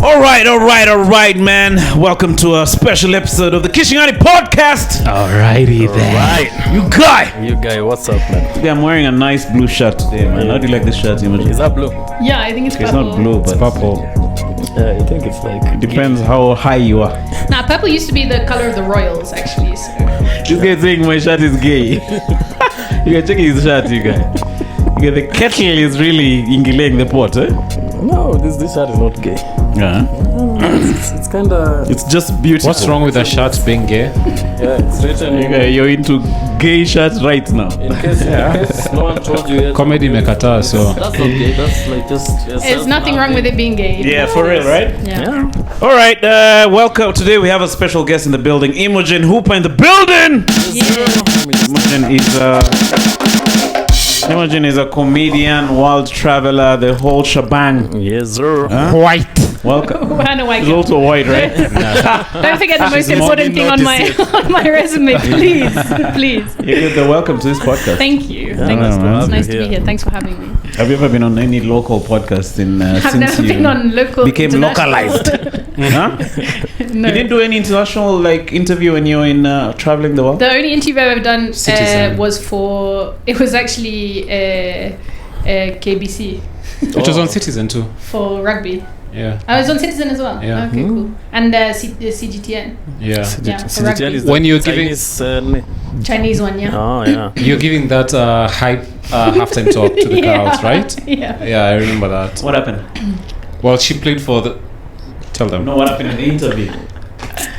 All right, man. Welcome to a special episode of the Kenyan podcast. Alrighty then. Right. You guy, what's up, man? Today I'm wearing a nice blue shirt today, man. How do you like this shirt, Imogen? Is that blue? Yeah, I think it's purple. It's not blue, but it's purple. Yeah, I think it's like... It depends how high you are. Nah, purple used to be the color of the royals, actually. So. This guy saying my shirt is gay. You guys checking his shirt, you guys. You guys, the kettle is really ingiling the pot, eh? No, this shirt is not gay. Yeah. It's kind of... It's just beautiful. What's wrong with the shirt being gay? Yeah, it's written... You're into gay shirts right now. In case no one told you yet. Comedy mekata, so... That's not gay, that's like just... There's nothing wrong with it being gay. Yeah, for real, right? Yeah. All right, welcome. Today we have a special guest in the building. Imogen Hooper in the building! Imogen is a comedian, world traveler, the whole shebang. Yes, sir. White. Welcome. She's She's also white, right? Don't forget the most important thing on my resume, please. You're welcome to this podcast. Thank you. It's nice to be here. Thanks for having me. Have you ever been on any local podcast I've never been on local. Became localized? Huh? No. You didn't do any international interview when you were in traveling the world? The only interview I've done was actually KBC. Which was on Citizen too. For rugby. Yeah. I was on Citizen as well. Yeah. Okay, cool. And CGTN. Yeah. For rugby. When you're giving Chinese one, yeah. Oh, yeah. You're giving that hype halftime talk to the crowds, right? Yeah. Yeah, I remember that. What happened? Well, she played for the... Tell them. No, what happened in the interview?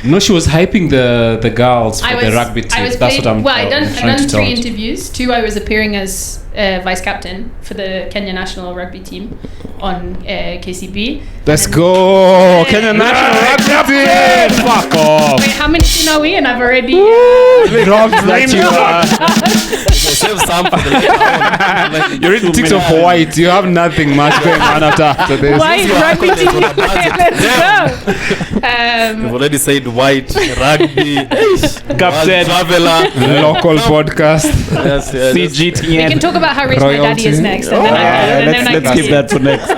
No, she was hyping the girls for the rugby team. That's what I'm I've done trying to tell. 3 interviews. 2 I was appearing as vice captain for the Kenyan national rugby team on KCB. Let's go! Kenyan national rugby team! Fuck off! Wait, how many are we? And I've already Robbed that you are. Save some for the later on. You're in TikTok for white. You have nothing much going on after this. white rugby team. Let's go. You've already said white, rugby, Captain, traveler, Local podcast. yes. CGTN. We can talk about how rich my daddy is next. And then Let's keep that for next.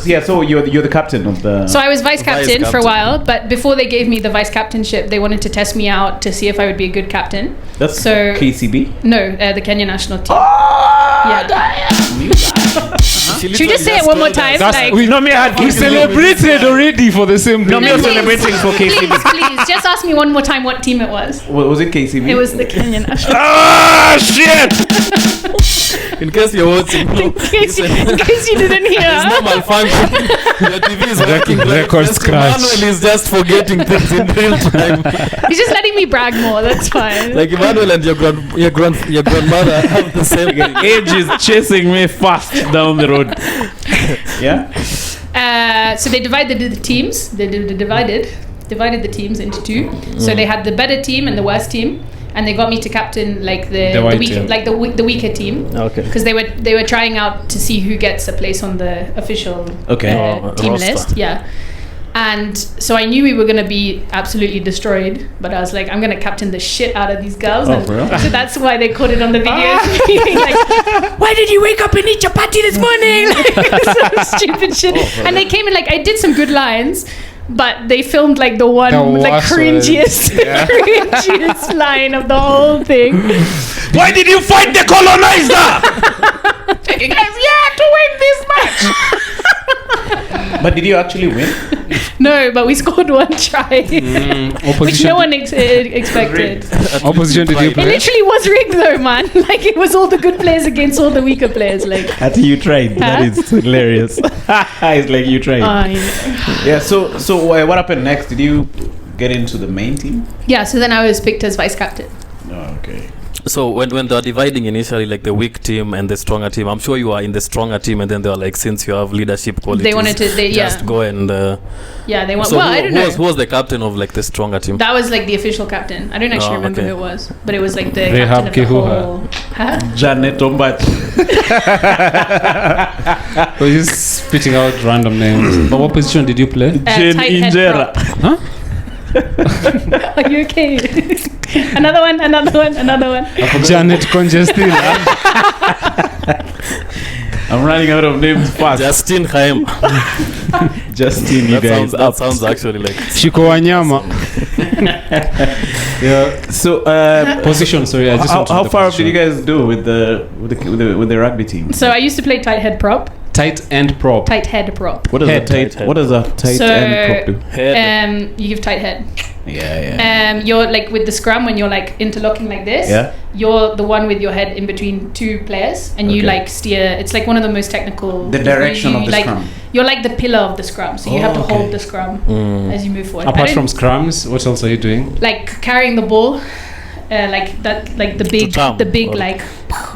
Yeah, so you're the captain of the... So I was vice captain for a while, but before they gave me the vice captainship, they wanted to test me out to see if I would be a good captain. That's so KCB? No, the Kenyan national team. Should we just say it one more time? We celebrated already for the same No, thing. we are celebrating for KCB. Please, just ask me one more time what team it was. Was it KCB? It was the Kenyan national. Ah, shit! In case you're watching, in case you didn't hear. it's not malfunction. The TV is working. Record scratch. Emmanuel is just forgetting things in real time. He's just letting me brag more. That's fine. Like Emmanuel and your grandmother have the same Age is chasing me fast down the road. Yeah? So they divided the teams. They divided the teams into 2. So they had the better team and the worst team. And they got me to captain the weaker team. Okay. Because they were trying out to see who gets a place on the official team roster. list. Yeah. And so I knew we were going to be absolutely destroyed, but I was like, I'm going to captain the shit out of these girls. Oh, for real? So that's why they caught it on the videos. Like, why did you wake up and eat chapati this morning? Like, some stupid shit. And they came in I did some good lines. But they filmed the cringiest line of the whole thing. Why did you fight the colonizer? To win this match. But did you actually win? No, but we scored 1 try. Which no one expected. Opposition did you It play? literally was rigged though, man. It was all the good players against all the weaker players. Until you tried. That is hilarious. It's like you tried. Yeah, so what happened next? Did you get into the main team? Yeah, so then I was picked as vice captain. Oh, okay. So when they're dividing initially the weak team and the stronger team, I'm sure you are in the stronger team, and then they were since you have leadership qualities, they wanted to just go and they want. So I don't know. Who was the captain of the stronger team? That was the official captain. I don't actually remember who it was, but it was the captain of the whole. Janet Ombach. We're just spitting out random names. But what position did you play? Jane Injera. Huh? Are you okay? Another one. Janet Congestina. I'm I'm running out of names fast. Justin Haim. Justin, you guys. That sounds actually like Shiko Wanyama. Yeah. So, Position. Sorry, I just wanted how the far position. did you guys do with the rugby team? So I used to play tight head prop. Tight end prop. Tight head prop. What does Head. a tight Head. What does a tight end prop do? head. You give tight head. Yeah. You're like with the scrum when you're like interlocking like this. Yeah. You're the one with your head in between two players, and you Okay. like steer. It's like one of the most technical. The direction of the like, scrum. You're like the pillar of the scrum, so you have to okay. hold the scrum as you move forward. Apart from scrums, what else are you doing? like carrying the ball, like that, like the big, term, or- like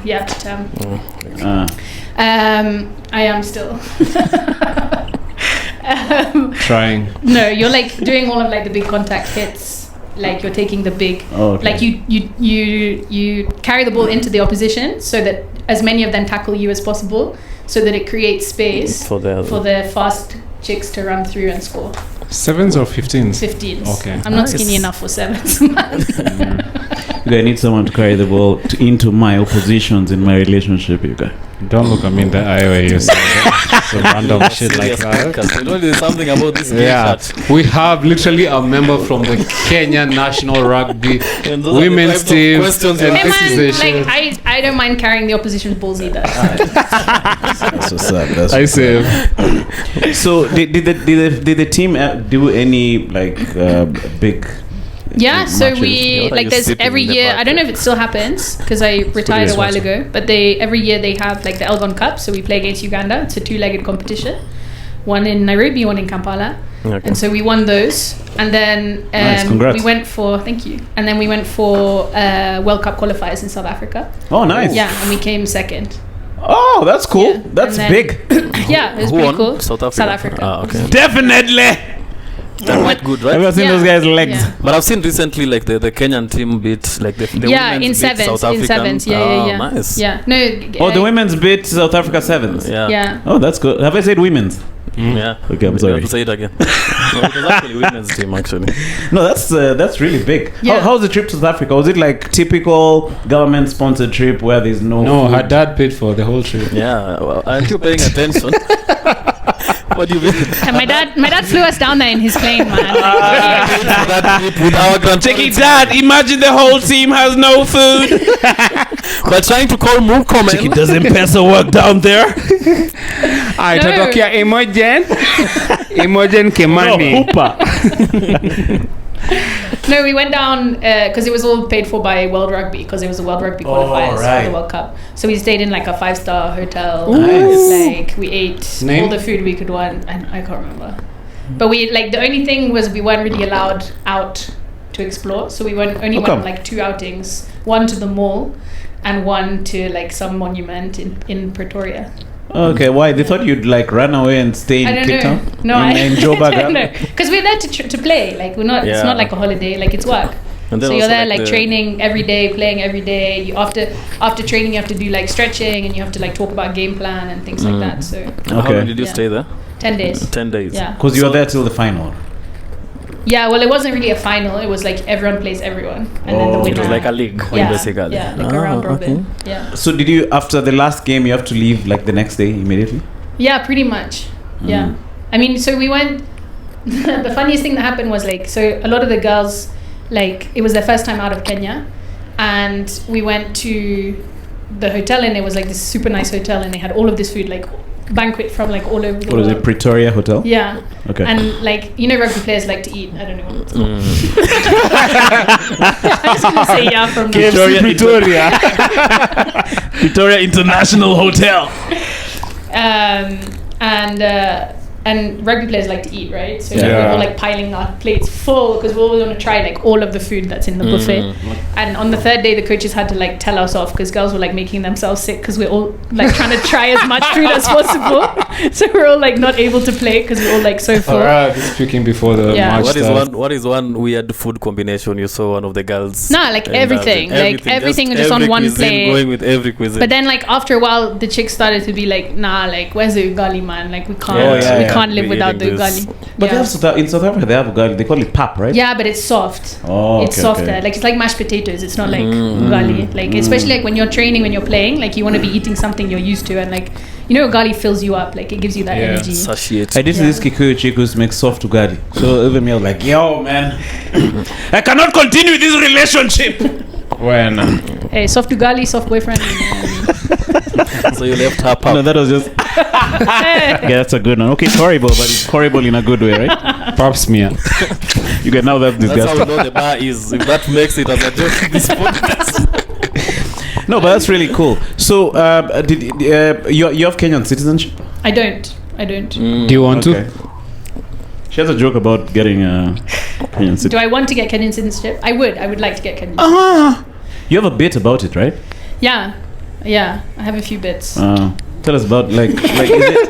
yeah, to term. I am still. Trying. No, you're like doing all of like the big contact hits. Like you're taking the big, like you carry the ball into the opposition so that as many of them tackle you as possible, so that it creates space For the fast chicks to run through and score. 7s or 15s? 15s. Okay. I'm not Nice. skinny enough for 7s. I need someone to carry the ball into my oppositions in my relationship, you guys. Don't look at me in the eye where you say some random shit like that. You know, there's something about this Yeah, shirt. we have literally a member from the Kenyan national rugby And those are the women's types of team. questions and you're Hey this man, is a like shit. I don't mind carrying the opposition's balls either. That's what's up. That's I what's say, up. So did the team do any like big? Yeah, so matches? we What are like you there's sipping every in the year. back I don't know there? if it still happens because I retired a while ago. But every year they have like the Elgon Cup. So we play against Uganda. It's a 2-legged competition. One in Nairobi, one in Kampala. Okay. And so we won those. And then Nice, congrats. we went for And then we went for World Cup qualifiers in South Africa. Oh, nice. Yeah, and we came second. Oh, that's cool. Yeah. That's And then- big. Yeah, it was Who pretty won? cool. South Africa. South Africa. Ah, okay. Definitely. They're quite good, right? Have you seen Yeah. those guys' legs? Yeah. But I've seen recently like the Kenyan team beat like the Yeah, women's in beat sevens. South In African. sevens. Yeah. Ah, nice. Yeah. No. Oh, the women's beat South Africa sevens. Yeah. Yeah. Oh, that's good. Have I said women's? Yeah. Okay, I'm You sorry. have to say it again. No, it was actually women's team actually. No, that's really big. Yeah. How's the trip to South Africa? Was it like typical government-sponsored trip where there's no? no, food? her dad paid for the whole trip. Yeah. Well, aren't you paying attention? What do you mean? And my dad flew us down there in his plane, man. That trip with our grandparents. Dad, imagine the whole team has no food. We're trying to call Muko, man. Doesn't peso work down there? I No. tatokea Imogen. Imogen Kimani. No, we went down because it was all paid for by World Rugby because it was the World Rugby qualifiers right. for the World Cup. So we stayed in like a 5-star hotel. Nice. Like we ate Name? all the food we could want. I can't remember. But we like the only thing was we weren't really allowed out to explore. So we only How went come? like 2 outings, one to the mall and one to like some monument in Pretoria. Okay, why? They thought you'd like run away and stay I in don't Cape know. Town? No, in I Joburg. don't know. Because we're there to play. Like we're not. It's Yeah. not like a holiday. Like it's work. And then So you're also, there like, like the- training every day, playing every day. You after training, you have to do like stretching and you have to like talk about game plan and things like that. So How Okay. long did you Yeah. stay there? 10 days. 10 days. Yeah. Because you were there till the final. Yeah. Well, it wasn't really a final. It was like everyone plays everyone, and then the Oh, winner. It was like a league, yeah, basically. Yeah, like a round robin. Yeah. So did you, after the last game, you have to leave like the next day immediately? Yeah, pretty much. Yeah. I mean, so we went. The funniest thing that happened was like, so a lot of the girls, like, it was their first time out of Kenya, and we went to the hotel, and it was like this super nice hotel, and they had all of this food, like banquet from like all over the What world. is it, Pretoria Hotel? Yeah. Okay. And like, you know, rugby players like to eat. I don't know what it's called. I'm just gonna say yeah from now. Pretoria. Pretoria International Hotel. And rugby players like to eat, right? So Yeah. we're all like piling our plates full because we all want to try like all of the food that's in the buffet. And on the third day, the coaches had to like tell us off because girls were like making themselves sick because we're all like trying to try as much food as possible. So we're all like not able to play because we're all like so full. Alright, speaking before the Yeah. match starts. What is one weird food combination you saw one of the girls? Nah, like and everything. Like everything just on every one cuisine, plate. Going with every cuisine. But then like after a while, the chicks started to be like, nah, like where's the ugali, man? Like we can't, Oh, yeah, we yeah. can't live We're without the eating this. ugali. But they Yeah. have in South Africa, they have ugali. They call it pap, right? Yeah, but it's soft. Oh, It's okay, softer. okay. Like it's like mashed potatoes. It's not like ugali. Like especially like when you're training, when you're playing, like you want to be eating something you're used to, and like ugali fills you up, like it gives you that energy. Satiates. I did this Kikuyu chick who makes soft ugali. So even me, I was like, yo, man, I cannot continue this relationship. When hey, soft ugali, soft boyfriend. So you left her pup. no, that was just yeah, that's a good one. Okay, it's horrible, but it's horrible in a good way, right? Pap smear. You can now that's That's how disgusting. we know the bar is. If that makes it as a joke, this podcast. No, but that's really cool. So, you have Kenyan citizenship? I don't. Do you want to? She has a joke about getting Kenyan citizenship. Do I want to get Kenyan citizenship? I would like to get Kenyan. You have a bit about it, right? Yeah, I have a few bits. Tell us about like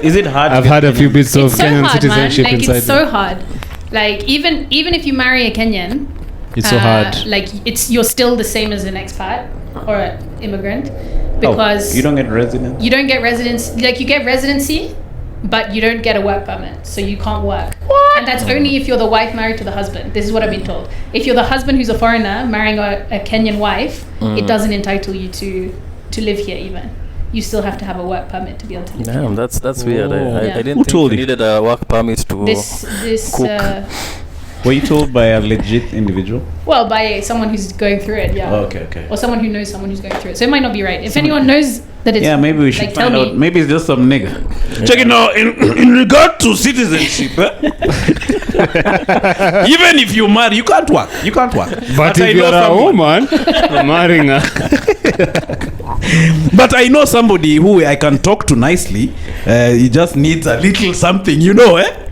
is it hard? I've had a few bits of It's so Kenyan hard, citizenship man. Like inside it's so hard. Like even if you marry a Kenyan, It's so hard. Like you're still the same as an expat or an immigrant because you don't get residence. You don't get residence. Like you get residency, but you don't get a work permit, so you can't work. What? And that's only if you're the wife married to the husband. This is what I've been told. If you're the husband who's a foreigner marrying a Kenyan wife, it doesn't entitle you to live here even. You still have to have a work permit to be able to live here. Damn, that's weird. I didn't Who think told you you? needed a work permit to This cook. Were you told by a legit individual? well, by someone who's going through it, yeah. Oh, okay. Or someone who knows someone who's going through it. So it might not be right. If anyone knows that it's Yeah, maybe we should like, tell find out. me. Maybe it's just some nigga. Check it out. In regard to citizenship, even if you marry, you can't work. But I if know you're a someone- woman, marrying her. But I know somebody who I can talk to nicely. He just needs a little something, eh?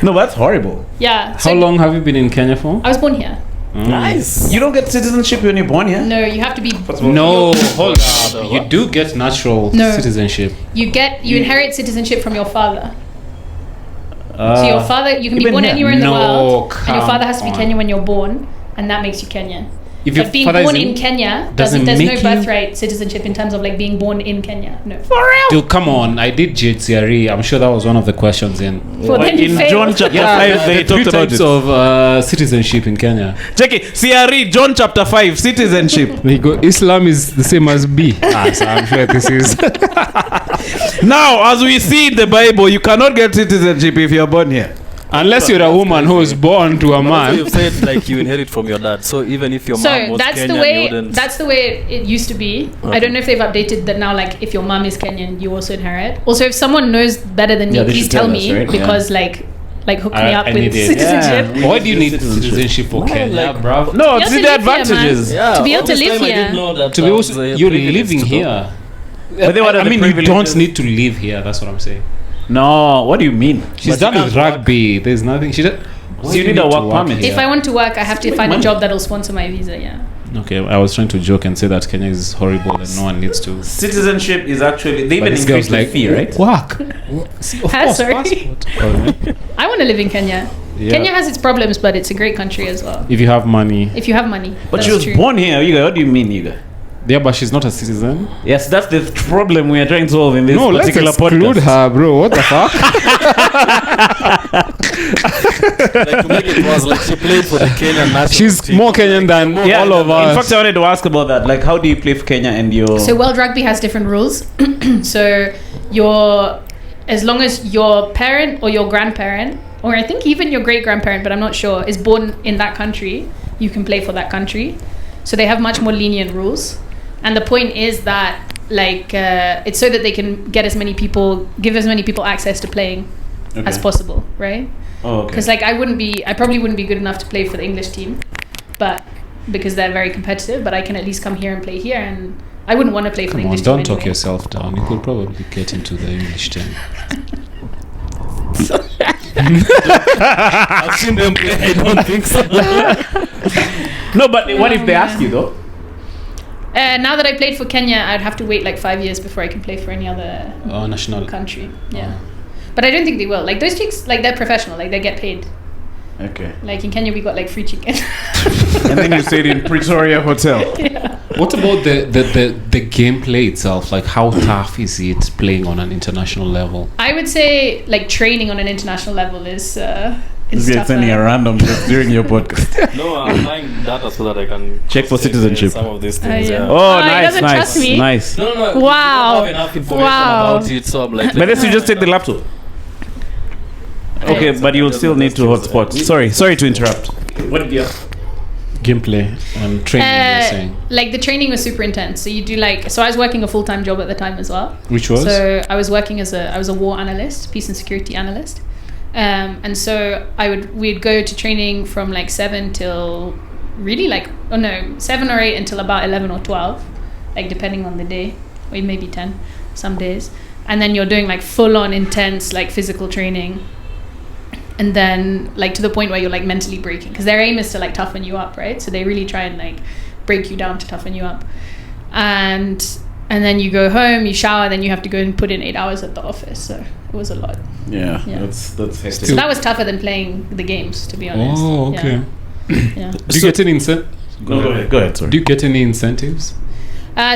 No, that's horrible. Yeah. How long have you been in Kenya for? I was born here. Nice. You don't get citizenship when you're born here? No, you have to be. No, hold up. You do get natural No. citizenship. You inherit citizenship from your father. So your father, you can be even born here? anywhere in the No, world, and your father has to be come Kenyan when you're born, and that makes you Kenyan. If your But being father born is in Kenya, doesn't there's make no you- birthright citizenship in terms of like being born in Kenya. No. Dude, come on. I did GHCRE. I'm sure that was one of the questions in. Well, then you in failed. John chapter 5, they the three talked about types it. of citizenship in Kenya. Check it. CRE, John chapter 5, citizenship. They go, Islam is the same as B. So I'm sure this is. Now, as we see in the Bible, you cannot get citizenship if you're born here. Unless you're a woman who is born to a So man. you've said like you inherit from your dad. So even if your mom So was that's Kenyan, the you way. wouldn't. That's the way it used to be. I don't know if they've updated that now. Like, if your mom is Kenyan, you also inherit. Also, if someone knows better than me, Yeah, they please should tell tell me us, right? because like hook me up I with need it. citizenship. Yeah. Why do you need Citizenship. citizenship for Kenya, bro? No, You have see to the live here, man. advantages. Yeah, To be able all to this live time I here. didn't know that To be that also, was a you're privilege living to go. here. But then what are I the mean, you privileges? don't need to live here. That's what I'm saying. No, what do you mean? She's But done you with can't rugby. There's nothing. She does. So you need a work permit. If I want to work, I have to Make find a money. job that'll sponsor my visa. Yeah. Okay, I was trying to joke and say that Kenya is horrible and no one needs to. Citizenship is actually, they But even this girl's increased the fee, right? Work. Sorry. Passport. I want to live in Kenya. Yeah. Kenya has its problems, but it's a great country as well. If you have money. If you have money. But that's she was true. born here, Yuga. What do you mean, Yuga? Yeah, but she's not a citizen. Yes, that's the problem we are trying to solve in this No, let's particular exclude podcast. her, bro. What the fuck? Like to make it was like she played for the Kenyan national She's team. more Kenyan than Yeah, all of us. In fact, I wanted to ask about that. Like, how do you play for Kenya and your... So World Rugby has different rules. So as long as your parent or your grandparent, or I think even your great grandparent, but I'm not sure, is born in that country, you can play for that country. So they have much more lenient rules. And the point is that it's so that they can give as many people access to playing as possible, right? Oh, okay. Because I probably wouldn't be good enough to play for the English team, but because they're very competitive, but I can at least come here and play here, and I wouldn't want to play for the Come on, English don't team talk anyway. yourself down. You could probably get into the English team. I've seen them play. I don't think so. No, but what if they ask you, though? Now that I played for Kenya, I'd have to wait like 5 years before I can play for any other National. country. Yeah, but I don't think they will. Like those chicks, like they're professional. Like they get paid. Okay. Like in Kenya, we got like free chicken. And then you stayed in Pretoria Hotel. What about the gameplay itself? Like, how tough is it playing on an international level? I would say like training on an international level is It's You're sending a random text during your podcast. No, I'm buying data so that I can Check for citizenship. some of these things. yeah. Oh, he nice, doesn't trust me. nice. No. Wow. I don't have enough information Wow. about it, so I'm like. Unless you just take the laptop. Okay, but you'll still need to hotspot. Sorry to interrupt. What did you have? Gameplay and training, you're saying. Like the training was super intense. So you do so I was working a full-time job at the time as well. Which was? So I was working I was a war analyst, peace and security analyst. And so we'd go to training from like 7 till really 7 or 8 until about 11 or 12, like depending on the day, or maybe 10 some days. And then you're doing like full on intense like physical training. And then like to the point where you're like mentally breaking, because their aim is to like toughen you up, right? So they really try and like break you down to toughen you up. And then you go home, you shower, then you have to go and put in 8 hours at the office. So it was a lot. Yeah. That's hefty. So that was tougher than playing the games, to be honest. Oh, okay. Yeah. Do you get any Go ahead, sorry. Do you get any incentives?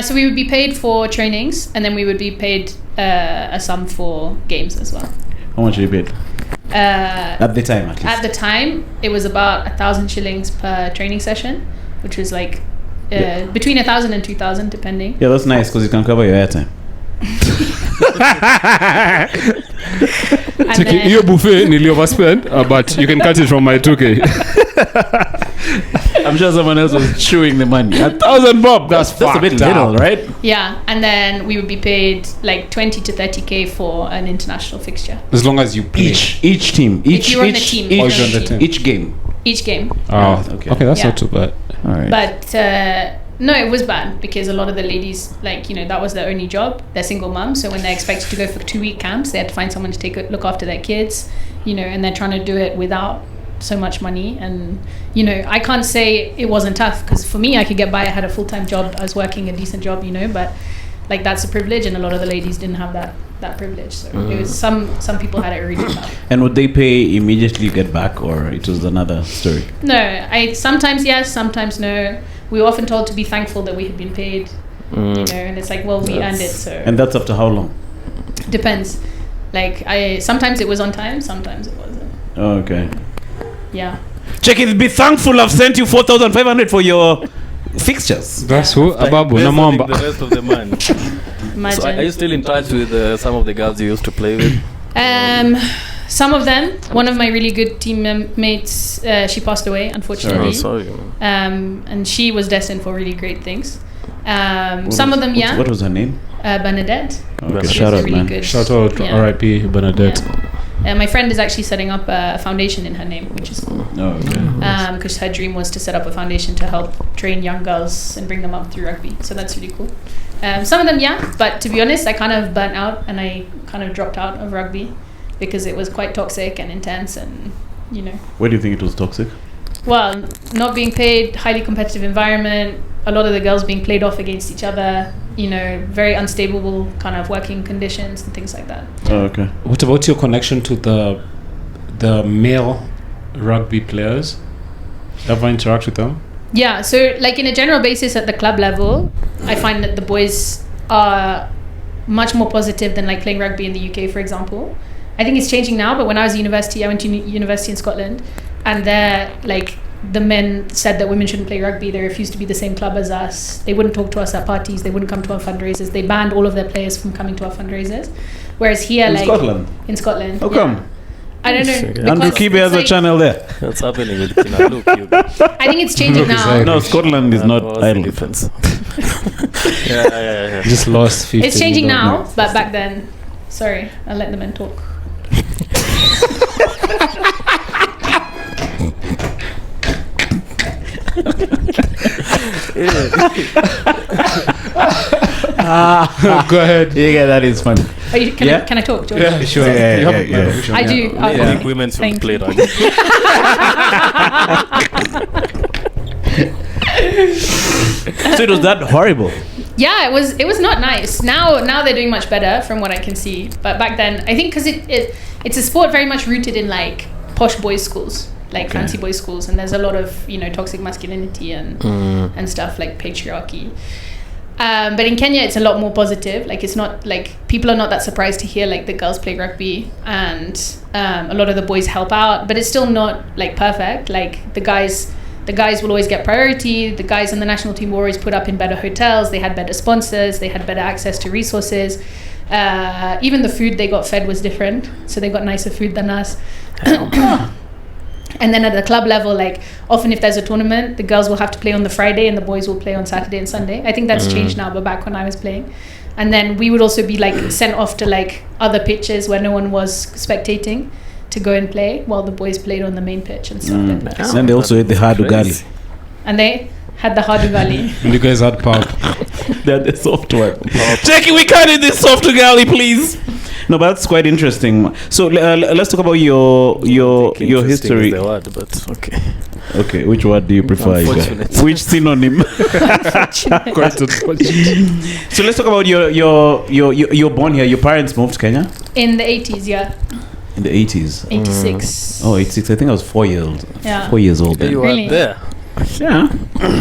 So we would be paid for trainings, and then we would be paid a sum for games as well. How much are you paid? At the time, at least. At the time, it was about 1,000 shillings per training session, which was like between 1,000 and 2,000, depending. Yeah, that's nice because you can cover your airtime. Your buffet nearly overspent, but you can cut it from my 2K. I'm sure someone else was chewing the money. 1,000 bob. That's a bit little, right? Yeah, and then we would be paid like 20 to 30k for an international fixture. As long as you play. Each team. If you're on the team. Each game. Each game. Oh, okay. Okay, that's Yeah. not too bad. All right. But no, it was bad because a lot of the ladies, like, that was their only job. They're single moms, so when they're expected to go for 2-week camps, they had to find someone to look after their kids, and they're trying to do it without so much money. And I can't say it wasn't tough, because for me, I could get by. I had a full-time job. I was working a decent job, but like that's a privilege, and a lot of the ladies didn't have that privilege. So it was some people had it really tough. And would they pay immediately get back, or it was another story? No, sometimes yes, sometimes no. We were often told to be thankful that we had been paid, and it's like, well, we earned it. So and that's after how long? Depends. Like sometimes it was on time, sometimes it wasn't. Oh, okay. Yeah. Check it. Be thankful. I've sent you 4,500 for your fixtures. That's who Ababu The Namamba. rest of the month. Imagine. So are you still in touch with some of the girls you used to play with? Some of them. One of my really good teammates, she passed away, unfortunately. Sorry. And she was destined for really great things. Some of them, yeah. What was her name? Bernadette. Okay, She shout was out, really man. good. Shout out Yeah. R.I.P. Bernadette. My friend is actually setting up a foundation in her name, which is cool. Oh, okay. Because her dream was to set up a foundation to help train young girls and bring them up through rugby. So that's really cool. Some of them, yeah. But to be honest, I kind of burnt out and I kind of dropped out of rugby because it was quite toxic and intense and, Why do you think it was toxic? Well, not being paid, highly competitive environment, a lot of the girls being played off against each other, very unstable kind of working conditions and things like that. Oh, okay. What about your connection to the male rugby players? Ever interact with them? Yeah, so like in a general basis at the club level, I find that the boys are much more positive than like playing rugby in the UK, for example. I think it's changing now, but when I was at university, I went to university in Scotland, and there, like, the men said that women shouldn't play rugby. They refused to be the same club as us. They wouldn't talk to us at parties. They wouldn't come to our fundraisers. They banned all of their players from coming to our fundraisers. Whereas here, In Scotland? In Scotland. How come? I don't know. Andrew because Kibe has a like- channel there. What's happening with Kina? Look, you. I think it's changing Look, now. No, Scotland is not What's the Ireland. difference? yeah. Just lost 50. It's changing now, but back then, sorry, I'll let the men talk. Go ahead. Yeah, that is funny. Can I talk, George? Yeah, sure. Yeah. I do. I Okay. think women should Thank play you. rugby. So it was that horrible. Yeah, it was not nice. Now they're doing much better from what I can see. But back then, I think because it's a sport very much rooted in like posh boys' schools, like fancy boys' schools, and there's a lot of toxic masculinity and stuff like patriarchy. But in Kenya, it's a lot more positive. Like, it's not like people are not that surprised to hear like the girls play rugby, and a lot of the boys help out. But it's still not like perfect. Like the guys will always get priority. The guys on the national team were always put up in better hotels. They had better sponsors. They had better access to resources. Even the food they got fed was different. So they got nicer food than us. And then at the club level, like often if there's a tournament, the girls will have to play on the Friday and the boys will play on Saturday and Sunday. I think that's changed now, but back when I was playing. And then we would also be like sent off to like other pitches where no one was spectating to go and play while the boys played on the main pitch and stuff like that. And then they also ate the hard ugali. And they had the hard ugali. And you guys had pub. They had the soft one. Jackie, we can't eat this soft ugali, please. No, but that's quite interesting. So let's talk about your history. Is the word, but okay. Okay, which word do you prefer? Unfortunate. Which synonym? Quite unfortunate. So let's talk about you're born here. Your parents moved to Kenya In the 80s, yeah. in the 80s. 86. Oh, 86. I think I was 4 years old. Yeah. 4 years old then. You Really? were there. Yeah.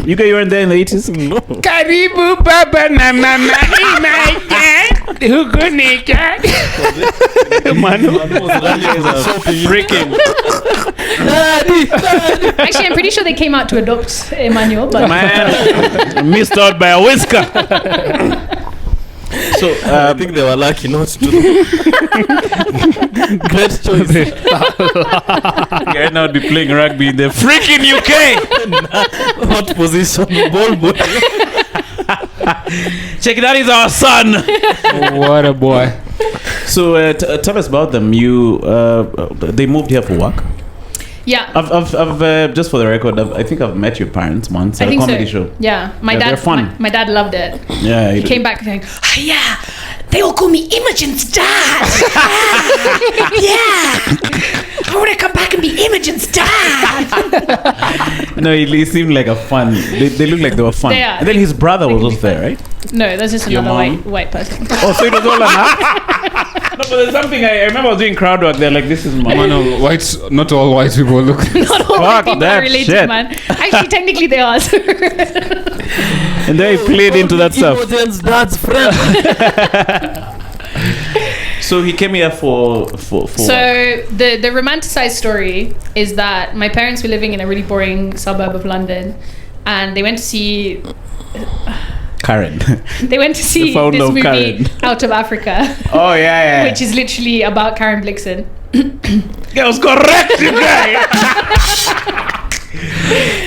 You weren't there in the 80s? No. Karibu baba na mama imaja hukunika. Freaking. Actually, I'm pretty sure they came out to adopt Emmanuel, but Man, missed out by a whisker. So I think they were lucky not to. Great choice. right now be playing rugby in the freaking UK. Hot position, ball boy. Check it out, he's our son. What a boy. So tell us about them. They moved here for work. yeah. I've just for the record, I think I've met your parents once at I a think comedy so. show. Yeah, Yeah, they're fun. My dad loved it. Yeah, He came back going, oh, yeah, they all call me Imogen's dad. Yeah, I want to come back and be Imogen's dad. No, he seemed like a fun. They looked like they were fun. They are. And then his brother was can also be there, fun. right? No, there's just Your another mom? white person. Oh, so it was all enough. No, but there's something I remember I was doing crowd work there. Like this is my. Man, white, not all white people look. Not all white Fuck people that are related, shit. man. Actually, technically they are. And then he played into that stuff. Imogen's dad's friend. So he came here for. So the romanticized story is that my parents were living in a really boring suburb of London, and they went to see Karen. this founder of movie Karen. Out of Africa, Oh yeah. which is literally about Karen Blixen. That was correct, you guy.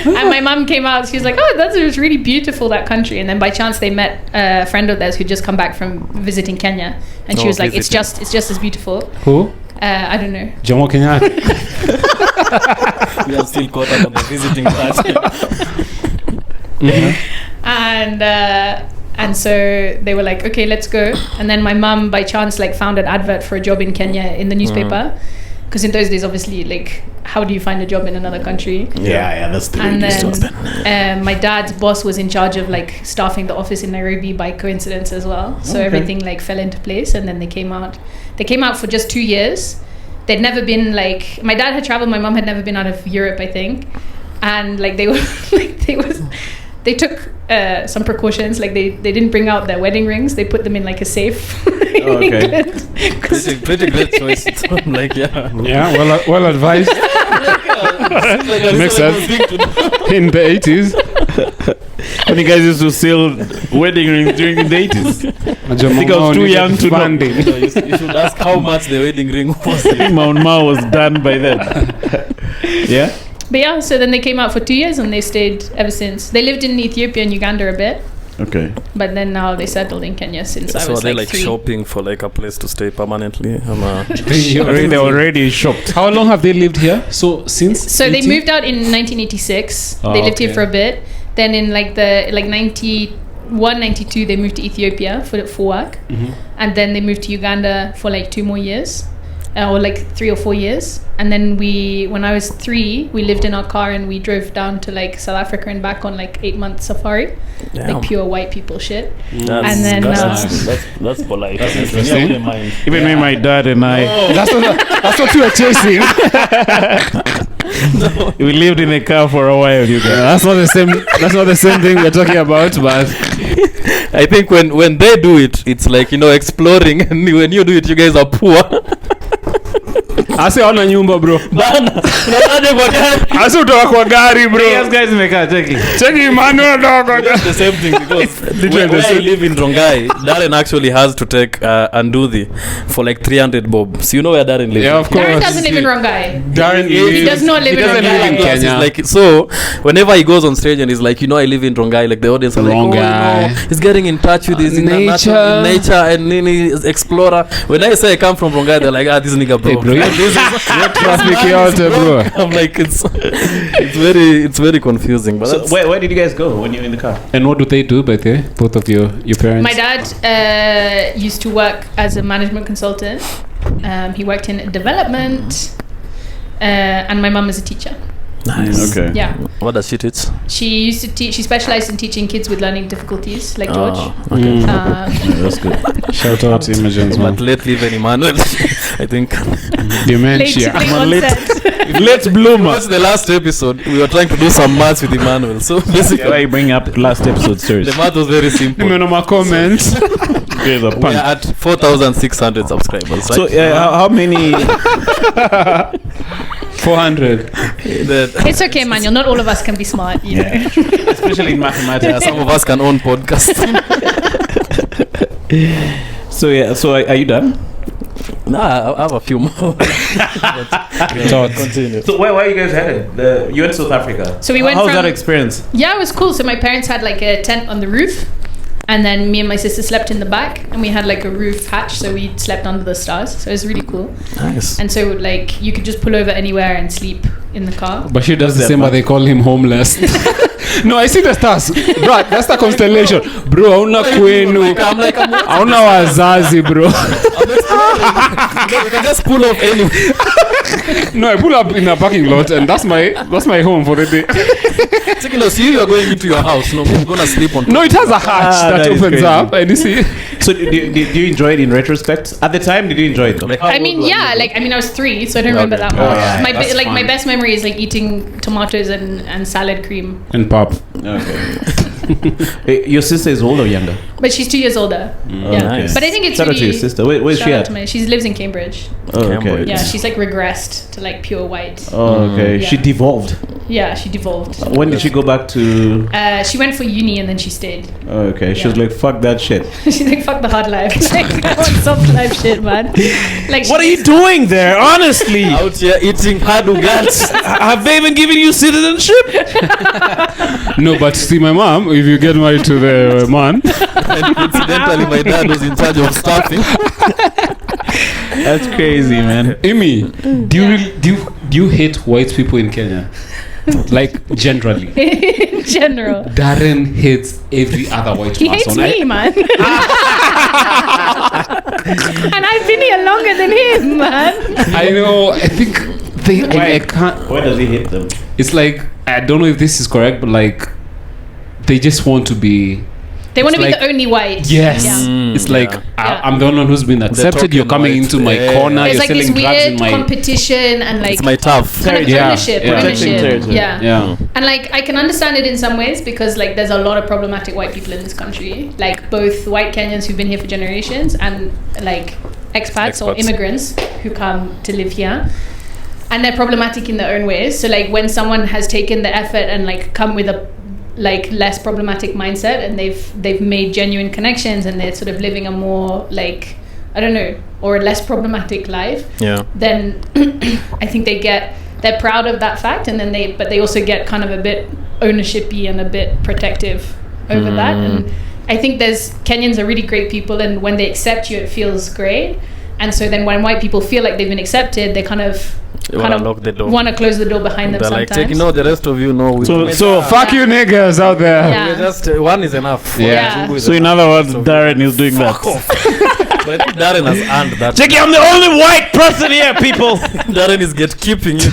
And my mum came out, she was like, oh, it's really beautiful, that country. And then by chance they met a friend of theirs who'd just come back from visiting Kenya, and she was like, it's just as beautiful. Who? I don't know. Jomo Kenyatta. We are still caught up on the visiting party. And so they were like, okay, let's go. And then my mum by chance like found an advert for a job in Kenya in the newspaper, because in those days obviously like how do you find a job in another country? Yeah, that's the way And it used to happen. then my dad's boss was in charge of like staffing the office in Nairobi by coincidence as well. So everything like fell into place, and then they came out for just 2 years. They'd never been like, my dad had traveled, my mum had never been out of Europe, I think. And like they were they took some precautions, like they didn't bring out their wedding rings, they put them in like a safe. Okay. Pretty great choice. I'm like, yeah. Yeah, well advised. Makes sense. In the 80s. When you guys used to sell wedding rings during the 80s. I think I was too young to know. No, you should ask how much the wedding ring was. Mount Ma was done by then. Yeah? But yeah, so then they came out for 2 years and they stayed ever since. They lived in Ethiopia and Uganda a bit, Okay. but then now they settled in Kenya since I So was are they like like 3. shopping for like a place to stay permanently? They already shopped. How long have they lived here? So since? So they 80? moved out in 1986. Oh, They lived here okay. for a bit. Then in like 91, 92, they moved to Ethiopia for work. Mhm. And then they moved to Uganda for like 2 more years, or like 3 or 4 years. And then when I was 3, we lived in our car and we drove down to like South Africa and back on like 8-month safari, like pure white people shit. And then that's polite. That's interesting. Even me, my dad and I, That's what you were chasing. we lived in a car for a while, you guys. That's not the same. That's not the same thing we're talking about. But I think when they do it, it's like, exploring, and when you do it, you guys are poor. Ase ona nyumba bro. Bana, unaje kwa gari? Ase utoka kwa gari bro. Yes guys mekaa cheki Emmanuel dogo. It's the same thing because when I live in Rongai, Darren actually has to take Anduthi for like 300 bob. So you know where Darren lives? Yeah, of course. Darren doesn't live in Rongai. Darren He does not live in doesn't live in Rongai. Kenya. Like, so whenever he goes on stage and he's like, I live in Rongai, like the audience are like, Rongai. he's getting in touch with his nature and Nini explorer. When I say I come from Rongai, they're like, this nigga bro. Hey, bro, This is traffic yote bro. I'm like, it's very confusing. But so that's, where did you guys go when you were in the car? And what do they do by the way? Both of your parents? My dad used to work as a management consultant. He worked in development, and my mum is a teacher. nice. Okay. Yeah, What does she teach? she used to teach. She specialized in teaching kids with learning difficulties, like George. Okay. Yeah, that's good. Shout out to Imogen's But mom. lately, even Emmanuel, I think. Dementia. Let's bloom up. That's the last episode. We were trying to do some maths with Emmanuel. So basically, Why you bring up last episode stories? the math was very simple. Nimeona ma comments. Guys are We punk. are at 4,600 subscribers, right? So how many? 400. It's okay, Manuel. Not all of us can be smart, you know. Especially in mathematics. Some of us can own podcasts. So are you done? Nah, I have a few more. Continue. So where are you guys headed? You went to South Africa. So we went How was from- that experience? Yeah, it was cool. So my parents had like a tent on the roof, and then me and my sister slept in the back, and we had like a roof hatch, so we slept under the stars. So it was really cool. Nice. And so like you could just pull over anywhere and sleep in the car. But she does the same, but they call him homeless. No, I see the stars. Bro, that's the constellation. Bro, hauna kwenu. Hauna wazazi, bro. We can just pull off anyway. No, I pull up in a parking lot and that's my home for the day. So you are going into your house. No, you're gonna sleep on. No, it has a hatch that that is opens crazy. up and you see. So did you enjoy it in retrospect? At the time, did you enjoy it? Like, I mean, yeah, like I was 3, so I don't remember that much. Yeah, that's My fine. best memory is like eating tomatoes and salad cream. And pop. Okay. Your sister is older or younger? But she's 2 years older. Yeah, nice. but I think it's Shout out to really. your sister. Where's she Shout out at? to she lives in Cambridge. Oh, okay. Cambridge. Yeah, she's like regressed to like pure white. Oh, okay. Yeah. She devolved. Yeah, she devolved. When did she go back to? She went for uni and then she stayed. Oh, okay. She was Yeah. like, "Fuck that shit." She's like, fuck the hard life. Like, I want soft life shit, man. Like, What are you doing there? Honestly, Out here eating hard ugats. have they even given you citizenship? No, but see my mom, if you get married to the man. And incidentally, my dad was in charge of staffing. That's crazy, man. Amy, do you hate white people in Kenya? Like generally. in general. Darren hates every other white He person. hates me, man. And I've been here longer than him, man. I know. I think I can't. Why does he hate them? It's like I don't know if this is correct, but like they just want to be. They want to It's be like- the only white. Yes, Yeah. it's like Yeah. I'm the one who's been accepted. You're token coming white. into my Yeah. corner. There's you're like this selling drugs in weird my. competition and like It's my tough. kind of Yeah, ownership. yeah. Protecting territory. Yeah. Yeah. And like I can understand it in some ways because like there's a lot of problematic white people in this country, like both white Kenyans who've been here for generations and like expats or Expats. immigrants who come to live here, and they're problematic in their own ways. So like when someone has taken the effort and like come with a like less problematic mindset and they've made genuine connections and they're sort of living a more like I don't know or a less problematic life, Yeah. then I think they're proud of that fact, and then they also get kind of a bit ownershipy and a bit protective over that. And I think Kenyans are really great people, and when they accept you, it feels great. And so then when white people feel like they've been accepted, they kind of Lock the door. want to close the door behind them They're like, sometimes. the rest of you know. So Fuck you niggas out there. Yeah. Just one is enough. Yeah. So in other words, Darren is doing that. But I think Darren has earned that. Check it, I'm the only white person here, people. Darren is gatekeeping you.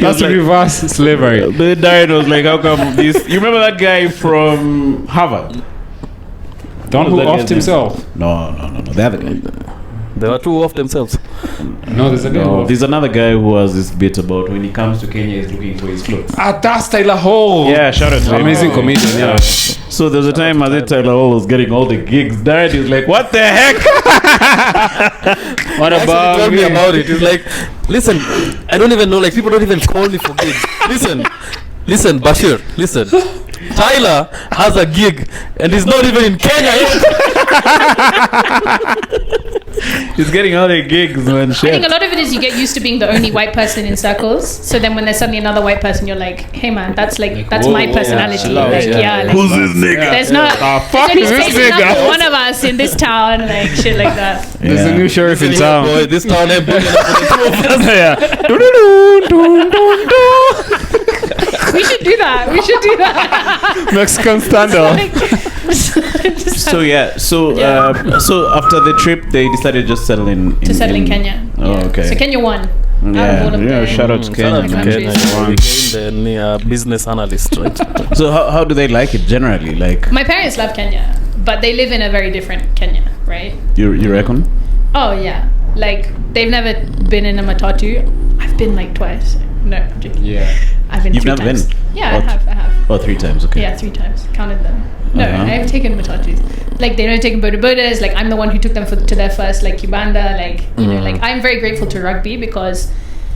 That's like- reverse slavery. But Darren was like, "How come this?" You remember that guy from Harvard? The one What who was that offed guy's name? himself. No, the other guy. They were too off themselves. No, there's a guy. There's another guy who has this bit about when he comes to Kenya, he's looking for his clothes. That's Tyler Hall. Yeah, shout out to him. Amazing comedian. Yeah. So there was a time as Tyler Hall was getting all the gigs. Darren is like, what the heck? What about Told me about it. It's like, listen, I don't even know. Like, people don't even call me for gigs. Listen, Bashir. Listen, Tyler has a gig and he's not even in Kenya yet. He's getting all the gigs, man. I think a lot of it is you get used to being the only white person in circles. So then when there's suddenly another white person, you're like, hey man, that's my personality. Who's this nigga? There's not fuck there's this only space enough nigga. for one of us in this town, like shit like that. There's a new sheriff in town. Boy, this town ain't big enough for the two of us. Yeah. We should do that. Mexican standoff. So after the trip, they decided to just settle in Kenya. Oh, okay. So Kenya won. Shout out to Kenya. Became the business analyst, right? So how do they like it generally? Like, my parents love Kenya, but they live in a very different Kenya, right? you reckon? Oh yeah, like they've never been in a matatu. I've been like twice. No, I'm joking. Yeah. I've been. You've three never times. been? Yeah, I have. Oh, 3 times. Okay. Yeah, 3 times. Counted them. No, I've taken matatus. Like they don't take bodabodas. Like I'm the one who took them to their first like Kibanda. Like you know, like I'm very grateful to Rugby because,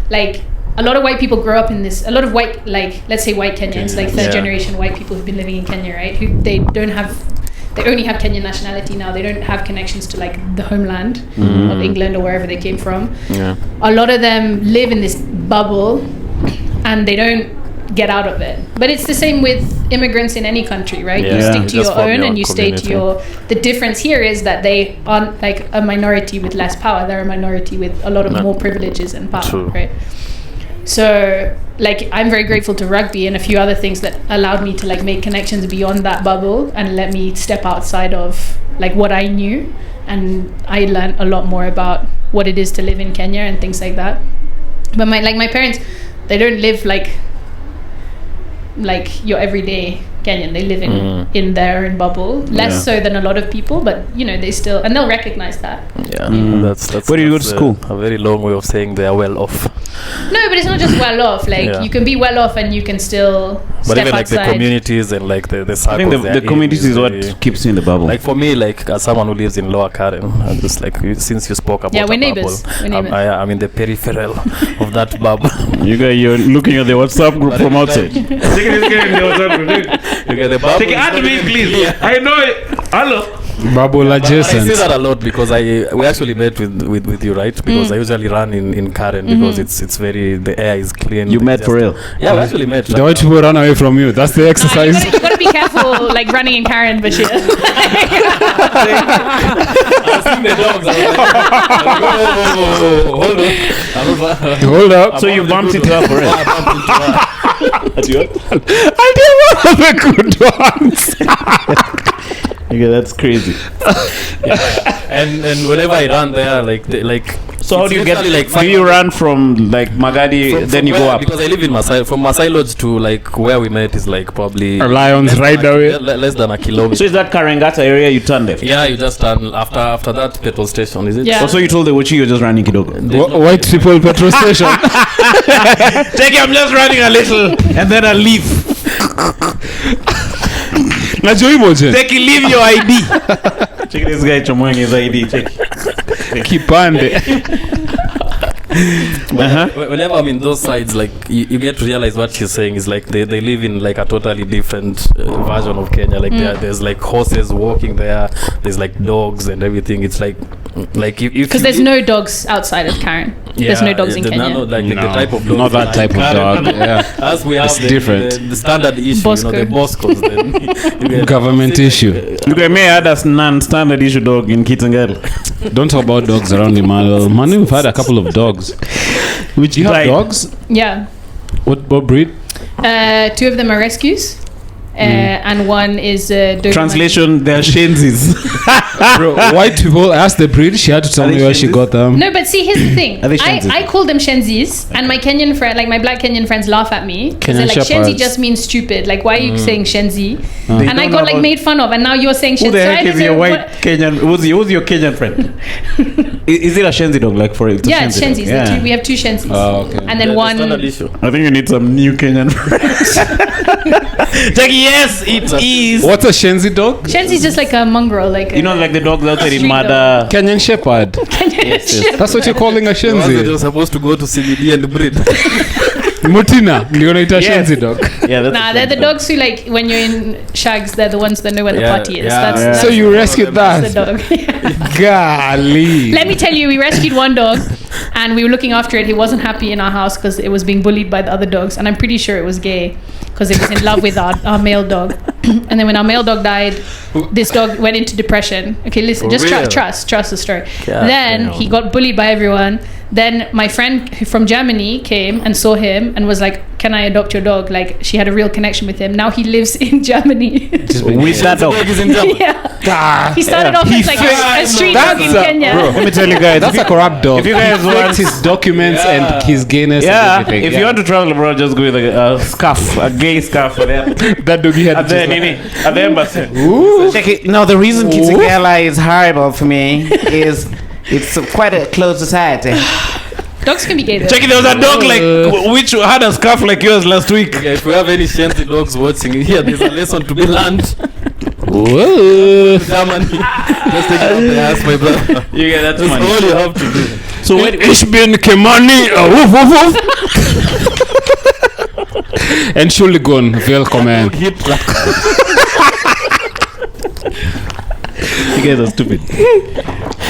like, a lot of white people grow up in this. A lot of white, like let's say white Kenyans, like third generation white people who've been living in Kenya, right? Who they only have Kenyan nationality now. They don't have connections to like the homeland of England or wherever they came from. Yeah. A lot of them live in this bubble and they don't get out of it. But it's the same with immigrants in any country, right? Yeah. You stick to Just your form own your and you stay to community. the difference here is that they aren't like a minority with less power. They're a minority with a lot of more privileges and power, True. right? So like I'm very grateful to Rugby and a few other things that allowed me to like make connections beyond that bubble and let me step outside of like what I knew, and I learned a lot more about what it is to live in Kenya and things like that. But my parents, they don't live like your everyday Kenyan. They live in their own bubble, less so than a lot of people, but you know they still, and they'll recognize that. Yeah, that's Where do you go to school? A very long way of saying they are well off. No, but it's not just well off. Like you can be well off and you can still But step even like outside. the communities and like the circles. I think the community is what keeps you in the bubble. Like for me, like as someone who lives in Lower Karen, and just like since you spoke about we're a neighbors. bubble, We're neighbors. I'm in the peripheral of that bubble. You're looking at the WhatsApp group But from it's outside. like- Take this guy in the WhatsApp group. You get the bubble. Take it, add me, please. I know it. Hello. Bubble But I adjacent. say that a lot because we actually met with you, right? Because I usually run in Karen because it's very, the air is clean. You met for real? Yeah, we actually met. The white people run away from you. That's the You exercise. gotta be careful, like running in Karen, but shit. I was seeing the dogs. I was like, hold on. Hold up. So you bumped into her for real? I bumped into her. That's you? I did one of the good ones. Okay, that's crazy. And whenever I run there, So how do you get? like Do you run from like Magadi, then you go up? Because I live in Masai. From Masai Lodge to like where we met is like probably Lions right away. less than a kilometer. So is that Karangata area you turn left? Yeah, you just turn after that petrol station, is it? Yeah. Also, you told the Wuchi you're just running Kidogo. White people petrol station. Take it, I'm just running a little, and then I'll leave. Najua Imogen. Take it, leave your ID. Check this guy chomoing his ID. Check. Kipande. Whenever I'm in those sides, like you get to realize what she's saying is like they live in like a totally different version of Kenya. Like there's like horses walking there. There's like dogs and everything. It's like Because there's no dogs outside of Karen. There's no dogs in Kenya. The type of dog. Not that type of dog. Yeah. As we have It's different. The standard issue, Bosco. the Boscos. Then you get Government issue. Look at me, I had a non-standard issue dog in Kitengel. Don't talk about dogs around Emmanuel. Manu, we've had a couple of dogs. Which You have died. dogs? Yeah. What breed? 2 of them are rescues. and one is Doberman. Translation: they're Shenzis. Bro, white people asked the breed. She had to tell Are me they where she Shenzis? got them. No, but see, here's the thing. Are they Shenzis? I call them Shenzis, and my Kenyan friend, like my black Kenyan friends, laugh at me because they're Kenyan like, Shenzi shepherds. just means stupid. Like, why are you saying Shenzi? They And I don't got know like about- made fun of, and now you're saying Shenzi. Who the So I heck don't is your know white Kenyan? Who's your Kenyan friend? Is it a Shenzi dog? Like for it's a Yeah, it's dog? Shenzis. Yeah. We have two Shenzis, Oh, okay. and then one. issue. I think you need some new Kenyan friends. Jackie, yes, it is. What's a Shenzi dog? Shenzi is just like a mongrel, like You know, like the dogs out there in Street Mada. Kenyan shepherd. Kenyan. That's what you're calling a You're Shenzi. supposed to go to CBD and breed. Mutina. You're gonna eat a Yes. Shenzi dog. Yeah, that's Nah, a they're the Shenzi dogs who like when you're in shags. They're the ones that know where the Yeah, party is. yeah. That's So you rescued that's that? the dog. Golly. Let me tell you, we rescued one dog, and we were looking after it. He wasn't happy in our house because it was being bullied by the other dogs, and I'm pretty sure it was gay because it was in love with our male dog. And then when our male dog died, this dog went into depression. Okay, listen, just real? trust the story. God Then damn. he got bullied by everyone. Then my friend from Germany came and saw him and was like, "Can I adopt your dog?" Like she had a real connection with him. Now he lives in Germany. With that dog. Yeah. He started off as like a street dog in That's Kenya. bro. Let me tell you guys. That's a corrupt dog. if you guys He want- faked his documents and his gayness Yeah, and everything. if you want to travel abroad, just go with a scarf, a gay scarf for them. that dog he had At the, just at the embassy. Check it. No, the reason Kizigala is horrible for me is it's quite a closed society. Dogs can be gay though. Check it, there was a dog like which had a scarf like yours last week. Yeah, if we have any Shenzi dogs watching here, there's a lesson to be learned. Whoa. Germany. Just take it up the ass, my brother. You get that's That's funny. all you have to do. So when, Ich bin Kemani. Woof, woof, woof. Entschuldigung, willkommen. Hitler. you guys are stupid.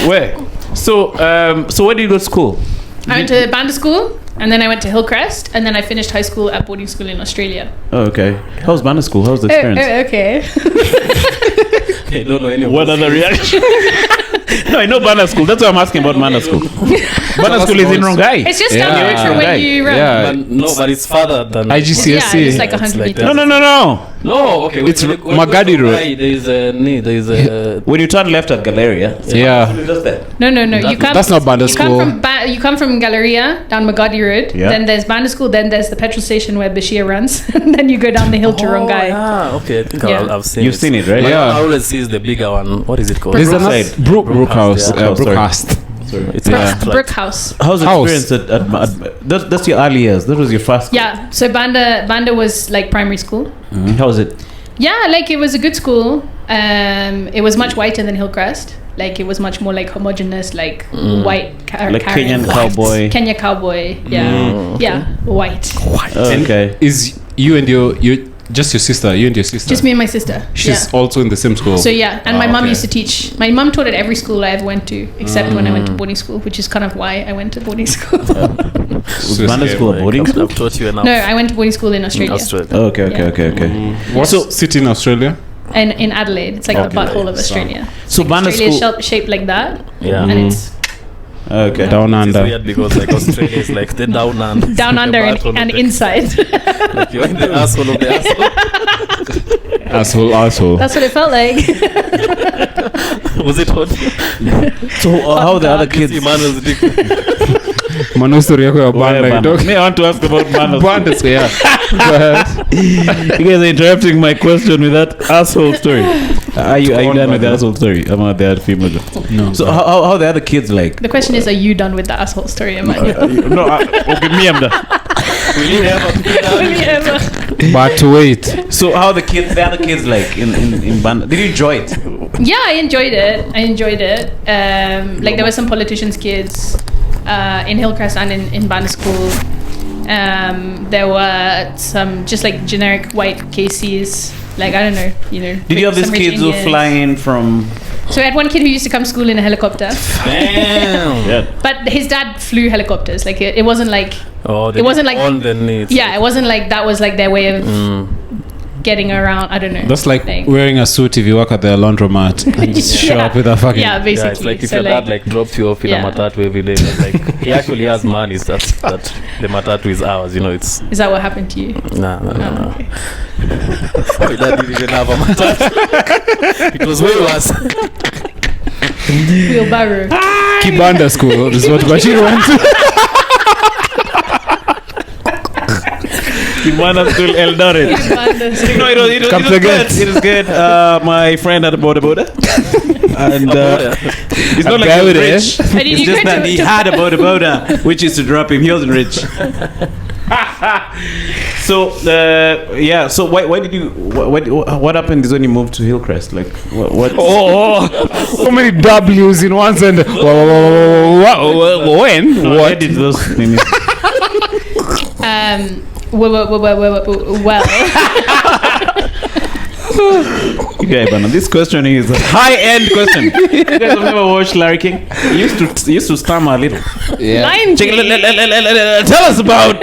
Where? So where did you go to school? I went to Banda school, and then I went to Hillcrest, and then I finished high school at boarding school in Australia. Oh, okay. How was Banda school? How was the experience? Okay. I don't know any of What those. other reaction? No, I know Banda school. That's why I'm asking about Banda school. Banda school is in Rongai. It's just down the road from where you run. Yeah. But it's farther than IGCSE. Yeah, it's like 100 like meters. No. No, okay. It's when you go Magadi to Road. Rongai, There is a When you turn left at Galleria, Yeah. just there. No. You come. That's not Banda you school. You come from Galleria down Magadi Road. Yeah. Then there's Banda school. Then there's the petrol station where Bashir runs. And then you go down the hill to Rongai. Ah, okay. I think Yeah. I've seen You've seen it, right? But Yeah. I always see is the bigger one. What is it called? There's Brookside. another Brookhouse. Yeah. Brookhouse. It's Yeah. Brook House. How's the House. experience at that's your early years? That was your first. Yeah. So Banda was like primary school. How was it? Yeah, like it was a good school. It was much whiter than Hillcrest. Like it was much more like homogenous, like white. Like Kenyan cowboy. Kenya cowboy. Yeah. Yeah. White. Okay. Is you and your just your sister? You and your sister? Just me and my sister. She's yeah. also in the same school. So yeah, and my mom okay. used to teach. My mom taught at every school I ever went to, except when I went to boarding school, which is kind of why I went to boarding school. Was Banda school a boarding school? I've taught you enough. No, I went to boarding school in Australia. Okay. What So- city in Australia? And in Adelaide, it's like the Okay. butthole of Australia. So Banda Australia school. is shaped like that, Yeah. and it's Okay. Down It's under. weird because like Australia is like the down under. down The under butthole of and the- inside. Like you're in the asshole of the asshole. Asshole. That's what it felt like. Was it hot? So how the other Kids. kids? Emmanuel's dick. Mano story yako ya Where banda. Banda? Me, I want to ask about Banda. Banda, so yeah. Go ahead. You guys are interrupting my question with that asshole story. Are you done with the asshole story? I'm not that female. No. So how the other kids like? The question is, are you done with the asshole story, Emmanuel? No, okay, me I'm done. Will you ever be Will you done? ever? But wait. So how the other kids like in Banda? Did you enjoy it? Yeah, I enjoyed it. Like there were some politicians' kids in Hillcrest and in Banda school. There were some just like generic white KCs. Like I don't know, Did you have these some rich kids who Indians. fly in from? So I had one kid who used to come to school in a helicopter, Damn. Yeah. but his dad flew helicopters. Like it wasn't like Oh, It wasn't like- on the needs. yeah, it wasn't like that was like their way of getting around. I don't know. That's like wearing a suit if you work at the laundromat and just show up with a fucking... Yeah, basically. Yeah, it's like if your dad like drops you off in a matatu every day, but like he actually has money. That the matatu is ours. You know, it's. Is that what happened to you? No. Okay. My dad didn't even have a matatu. It was way worse. Wheelbarrow. Kibanda school. This is what Bashir went to. Kibanda school Eldoret. No, it was good. My friend had a boda. And it's not like he was rich. It's just that he had a boda, which is to drop him. He wasn't rich. So So why did you? What happened is when you moved to Hillcrest? Like what? So many W's in one sentence. When? No, What? I did those things. Well. Okay, but this question is a high-end question. You guys have never watched Larry King? He used to stammer a little. Yeah. Lion King. Tell us about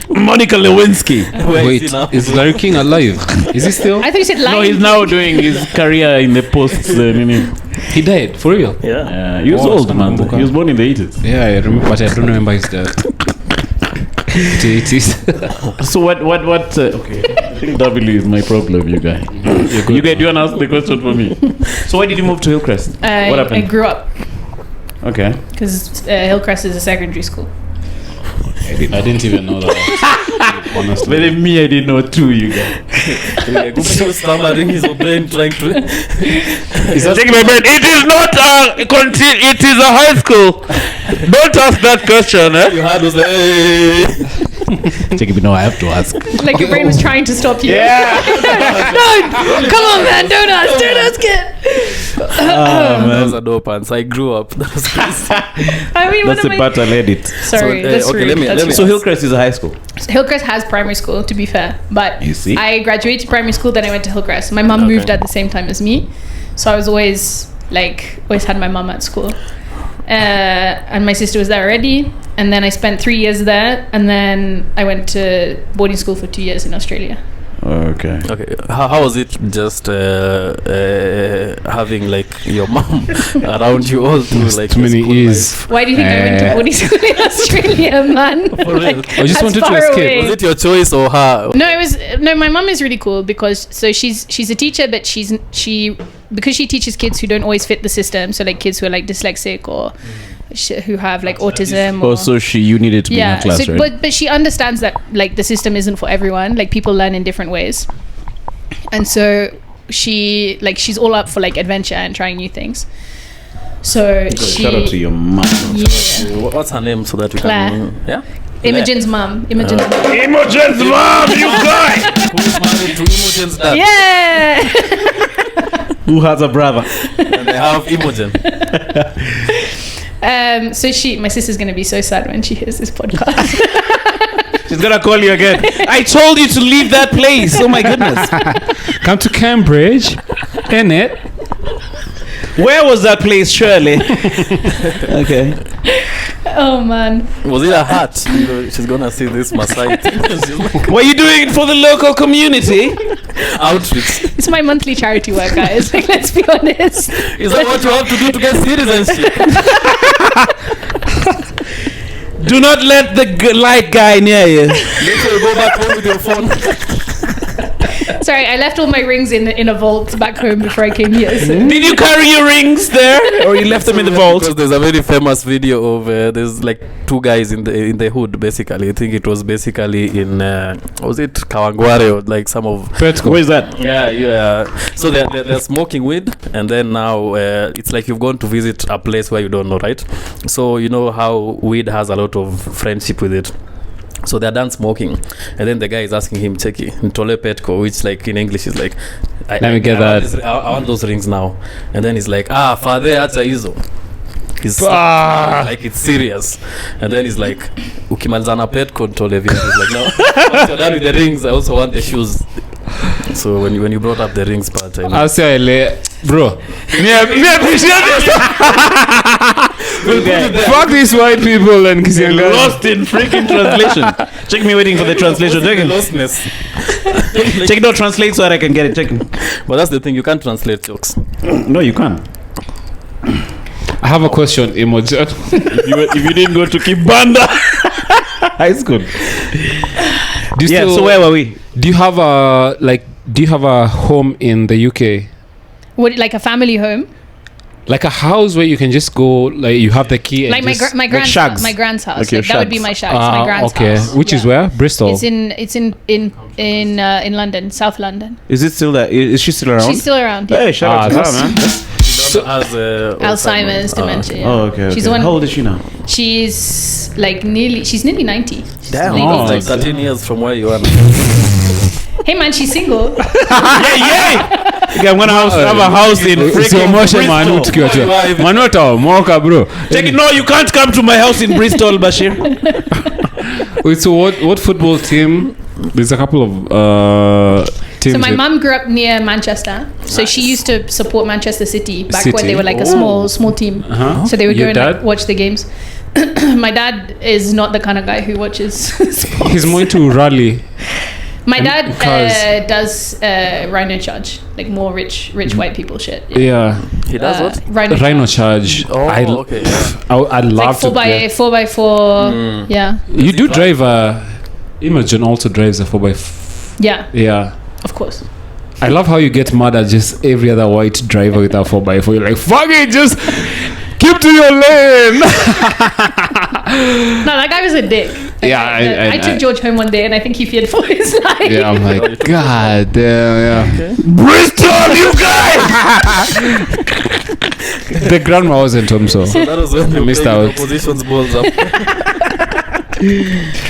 Monica Lewinsky. Wait, is Larry King alive? Is he still? I thought you said Lion No, he's King. now doing his career in the post. He died, for real? Yeah. He was old, man. Stammer. He was born in the 80s. Yeah, I remember, but I don't remember his death. So what? Okay, I think W is my problem, you guys. You guys, do you want to ask the question for me? So why did you move to Hillcrest? What happened? I grew up Okay. because Hillcrest is a secondary school. I didn't even know that. Honestly. But then me, I didn't know too, you guys. Stammering his brain trying to. Take my brain. It is not it is a high school. Don't ask that question, eh? You had those. Take me. No, I have to ask. Like your brain was trying to stop you. Yeah. Come on, man, don't ask it. That was a dope answer. I grew up. That was crazy. I mean, That's a part I'll edit. Sorry, So, that's okay, rude. let me- That's let me- rude. So Hillcrest is a high school. Hillcrest has primary school, to be fair, but You see? I graduated primary school, then I went to Hillcrest. My mum moved at the same time as me, so I was always had my mum at school, and my sister was there already. And then I spent 3 years there, and then I went to boarding school for 2 years in Australia. Okay. Okay, how was it just having like your mom around you all through like Too many school E's. life? Why do you think I went to boarding school in Australia, man? For real? I just that's wanted to far escape. away. Was it your choice or her? No, my mum is really cool because she's a teacher, but because she teaches kids who don't always fit the system, so like kids who are like dyslexic or who have like autism. Oh, so you needed to be in a class, so, right? but she understands that like the system isn't for everyone. Like people learn in different ways, and so she's all up for like adventure and trying new things. So Shout out to your mom. yeah, What's her name so that we Claire. can? Yeah. Imogen's mum. Imogen's mom, you guy! Who is married to Imogen's dad? Yeah. Who has a brother? And they have Imogen. So my sister's gonna be so sad when she hears this podcast. She's gonna call you again. I told you to leave that place. Oh my goodness. Come to Cambridge, innit? Where was that place, Shirley? Okay. Oh man. Was it a hat? You know, she's gonna see this Maasai thing. She's like, What are you doing for the local community? outreach. It's my monthly charity work, guys. Like, let's be honest. Is that what you have to do to get citizenship? Do not let the light guy near you. Later you go back home with your phone. Sorry, I left all my rings in a vault back home before I came here. So. Did you carry your rings there, or you left them in the vault? Because there's a very famous video of there's like two guys in the hood. Basically, I think it was basically in was it Kawangware or like some of Petco. Where is that? yeah. So they're smoking weed, and then now it's like you've gone to visit a place where you don't know, right? So you know how weed has a lot of friendship with it. So they're done smoking, and then the guy is asking him, "Cheki, Ntole Petco," which like in English is like, Let me get that. I want those rings now. And then he's like, father, acha hizo. He's like, it's serious. And then he's like, ukimalizana Petco Ntole viatu. He's like, no, once you're done with the rings, I also want the shoes. So when you brought up the rings part, I'll say, bro, me appreciate this. Fuck these white people and Kisianga. Lost in freaking translation. Check me waiting for the translation. Check it. lostness. Check it out. Translate so that I can get it. Check it. But that's the thing, you can't translate jokes. No, you can't. I have a question, Imogen. if you didn't go to Kibanda high school. So where were we? Do you have a home in the UK? What, like a family home? Like a house where you can just go, like you have the key and Like my grand's house. My grand's house. Like your that would be my shags. My grand's house. Which is where? Bristol. It's in London, South London. Is it still there? Is she still around? She's still around. Yeah. Hey, shout out to her, man. She has Alzheimer's, dementia. Oh, okay. She's the one. How old is she now? She's nearly 90. Damn. Like 13 years from where you are. Hey man, she's single. Okay, I'm gonna have a house in freaking Bristol. Manota, Moka, bro. Check it. No, you can't come to my house in Bristol, Bashir. Wait, so what football team? There's a couple of teams. So my mum grew up near Manchester, so she used to support Manchester City back when they were like a small team. So they would go and like, watch the games. My dad is not the kind of guy who watches sports. He's more into rally. My dad does rhino charge, like more rich white people shit. Yeah. He does what? Rhino charge. Oh, okay. I'd love to. 4x4. Yeah. You do drive Imogen also drives a 4x4. Yeah. Yeah. Of course. I love how you get mad at just every other white driver with a 4x4. You're like, fuck it, just keep to your lane. No, that guy was a dick. Yeah, I took George home one day and I think he feared for his life. Yeah, I'm like, God damn, yeah. Okay. Bristol, you guys! The grandma wasn't home, so That was when I missed out. Opposition's balls up.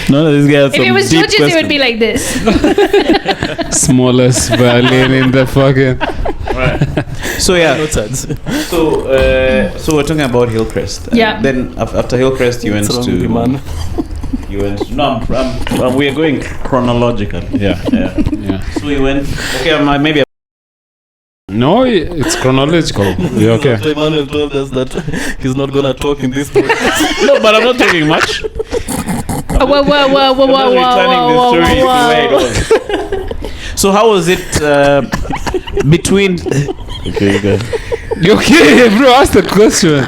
No, this guy has If it was George's, it would be like this. smallest violin in the fucking. So yeah. No chance. So we're talking about Hillcrest. Yeah. Then after Hillcrest, you went What's wrong to. with you, man? You went. No, we are going chronologically. Yeah. Yeah. So you went. Okay, maybe. No, it's chronological. You okay? Emmanuel told us that he's not gonna talk in this podcast. No, but I'm not talking much. Whoa. So how was it between? Okay, good. You okay, bro? Ask the question.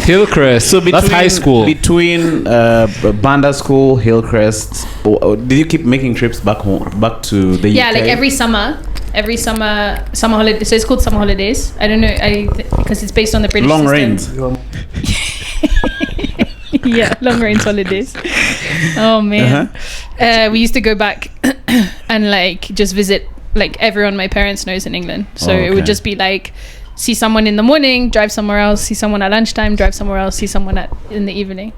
Hillcrest. So that's high school. Between Banda School, Hillcrest. Did you keep making trips back to the UK? Yeah, like every summer holiday. So it's called summer holidays. I don't know, because it's based on the British long system. rains. Yeah, long range holidays. Oh man. We used to go back and like just visit like everyone my parents knows in England. So it would just be like see someone in the morning, drive somewhere else, see someone at lunchtime, drive somewhere else, see someone in the evening.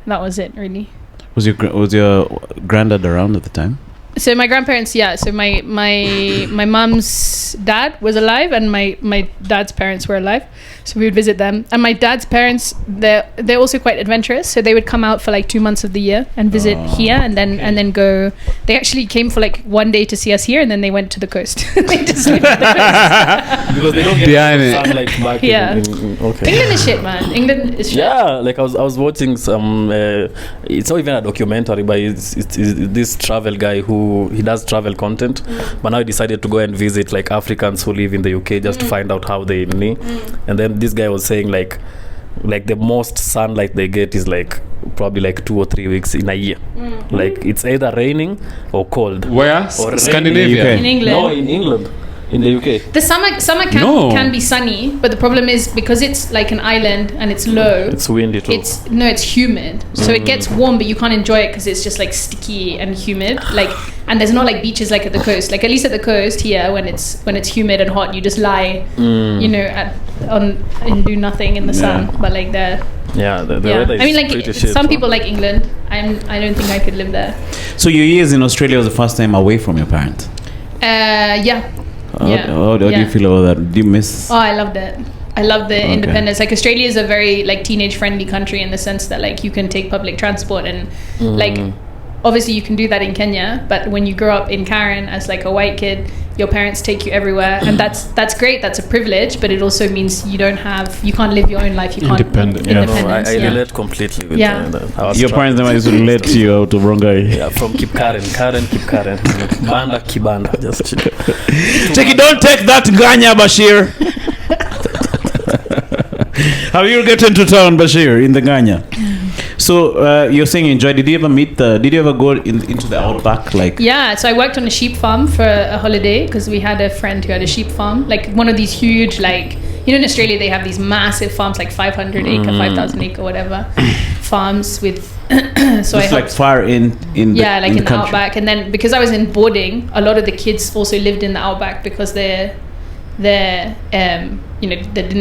That was it really. Was your granddad around at the time? So my grandparents, yeah. So my mom's dad was alive, and my dad's parents were alive. So we would visit them. And my dad's parents, they're also quite adventurous. So they would come out for like 2 months of the year and visit here, and then go. They actually came for like 1 day to see us here, and then they went to the coast. They just lived at the coast. Because they don't get sunlight back. Yeah. Okay. England is shit, man. England is shit. Yeah, like I was watching some. It's not even a documentary, but it's this travel guy who he does travel content, but now he decided to go and visit like Africans who live in the UK just to find out how they live. And then this guy was saying like the most sunlight they get is like probably like 2 or 3 weeks in a year. Like it's either raining or cold. Where? Or Scandinavia. In England. No, in England. In the UK. The summer can be sunny, but the problem is because it's like an island and it's low. It's windy too. It's humid, so it gets warm, but you can't enjoy it because it's just like sticky and humid. Like, and there's not like beaches like at the coast. Like at least at the coast here, when it's humid and hot, you just lie, you know, and do nothing in the sun. But like the weather is I mean, like pretty shit, some people like England. I don't think I could live there. So your years in Australia was the first time away from your parents? Yeah. How do you feel about that? Do you miss? Oh, I loved it. I love the independence. Like Australia is a very like teenage friendly country in the sense that like you can take public transport and like obviously you can do that in Kenya, but when you grow up in Karen as like a white kid, your parents take you everywhere, and that's great. That's a privilege, but it also means you can't live your own life. You can't Independent. I relate completely with that. Your parents never used to relate to you out of Rongai. Yeah, from keep Karen, Banda Kibanda. Just Take it, don't take that Ganya, Bashir. Have you gotten to town, Bashir, in the Ganya? So you're saying you enjoyed. Did you ever go into the outback? So I worked on a sheep farm for a holiday because we had a friend who had a sheep farm, like one of these huge, like, in Australia they have these massive farms, like 500 acre, 5,000 acre, whatever, farms with. So it's like far in the outback, and then because I was in boarding, a lot of the kids also lived in the outback because they didn't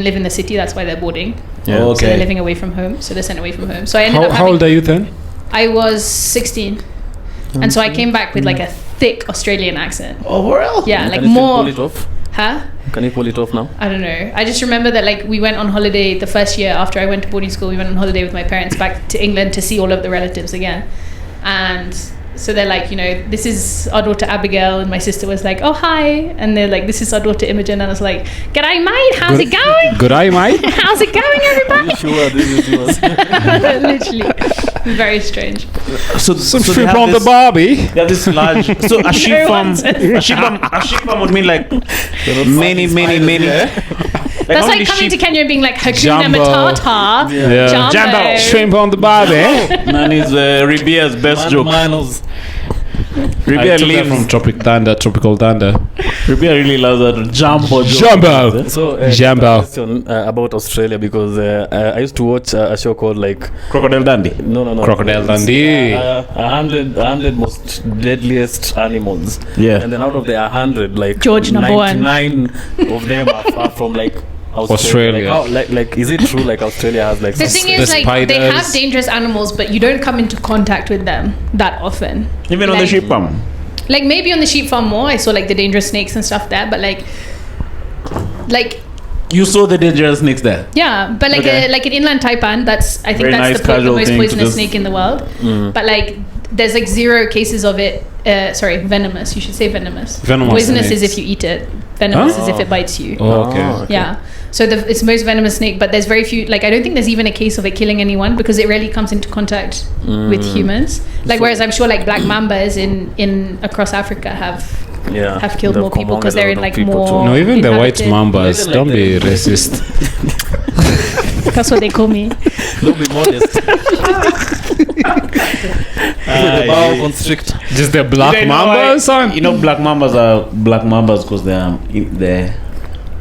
live in the city. That's why they're boarding. Yeah. Okay. So they're living away from home. So they're sent away from home. So I ended up. How old are you then? I was 16, and so I came back with like a thick Australian accent. Oh, well. Yeah, like Can more. you pull it off? Huh? Can you pull it off now? I don't know. I just remember that like we went on holiday the first year after I went to boarding school. We went on holiday with my parents back to England to see all of the relatives again, and. So they're like, this is our daughter Abigail, and my sister was like, oh, hi. And they're like, this is our daughter Imogen. And I was like, g'day, mate. How's it going? G'day, mate. How's it going, everybody? Are you sure this is yours? Literally. Very strange. So shrimp on the barbie. They have this large. So a sheep farm would mean like many. That's like coming to Kenya and being like Hakuna Matata. Yeah. Jumbo. Shrimp on the barbie. Nani's Ribia's best joke. Ribia lives from Tropical Thunder. Ribia really loves that Jumbo. So Jumbo. Question about Australia, because I used to watch a show called like Crocodile Dundee. No. Crocodile Dundee. 100 most deadliest animals. Yeah. And then out of the 100, like George number 99 of them are from like Australia. Like is it true like Australia has like the thing is like they have dangerous animals, but you don't come into contact with them that often. Even on the sheep farm. Like maybe on the sheep farm more. I saw like the dangerous snakes and stuff there, but like you saw the dangerous snakes there. Yeah, but like like an inland taipan, that's the most poisonous snake in the world. But like there's like 0 cases of it. Venomous. You should say venomous. Poisonous is if you eat it. Venomous is if it bites you. Oh, okay. Yeah. So it's most venomous snake, but there's very few. Like I don't think there's even a case of it killing anyone because it rarely comes into contact with humans. Like whereas I'm sure like black mambas in across Africa have killed more people because they're in like more. Too. No, even the white mambas. Don't be racist. That's what they call me. Don't be modest. Just the black mambas. Black mambas are black mambas because the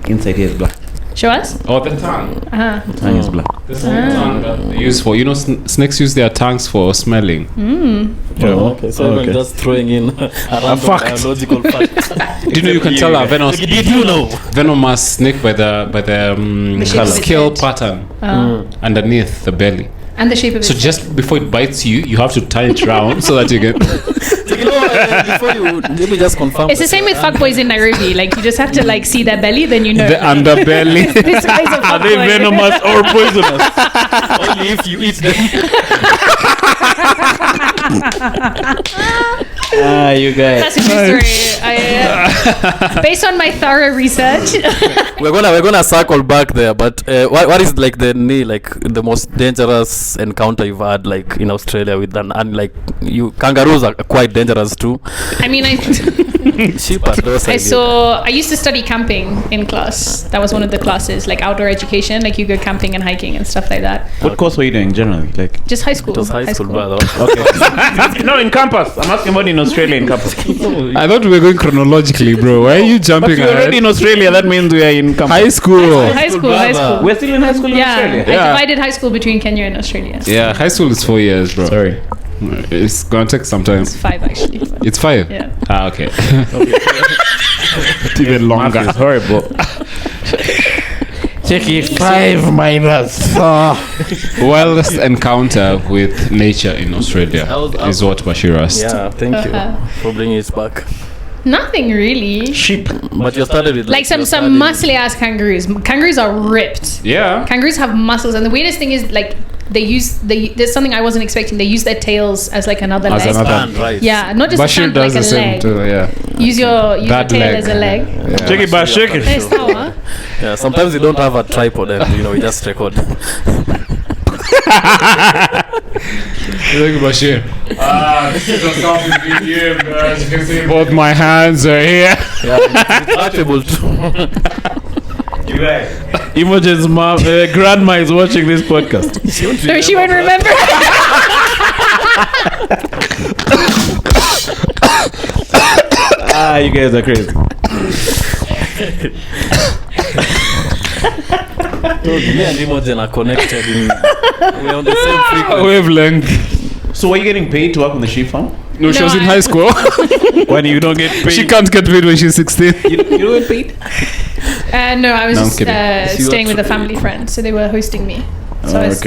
inside here is black. Show us. Oh, the tongue. The tongue is black. This is the tongue that they use for. snakes use their tongues for smelling. Okay. So I'm just throwing in a fact. Biological fact. Do you know you can tell a venomous snake by the scale pattern underneath the belly. And the shape of it. So just before it bites you, you have to turn it round so that you get. Let me just confirm. It's the same with fuckboys in Nairobi. Like you just have to like see their belly, then you know. The underbelly. This guy's a Are they venomous or poisonous? Only if you eat them. You guys. That's a true story. Based on my thorough research. we're gonna circle back there, but what is like the most dangerous encounter you've had like in Australia with and like kangaroos are quite dangerous too. I mean, sheep are those. I used to study camping in class. That was one of the classes, like outdoor education. Like you go camping and hiking and stuff like that. What course were you doing generally? Like just high school. Just high school, brother. Okay. No, in campus. I'm asking about in Australia in campus. I thought we were going chronologically, bro. Why are you jumping ahead? But we're already in Australia. That means we are in campus. High school. High school. We're still in high school in Australia. I divided high school between Kenya and Australia. Yeah, high school is 4 years, bro. Sorry. It's gonna take some time. It's 5 actually. It's 5? Yeah. Okay. It's even longer. It's horrible. Check it. 5 minus 4. Wildest encounter with nature in Australia is what Bashir asked. Yeah, thank you for bringing it back. Nothing really. Sheep. But you started with Like some muscly ass kangaroos. Kangaroos are ripped. Yeah. Kangaroos have muscles, and the weirdest thing is like there's something I wasn't expecting. They use their tails as like another leg. Stand, right? Yeah, not just Bashir a stand, does like the a same leg. too, yeah. Use your That tail leg. as a leg. Yeah. Check it, but shake it. Hey, sawa. Yeah, sometimes you don't have a tripod and we just record. Look, Bashir. This is a selfie video, as you can see, both my hands are here. Yeah, it's retractable too. Imogen's mom, grandma is watching this podcast. No, she won't remember. You guys are crazy. Me and Imogen are connected. We're on the same frequency. Wavelength. So were you getting paid to work on the sheep farm? No, she was in high school. When you don't get paid? She can't get paid when she's 16. You don't get paid? No, I was No, I'm just kidding. staying with a family friend, so they were hosting me. So I was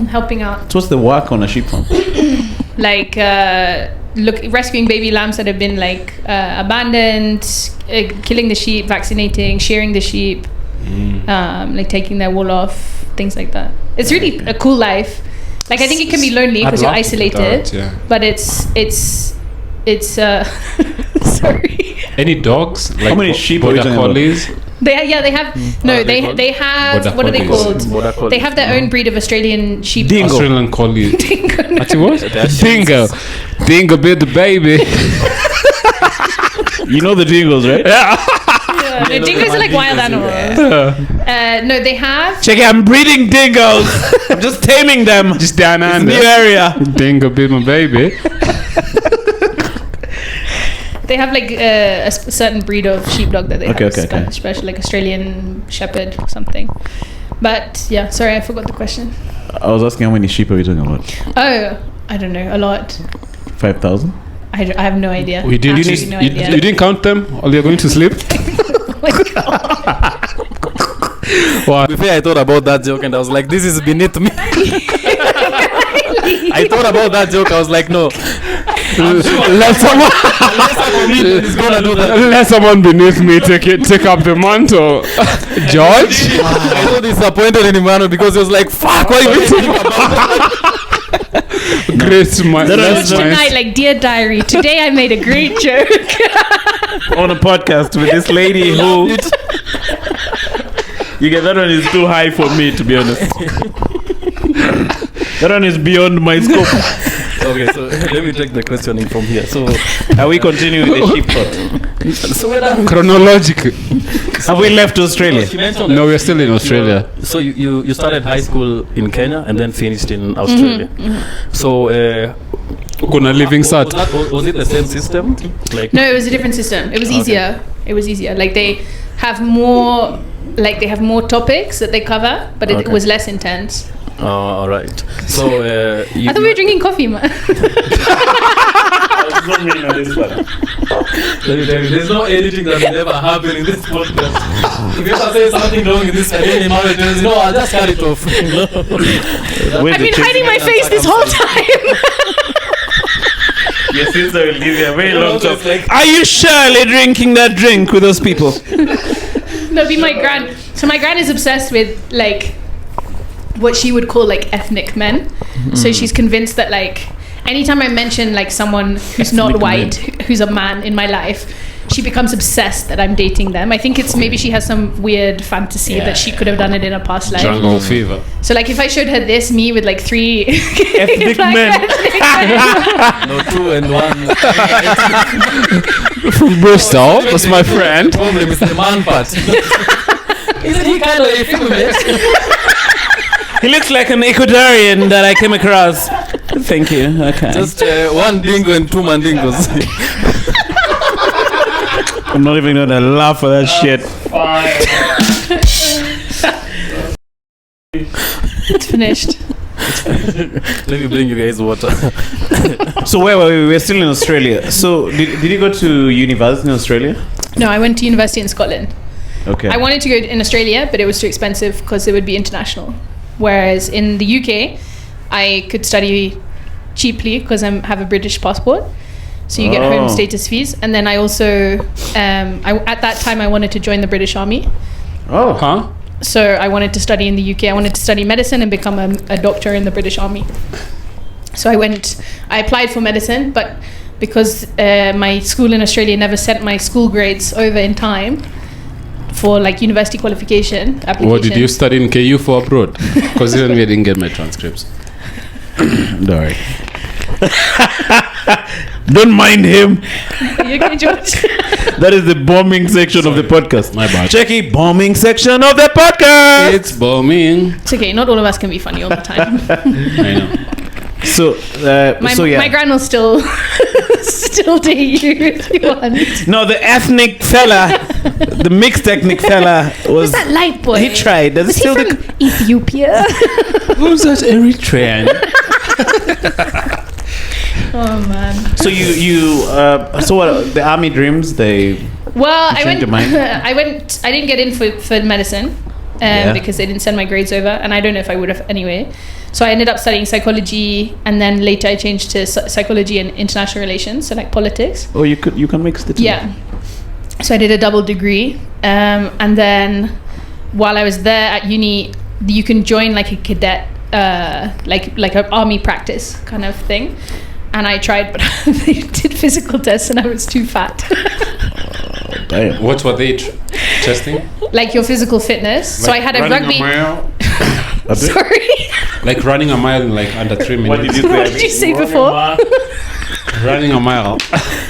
helping out. So what's the work on a sheep farm? Like rescuing baby lambs that have been like abandoned, killing the sheep, vaccinating, shearing the sheep, like taking their wool off, things like that. It's really a cool life. Like I think it can be lonely because you're isolated, but it's sorry. Any dogs? Like how many sheep are you talking collies? They have they have what are they called? Border collies. They have their own breed of Australian sheep. Dingo. Australian collie. Dingo. No. What's it what? Dingo. Dingo bit the baby. You know the dingoes, right? Yeah. No, dingoes are like wild animals. No, they have. Check it, I'm breeding dingoes. I'm just taming them. Just down It's under. new area. Dingo bit my baby. They have like a certain breed of sheepdog that they have. Okay. Special, like Australian Shepherd or something. But yeah, sorry, I forgot the question. I was asking how many sheep are we talking about? Oh, I don't know, a lot. 5,000? I have no idea. You didn't count them while you're going to sleep? Oh my God. Wow. Before I thought about that joke and I was like, this is beneath me. I thought about that joke. I was like, no. Let someone beneath me take up the mantle. George? I was disappointed in Emmanuel because he was like, fuck, why are you thinking about Great mind. George tonight, like, dear diary, today I made a great joke. On a podcast with this lady who... You get that one is too high for me, to be honest. That one is beyond my scope. Okay, so let me take the questioning from here. So, are we continuing with the sheep thought? So we're done. Chronologically. Have we left Australia? No, we're still in Australia. So you started high school in Kenya and then finished in Australia. So Kuna living sat. Was it the same system? Like No, it was a different system. It was easier. It was easier. Like they have more topics that they cover, but it was less intense. all right. So I thought we were drinking coffee, man. There's no editing that will ever happen in this podcast. If you ever say something wrong in this, no, I'll just cut it off. I've been hiding my face this whole time. Your sister will give you a very long talk. Like, are you surely drinking that drink with those people? That'll be my gran. So my gran is obsessed with like what she would call like ethnic men. So she's convinced that like anytime I mention like someone who's not white, who's a man in my life, she becomes obsessed that I'm dating them. I think it's maybe she has some weird fantasy that she could have done it in a past life. Jungle fever. So like if I showed her this, me with like 3 Ethnic men. no, 2 and 1. From Bristol. That's my friend. The problem is the man part. Isn't he kind of a female? He looks like an Ecuadorian that I came across. Thank you. Okay. Just 1 dingo and 2 mandingos. I'm not even gonna laugh at that shit. It's finished. Let me bring you guys water. So where were we? We're still in Australia. So did you go to university in Australia? No, I went to university in Scotland. Okay. I wanted to go in Australia, but it was too expensive because it would be international. Whereas in the UK, I could study cheaply because I have a British passport. So you get home status fees. And then I also, at that time, I wanted to join the British Army. Oh, huh? So I wanted to study in the UK. I wanted to study medicine and become a doctor in the British Army. So I applied for medicine, but because my school in Australia never sent my school grades over in time for like university qualification application. What did you study in KU for abroad? Because even we didn't get my transcripts. Don't worry. Don't mind him. You okay, George? That is the bombing section of the podcast. My bad. Checky, bombing section of the podcast. It's bombing. It's okay. Not all of us can be funny all the time. I know. So, my gran will still date you if you want. No, the ethnic fella, the mixed ethnic fella Who's that light boy? He tried. Does Was it still he from Ethiopia? Who's that Eritrean? Oh man. So so what? The army dreams they. Well, I changed your mind? I didn't get in for medicine because they didn't send my grades over, and I don't know if I would have anyway. So I ended up studying psychology, and then later I changed to psychology and international relations, so like politics. Oh, you can mix the two. Yeah. So I did a double degree, and then while I was there at uni, you can join like a cadet, like an army practice kind of thing. And I tried, but they did physical tests, and I was too fat. Damn. What were they testing? Like your physical fitness. Like so I had a rugby. Sorry. Like running a mile in like under 3 minutes. What did you say? What did you say before? Running a mile.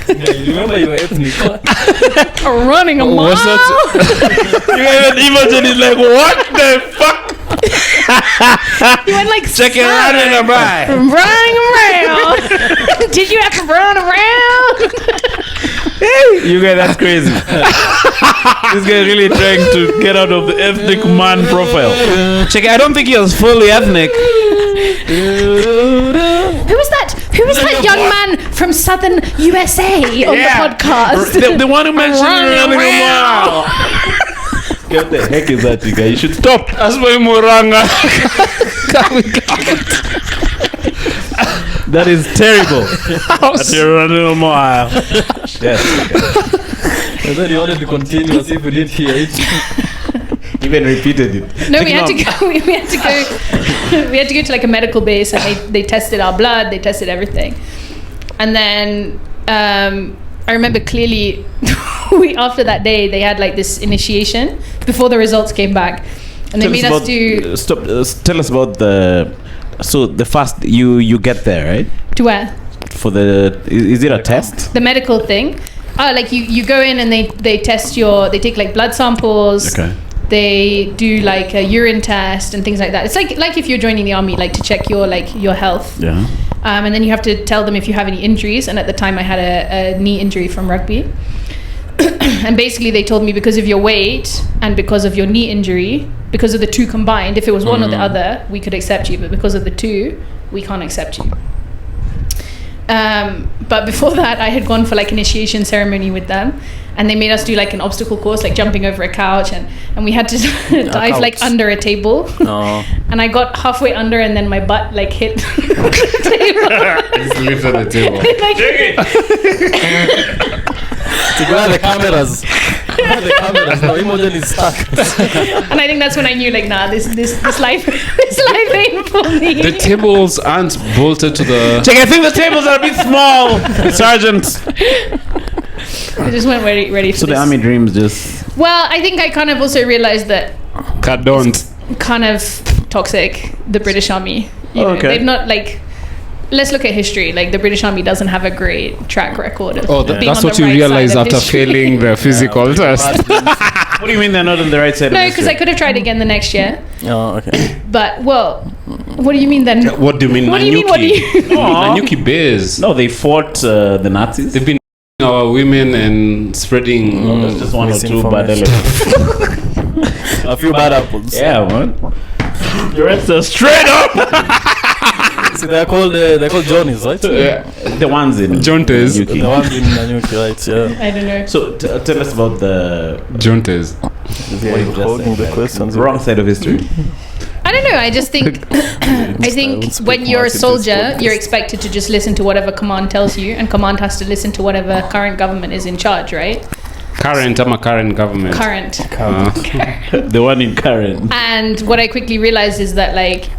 Yeah, you remember your ethnic? Running a mile. What's that? Imogen is like, what the fuck? You went like Chicken running around. Running around. Did you have to run around? You guys, that's crazy. This guy really trying to get out of the ethnic man profile. Check, I don't think he was fully ethnic. Who was that? Who was that young man from Southern USA on the podcast? The one who mentioned running around. What the heck is that, you guys? You should stop. That's why Muranga. That is terrible. That you're running a mile. Yes. And then you wanted to continue as if you didn't hear it. Even repeated it. No, we had to go. We had to go to like a medical base, and they tested our blood. They tested everything, and then I remember clearly. After that day, they had like this initiation before the results came back, and they made us do. Tell us about the. So the first you get there, right? To where? For the is it a test? The medical thing. Like you go in and they test they take like blood samples. Okay. They do like a urine test and things like that. It's like if you're joining the army, like to check your health. Yeah. And then you have to tell them if you have any injuries. And at the time, I had a knee injury from rugby. And basically, they told me because of your weight and because of your knee injury, because of the two combined, if it was one or the other, we could accept you. But because of the two, we can't accept you. But before that, I had gone for like initiation ceremony with them, and they made us do like an obstacle course, like jumping over a couch, and we had to dive like under a table. Oh. And I got halfway under, and then my butt like hit the table. Just lifted the table. To go the cameras. Now Imogen is stuck. And I think that's when I knew, like, nah, this life ain't for me. The tables aren't bolted to the. Check, I think the tables are a bit small, Sergeant. I just weren't ready for So this. the army dreams just. Well, I think I kind of also realized that Don't. kind of toxic, the British Army. You know, okay. They've not like. Let's look at history. Like the British Army doesn't have a great track record of being that's on what the you right realize side of after history. failing the physical test. What do you mean they're not on the right side? No, of because I could have tried again the next year. Oh, okay. But what do you mean then? What do you mean, What do you mean? Nanyuki? Nanyuki Bears. No, they fought the Nazis. They've been our women and spreading. That's just one or two bad misinformation. A few bad apples. Yeah, man. Your answer straight up. See, they're called Johnnies, right? The ones in Jontes. The ones in Nanyuki, right? Yeah. I don't know. So tell us about the Jontes. Holding the questions. wrong side of history. I don't know. I just think when you're a soldier, you're expected to just listen to whatever command tells you, and command has to listen to whatever current government is in charge, right? Current government. Current. The one in current. And what I quickly realized is that like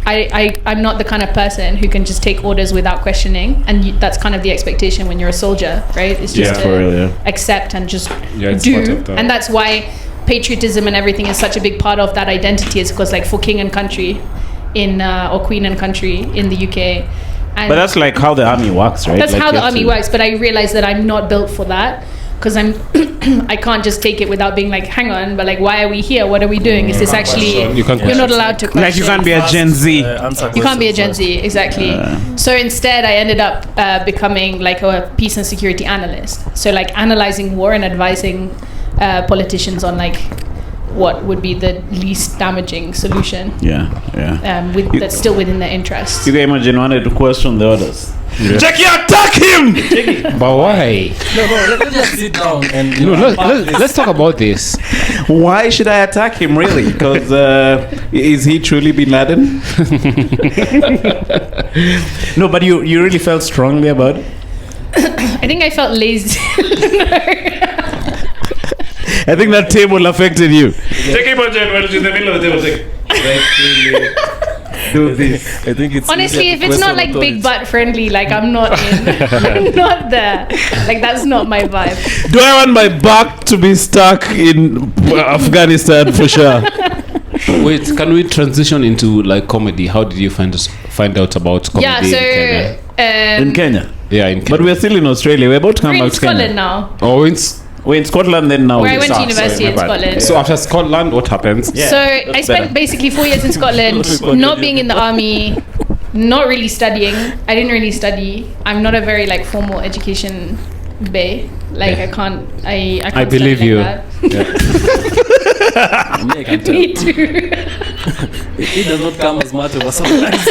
I'm not the kind of person who can just take orders without questioning, and that's kind of the expectation when you're a soldier, right? It's just accept and just do, and that's why patriotism and everything is such a big part of that identity. Is because like for king and country or queen and country in the UK. And but that's like how the army works, right? That's like how the army works. But I realized that I'm not built for that. Because I can't just take it without being like, hang on, but like, why are we here? What are we doing? Is this actually? You're not allowed to question. Like you can't be a Gen Z. You can't be a Gen Z, exactly. So instead, I ended up becoming like a peace and security analyst. So like analyzing war and advising politicians on like what would be the least damaging solution. That's still within their interests. You can imagine wanted to question the orders. Yeah. Jackie, attack him! But why? No, let's just sit down and let's talk about this. Why should I attack him, really? Because is he truly Bin Laden? No, but you really felt strongly about it? I think I felt lazy. I think that table affected you. Take him in the middle of the table. Do this. I think it's honestly, if it's not like big butt friendly, like I'm not in. I'm not there. Like that's not my vibe. Do I want my back to be stuck in Afghanistan for sure? Wait, can we transition into like comedy? How did you find out about comedy in Kenya? In Kenya? Yeah, in Kenya. But we're still in Australia. We're about to come back to Kenya. We're in Scotland now. Oh, we're in Scotland then now. Where I went to university in Scotland. So after Scotland, what happens? So I spent basically 4 years in Scotland, not being in the army, not really studying. I didn't really study. I'm not a very like formal education bae. Like I can't I believe study you. Like that. Me too. It does not come as much of a surprise.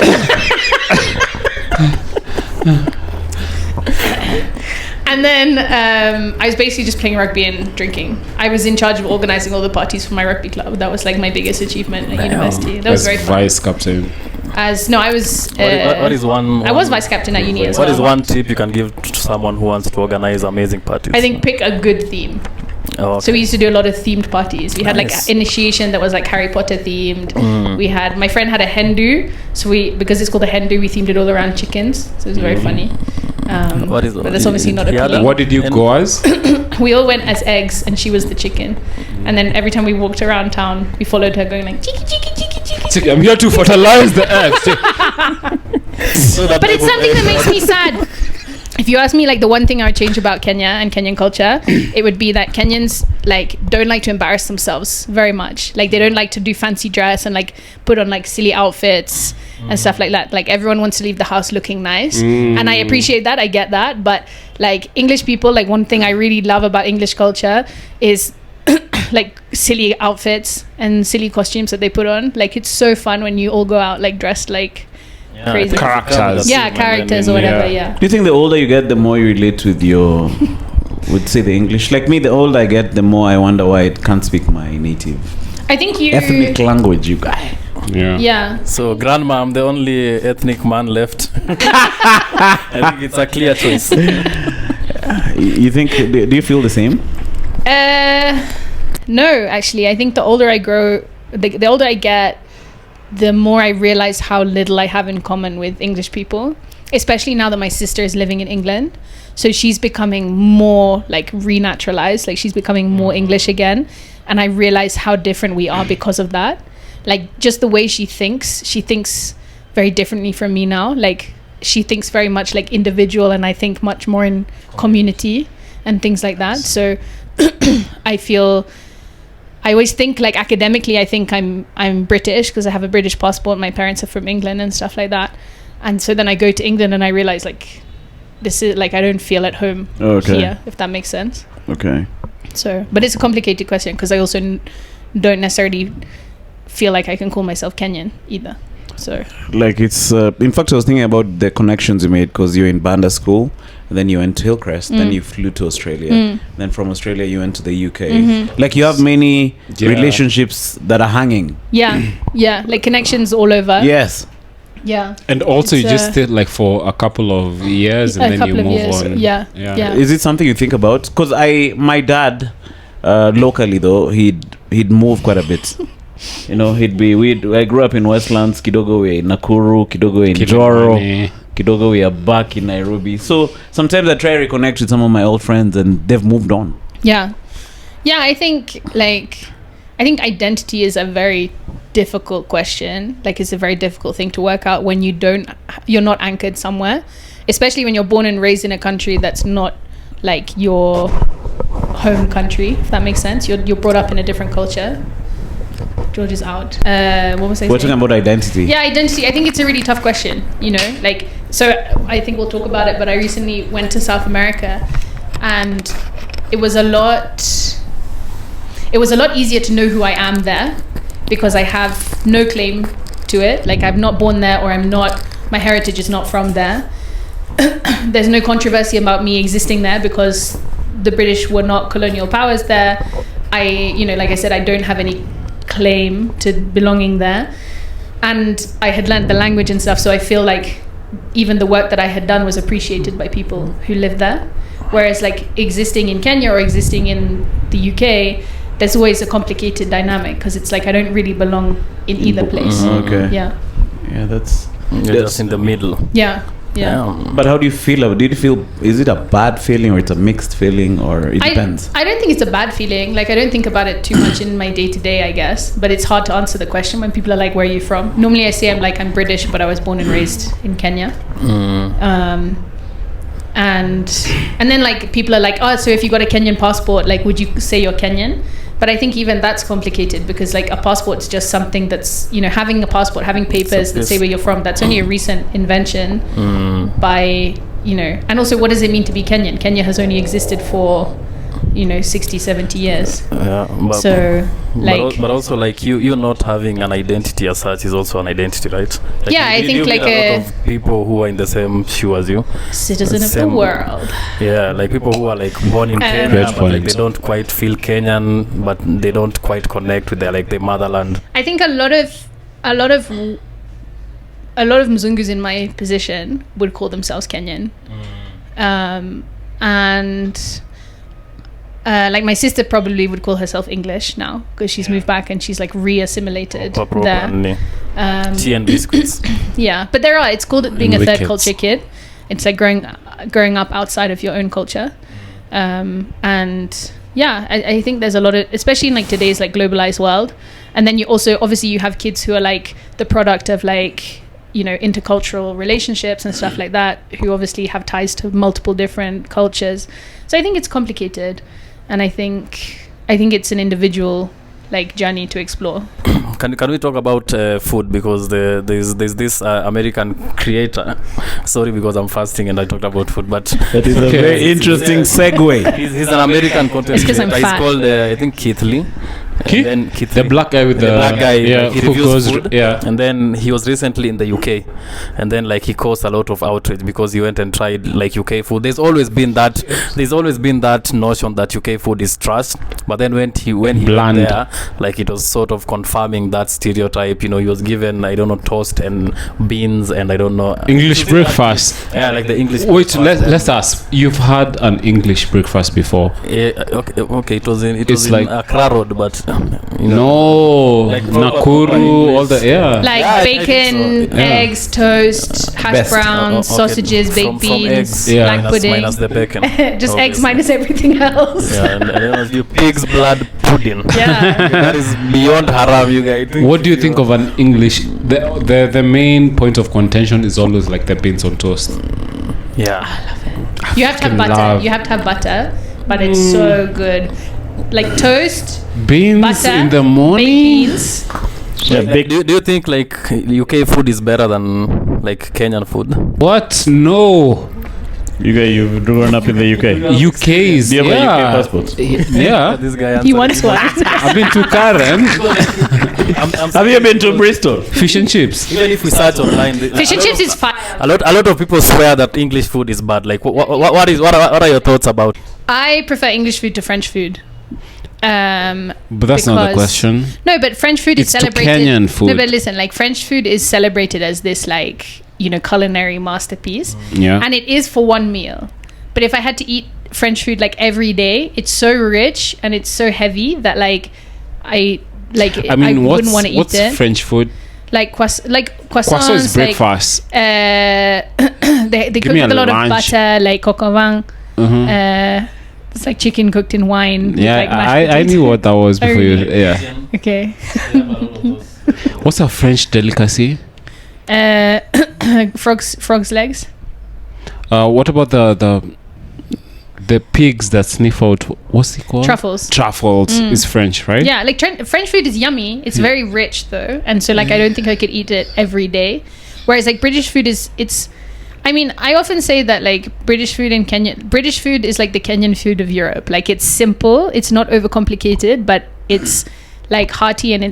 And then I was basically just playing rugby and drinking. I was in charge of organizing all the parties for my rugby club. That was like my biggest achievement at university. That was very fun. Vice captain. I was. What is one? I was vice captain at uni as well. What is one tip you can give to someone who wants to organize amazing parties? I think pick a good theme. Oh, okay. So we used to do a lot of themed parties. We had like initiation that was like Harry Potter themed. We had my friend had a hen do, so because it's called a hen do, we themed it all around chickens. So it was very funny. What is? But that's obviously not appealing. What did you go as? We all went as eggs, and she was the chicken. And then every time we walked around town, we followed her, going like chicky chicky chicky chicky. I'm here to fertilize the eggs. But it's something that makes me sad. If you ask me like the one thing I would change about Kenya and Kenyan culture, it would be that Kenyans like don't like to embarrass themselves very much. Like they don't like to do fancy dress and like put on like silly outfits and stuff like that. Like everyone wants to leave the house looking nice, and I appreciate that. I get that, but like English people, like one thing I really love about English culture is like silly outfits and silly costumes that they put on. Like it's so fun when you all go out like dressed like crazy characters. Characters or whatever. Yeah. Do you think the older you get, the more you relate with your, would say the English? Like me, the older I get, the more I wonder why I can't speak my native I think you ethnic language, you guy. Yeah. So grandma, I'm the only ethnic man left. I think it's a clear choice. You think? Do you feel the same? No, actually, I think the older I grow, the older I get, the more I realize how little I have in common with English people, especially now that my sister is living in England. So she's becoming more like renaturalized, like she's becoming more English again. And I realize how different we are because of that. Like just the way she thinks very differently from me now. Like she thinks very much like individual, and I think much more in community and things like that. So I always think like academically, I think I'm British because I have a British passport. My parents are from England and stuff like that. And so then I go to England and I realize like this is like I don't feel at home here, if that makes sense. Okay. So, but it's a complicated question because I also don't necessarily feel like I can call myself Kenyan either. So like it's in fact I was thinking about the connections you made because you're in Banda school and then you went to Hillcrest, then you flew to Australia, then from Australia you went to the UK. Like you have many relationships that are hanging. Yeah, like connections all over. Yes. Yeah. And also you just stayed like for a couple of years and then you move on. Yeah. Is it something you think about? Because my dad locally though he'd move quite a bit. You know, I grew up in Westlands, kidogo we in Nakuru, kidogo in Joro, kidogo we are back in Nairobi. So sometimes I try to reconnect with some of my old friends and they've moved on. Yeah, I think identity is a very difficult question. Like it's a very difficult thing to work out when you're not anchored somewhere, especially when you're born and raised in a country that's not like your home country, if that makes sense. You're brought up in a different culture. George is out. What was I saying? We're talking about identity. Yeah, identity. I think it's a really tough question, you know, like, so I think we'll talk about it, but I recently went to South America and it was a lot easier to know who I am there because I have no claim to it. Like I'm not born there, or my heritage is not from there. There's no controversy about me existing there because the British were not colonial powers there. Like I said, I don't have any claim to belonging there, and I had learned the language and stuff, so I feel like even the work that I had done was appreciated by people who lived there. Whereas like existing in Kenya or existing in the UK, there's always a complicated dynamic because it's like I don't really belong in either place. Okay. Yeah, that's just in the middle. Yeah. But how do you feel? Is it a bad feeling or it's a mixed feeling, or it depends? I don't think it's a bad feeling. Like I don't think about it too much in my day-to-day, I guess. But it's hard to answer the question when people are like, where are you from? Normally I say I'm British, but I was born and raised in Kenya. And then like people are like, oh, so if you got a Kenyan passport, like would you say you're Kenyan? But I think even that's complicated because like a passport's just something that's, you know, having a passport, having papers that say where you're from, that's only a recent invention by, you know, and also what does it mean to be Kenyan? Kenya has only existed for, you know, 60, 70 years. But also like you not having an identity as such is also an identity, right? Like I think like a lot of people who are in the same shoe as you, citizen of the world. Yeah, like people who are like born in Kenya, but like they don't quite feel Kenyan, but they don't quite connect with their motherland. I think a lot of Mzungus in my position would call themselves Kenyan, and like my sister probably would call herself English now because she's moved back and she's like re-assimilated there. Tea and biscuits. Yeah, but it's called being a third culture kid. It's like growing up outside of your own culture. And yeah, I think there's a lot of, especially in like today's like globalized world. And then you also, obviously you have kids who are like the product of like, you know, intercultural relationships and stuff like that, who obviously have ties to multiple different cultures. So I think it's complicated. And I think it's an individual like journey to explore. Can we talk about food, because there's this American creator. Sorry, because I'm fasting and I talked about food, but that is a very interesting segue. He's an American content creator. He's called I think Keith Lee. The black guy with the black guy, yeah, he reviews food, and then he was recently in the UK, and then like he caused a lot of outrage because he went and tried like UK food. There's always been that notion that UK food is trash, but then when he went there, like it was sort of confirming that stereotype. You know, he was given, I don't know, toast and beans and I don't know, English breakfast. Yeah, like the English. Wait, let's ask. You've had an English breakfast before? Yeah, okay. It was in Accra Road, but. Like Nakuru, all the like bacon, eggs, toast, hash browns, sausages, baked beans, black pudding. Minus the bacon. Just eggs minus everything else. Yeah, and then you pig's blood pudding. Yeah, that is beyond haram, you guys. What do you think of an English? The main point of contention is always like the beans on toast. Yeah, I love it. You have to have butter. You have to have butter, but it's so good. Like toast, beans butter, in the morning. Beans. Yeah, do you think like UK food is better than like Kenyan food? What? No. You've grown up in the UK. UK's. Do you have a UK passport? Yeah. This guy. He wants one. I've been to Karen. Have you been to Bristol? Fish and chips. Even if we search online, Fish and chips is fire. a lot of people swear that English food is bad. Like, what are your thoughts about? I prefer English food to French food. But that's not the because- question. No, but French food is It's to celebrated. Kenyan food. No, but listen, like French food is celebrated as this like, culinary masterpiece. Yeah. And it is for one meal. But if I had to eat French food like every day, it's so rich and it's so heavy that I wouldn't want to eat what's it. French food? Like croissants. Croissant is breakfast. They cook me with a a lot lunch. of butter, like coq au vin. It's like chicken cooked in wine. with, Yeah, like, mashed I potatoes. knew what that was before you. really? Yeah. Okay. What's a French delicacy? Frog's legs. What about the pigs that sniff out? What's it called? Truffles. Truffles is French, right? Yeah, like French food is yummy. It's very rich though, and so like I don't think I could eat it every day. Whereas like British food I often say that like British food is like the Kenyan food of Europe. Like it's simple, it's not overcomplicated, but it's like hearty and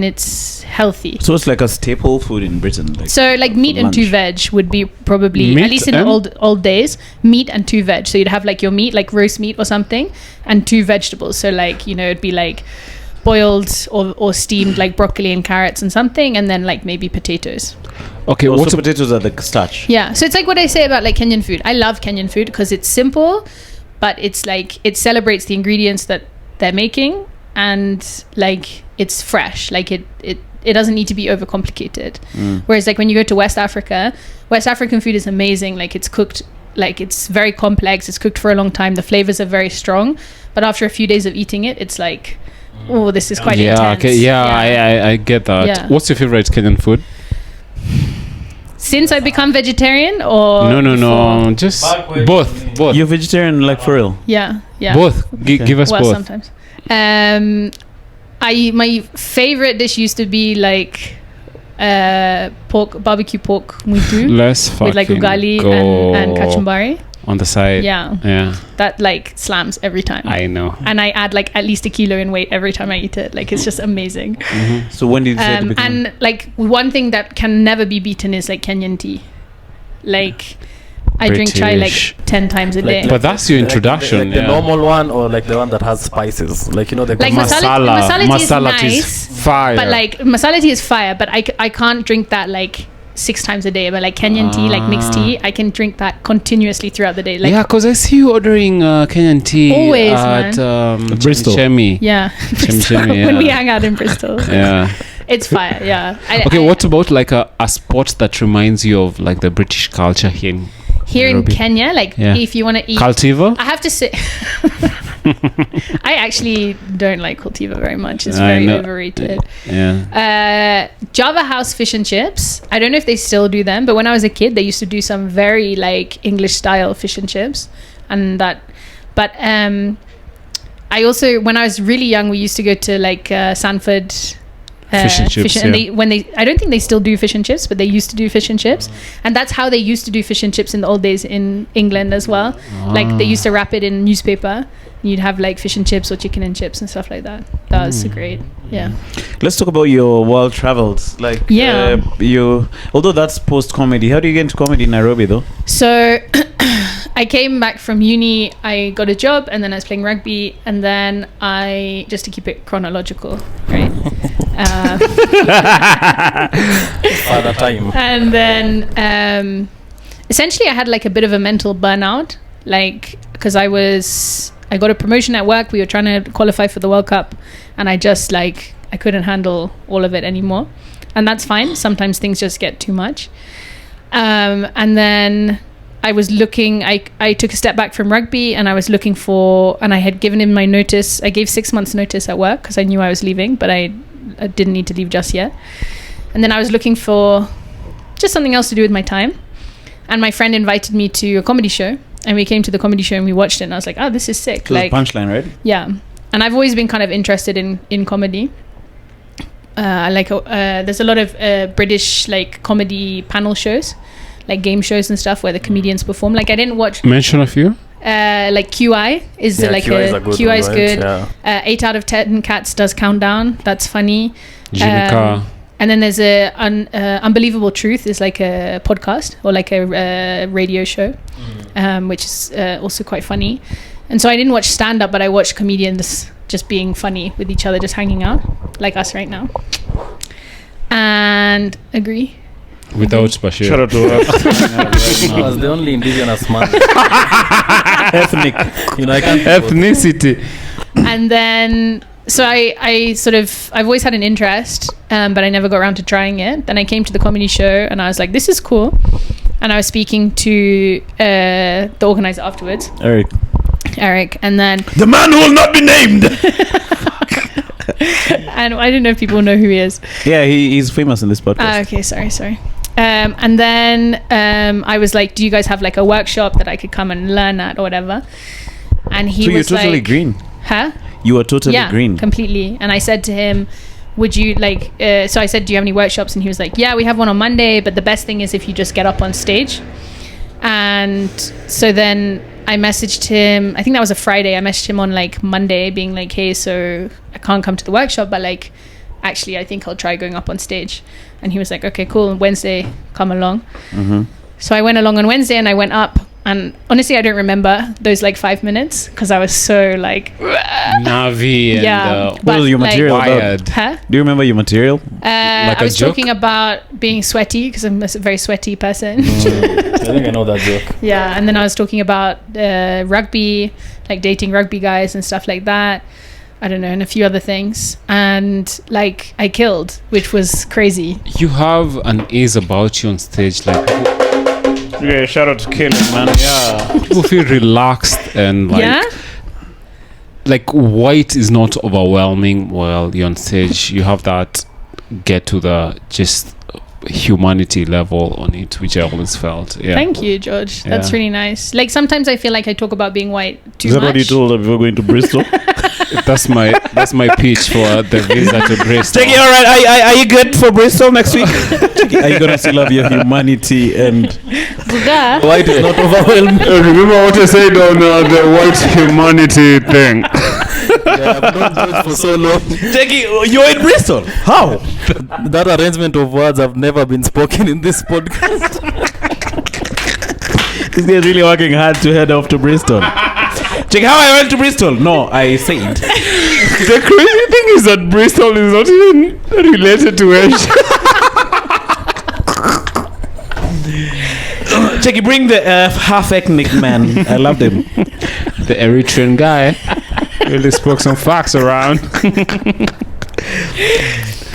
it's healthy. So it's like a staple food in Britain. Like, So like meat and 2 lunch. veg would be probably Meat at least in and? old days, meat and 2 veg. So you'd have like your meat, like roast meat or something, and 2 vegetables. So like it'd be like boiled or steamed like broccoli and carrots and something, and then like maybe potatoes. Okay, Also what's a potatoes are the starch. Yeah, so it's like what I say about like Kenyan food. I love Kenyan food because it's simple, but it's like it celebrates the ingredients that they're making, and like it's fresh. Like it doesn't need to be overcomplicated. Whereas like when you go to West Africa, West African food is amazing. Like it's cooked, like it's very complex. It's cooked for a long time. The flavors are very strong, but after a few days of eating it, it's like, oh, this is quite intense. Okay, I get that. Yeah. What's your favorite Kenyan food? Since I become vegetarian or No, before? just Back when- both. You're vegetarian, like for real? Yeah. Both. Give us Well, both. sometimes. My favorite dish used to be like barbecue pork mutu Let's fucking with like ugali go and kachumbari. on the side. Yeah, that like slams every time. I know. And I add like at least 1 kilo in weight every time I eat it. Like it's just amazing. So when did you decide to become? And like one thing that can never be beaten is like Kenyan tea. Like I drink chai like British. 10 times a day. But that's your introduction. Like the normal one, or like the one that has spices, like the Like masala tea is nice, fire. but like masala tea is fire, but I can't drink that like 6 times a day. But like Kenyan tea, like mixed tea, I can drink that continuously throughout the day. Like yeah, because I see you ordering Kenyan tea Always, at Bristol. Chemi. yeah, Bristol, Chemi, when we yeah. hang out in Bristol, Yeah. it's fire. Yeah. Okay, what about like a spot that reminds you of like the British culture here in here in Nairobi? Kenya? Like Yeah. if you want to eat, Cultiva? I have to say, I actually don't like Cultiva very much. It's I very know. overrated. Yeah. Java House Fish and Chips. I don't know if they still do them, but when I was a kid, they used to do some very like English style fish and chips, and that. But I also, when I was really young, we used to go to like Sanford. Fish and chips, and yeah. I don't think they still do fish and chips, but they used to do fish and chips, and that's how they used to do fish and chips in the old days in England as well. Like they used to wrap it in newspaper, and you'd have like fish and chips or chicken and chips and stuff like that. That was great. Yeah. Let's talk about your world travels. Like, Yeah. although that's post comedy, how do you get into comedy in Nairobi though? So I came back from uni, I got a job, and then I was playing rugby, and then just to keep it chronological, right? Father time. And then essentially I had like a bit of a mental burnout, like because I got a promotion at work, we were trying to qualify for the World Cup, and I just like I couldn't handle all of it anymore, and that's fine. Sometimes things just get too much. And then I was looking, I took a step back from rugby, and I was looking and I had given him my notice. I gave 6 months notice at work because I knew I was leaving, but I didn't need to leave just yet. And then I was looking for just something else to do with my time. And my friend invited me to a comedy show, and we came to the comedy show and we watched it, and I was like, oh, this is sick. So Like, punchline, right? yeah. And I've always been kind of interested in comedy. There's a lot of British like comedy panel shows, like game shows and stuff where the comedians perform. Like I didn't watch. Mention a few. like QI is Yeah, like QI is a good QI is one, good. right? 8 out of 10 cats does Countdown. That's funny. Jimmy Carr. And then there's a Unbelievable Truth is like a podcast or like a radio show, which is also quite funny. And so I didn't watch stand-up, but I watched comedians just being funny with each other, just hanging out, like us right now. And agree. Without Bashir. Shout out to I was the only indigenous man. ethnic. You know, I can't Ethnicity. And then, so I've always had an interest, but I never got around to trying it. Then I came to the comedy show and I was like, this is cool. And I was speaking to the organizer afterwards, Eric, and then The man who will not be named. and I don't know if people know who he is. Yeah, he's famous in this podcast. Okay, sorry. And then I was like, do you guys have like a workshop that I could come and learn at or whatever? And he so was you're totally like, green. huh? You are totally green. Completely. And I said to him, would you like, so I said, do you have any workshops? And he was like, yeah, we have one on Monday, but the best thing is if you just get up on stage. And so then I messaged him, I think that was a Friday. I messaged him on like Monday being like, hey, so I can't come to the workshop, but like, actually, I think I'll try going up on stage. And he was like, okay, cool. Wednesday, come along. So I went along on Wednesday and I went up. And honestly, I don't remember those like 5 minutes because I was so like Navi and what was your material wired. about? Huh? Do you remember your material? I a was joke? talking about being sweaty because I'm a very sweaty person. I think I know that joke. Yeah, and then I was talking about rugby, like dating rugby guys and stuff like that. I don't know, and a few other things. And like I killed, which was crazy. You have an ease about you on stage, like Yeah, shout out to Killing, man. Yeah. people feel relaxed and like white is not overwhelming while you're on stage. You have that get to the just humanity level on it, which I always felt. Yeah. Thank you, George. That's Yeah. really nice. Like sometimes I feel like I talk about being white too Is that much. what you told them before going to Bristol? That's my pitch for the visa to Bristol. Jackie, all right. Are you good for Bristol next week? Jackie, are you gonna still have your humanity and Buga. White is not overwhelmed. Remember what I said on the white humanity thing. Yeah, I've known George for so long. Jackie? You're in Bristol. How? That arrangement of words have never been spoken in this podcast. This guy's really working hard to head off to Bristol. Check how I went to Bristol. No, I said. The crazy thing is that Bristol is not even related to Asia. Jackie, bring the half ethnic man. I love them. The Eritrean guy really spoke some facts around.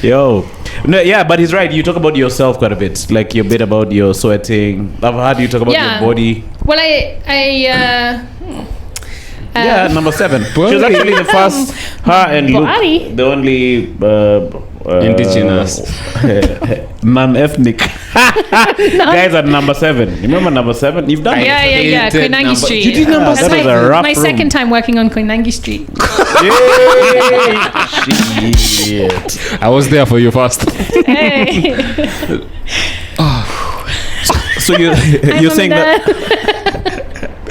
Yo. No, yeah, but he's right. You talk about yourself quite a bit. Like your bit about your sweating. I've heard you talk about your body. Well, Yeah, number 7. She was actually the first. Her and body. Luke, the only Indigenous. non-ethnic guys at number 7. You remember number 7? You've done it. Yeah. Koinange Street. You did number That's 7. That was a rough my room. second time working on Koinange Street. Yay! Shit. I was there for you first. Hey. So you're saying that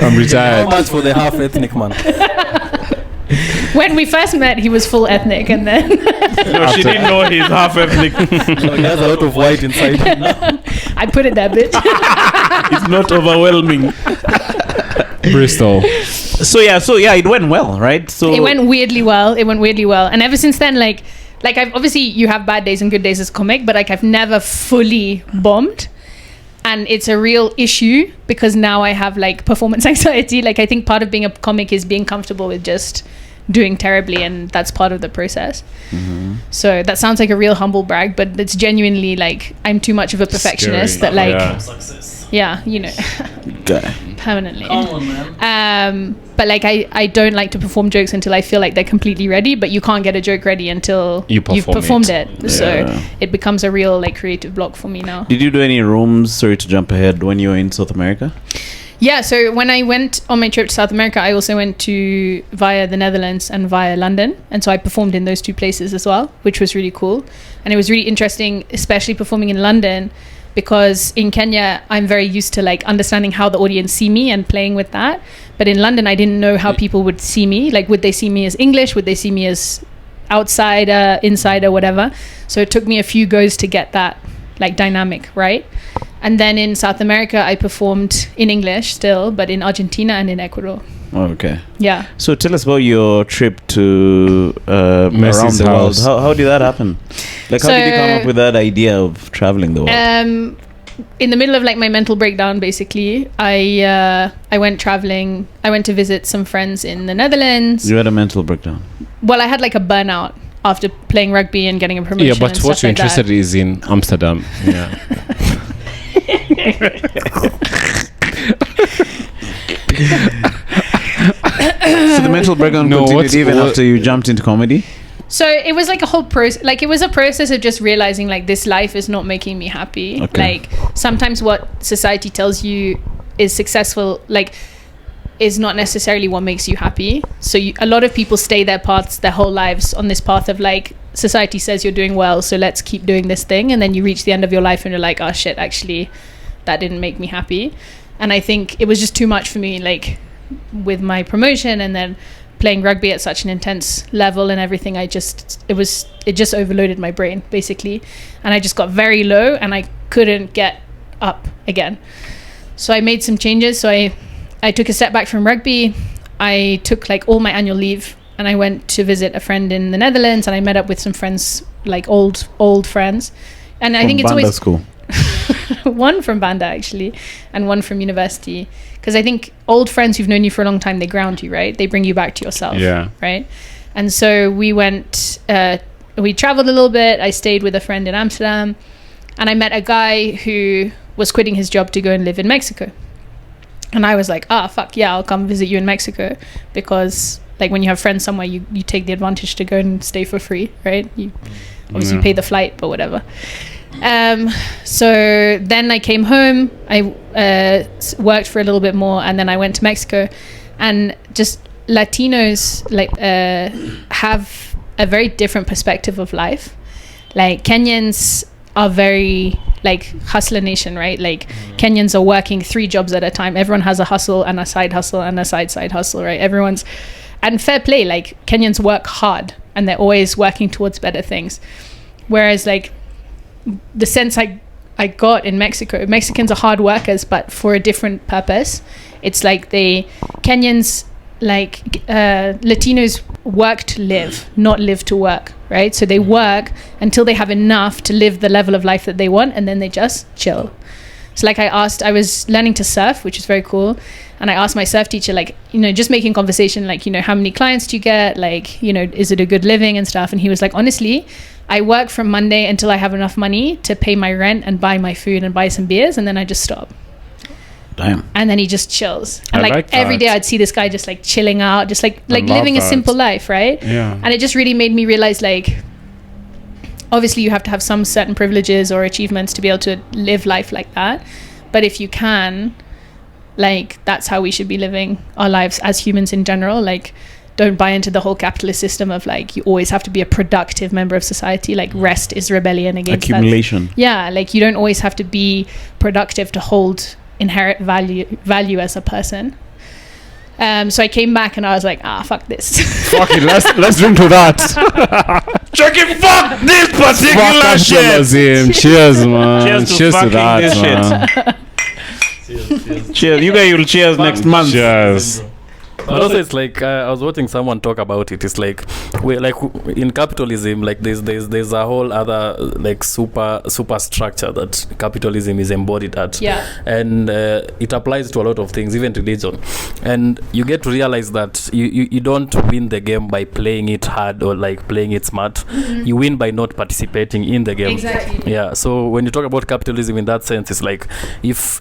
I'm How retired. much for the half ethnic man? When we first met, he was full ethnic, and then no, she didn't know he's half ethnic. So he has a lot of white inside him now. I put it there, bitch. It's not overwhelming. Bristol. So yeah, it went well, right? So It went weirdly well. And ever since then, like I've obviously you have bad days and good days as a comic, but like I've never fully bombed. And it's a real issue because now I have like performance anxiety. Like I think part of being a comic is being comfortable with just doing terribly, and that's part of the process. So that sounds like a real humble brag, but it's genuinely like I'm too much of a perfectionist Scary. that like Success. yeah, you know, Guy. permanently. Come on, man. But like I don't like to perform jokes until I feel like they're completely ready, but you can't get a joke ready until You you've perform performed it. it. So it becomes a real like creative block for me now. Did you do any rooms? Sorry to jump ahead. When you were in South America? Yeah, so when I went on my trip to South America, I also went via the Netherlands and via London. And so I performed in those two places as well, which was really cool. And it was really interesting, especially performing in London, because in Kenya I'm very used to like understanding how the audience see me and playing with that. But in London I didn't know how people would see me. Like, would they see me as English? Would they see me as outsider, insider, whatever? So it took me a few goes to get that like dynamic right. And then in South America I performed in English still, but in Argentina and in Ecuador. Oh, okay. Yeah. So tell us about your trip to around the world. How did that happen? Like, how did you come up with that idea of traveling the world? In the middle of like my mental breakdown, basically, I went traveling. I went to visit some friends in the Netherlands. You had a mental breakdown? Well, I had like a burnout after playing rugby and getting a promotion. Yeah, but what you're interested is in Amsterdam. Yeah. So the mental breakdown continued even after you jumped into comedy? So it was like a whole process. Like, it was a process of just realizing like this life is not making me happy. Okay. Like, sometimes what society tells you is successful, like, is not necessarily what makes you happy. So a lot of people stay their whole lives on this path of like, society says you're doing well, so let's keep doing this thing. And then you reach the end of your life and you're like, oh shit, actually that didn't make me happy. And I think it was just too much for me, like with my promotion and then playing rugby at such an intense level and everything. It just overloaded my brain basically, and I just got very low and I couldn't get up again. So I made some changes. So I took a step back from rugby. I took like all my annual leave and I went to visit a friend in the Netherlands, and I met up with some friends, like old friends. And I think it's Banda always school. one from Banda actually, and one from university. Because I think old friends who've known you for a long time, they ground you, right? They bring you back to yourself. Yeah. Right. And so we went, we traveled a little bit. I stayed with a friend in Amsterdam, and I met a guy who was quitting his job to go and live in Mexico. And I was like, fuck yeah, I'll come visit you in Mexico. Because like when you have friends somewhere, you take the advantage to go and stay for free, right? You obviously pay the flight, but whatever. So then I came home, I worked for a little bit more, and then I went to Mexico. And just Latinos like have a very different perspective of life. Like Kenyans are very like hustler nation, right? Like Kenyans are working 3 jobs at a time. Everyone has a hustle and a side hustle and a side hustle, right? And fair play, like Kenyans work hard and they're always working towards better things. Whereas like the sense I got in Mexico, Mexicans are hard workers, but for a different purpose. It's like Kenyans, like Latinos work to live, not live to work, right? So they work until they have enough to live the level of life that they want, and then they just chill. So like I was learning to surf, which is very cool. And I asked my surf teacher, like, just making conversation, like, how many clients do you get? Like, is it a good living and stuff? And he was like, honestly, I work from Monday until I have enough money to pay my rent and buy my food and buy some beers, and then I just stop. Damn. And then he just chills. And like every day I'd see this guy just like chilling out, just like living a simple life, right? Yeah. And it just really made me realize, like, obviously you have to have some certain privileges or achievements to be able to live life like that. But if you can, like, that's how we should be living our lives as humans in general. Like, don't buy into the whole capitalist system of like you always have to be a productive member of society. Like, rest is rebellion against accumulation. that. Yeah, like you don't always have to be productive to hold inherent value as a person. So I came back and I was like, fuck this. Fuck it, let's drink to that. Chucky, fuck this particular shit. Cheers, man. Cheers to that, man. Cheers. You guys will cheers next month. Cheers. But also, it's like I was watching someone talk about it. It's like in capitalism, like there's a whole other like super structure that capitalism is embodied at. Yeah. And it applies to a lot of things, even religion. And you get to realize that you don't win the game by playing it hard or like playing it smart. Mm-hmm. You win by not participating in the game. Exactly. Yeah. So when you talk about capitalism in that sense, it's like if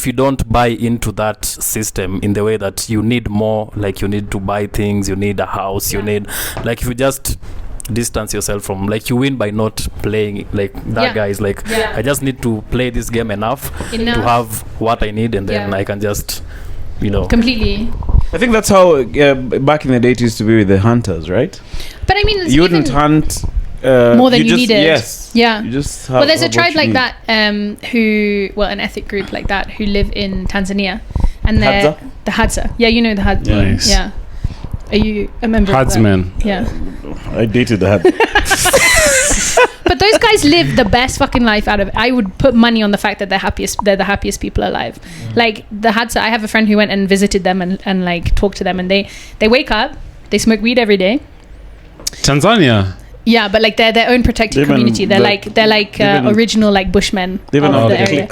you don't buy into that system in the way that you need more, like you need to buy things, you need a house, you need, like, if you just distance yourself from, like, you win by not playing like that guy is like, I just need to play this game enough to have what I need, and then I can just completely. I think that's how back in the day it used to be with the hunters, right? But I mean, you wouldn't hunt more than you needed. Yes. Yeah. You just Well, there's a tribe like that an ethnic group like that who live in Tanzania, and they're the Hadza. Yeah, you know the Hadza. Nice. Yeah. Are you a member of that? Hadsman. Yeah. I dated the Hadza. But those guys live the best fucking life out of it. I would put money on the fact that they're the happiest people alive. Like the Hadza, I have a friend who went and visited them and like talked to them, and they wake up, they smoke weed every day. Tanzania. Yeah, but like they're their own protected community. They're like original like Bushmen of the area.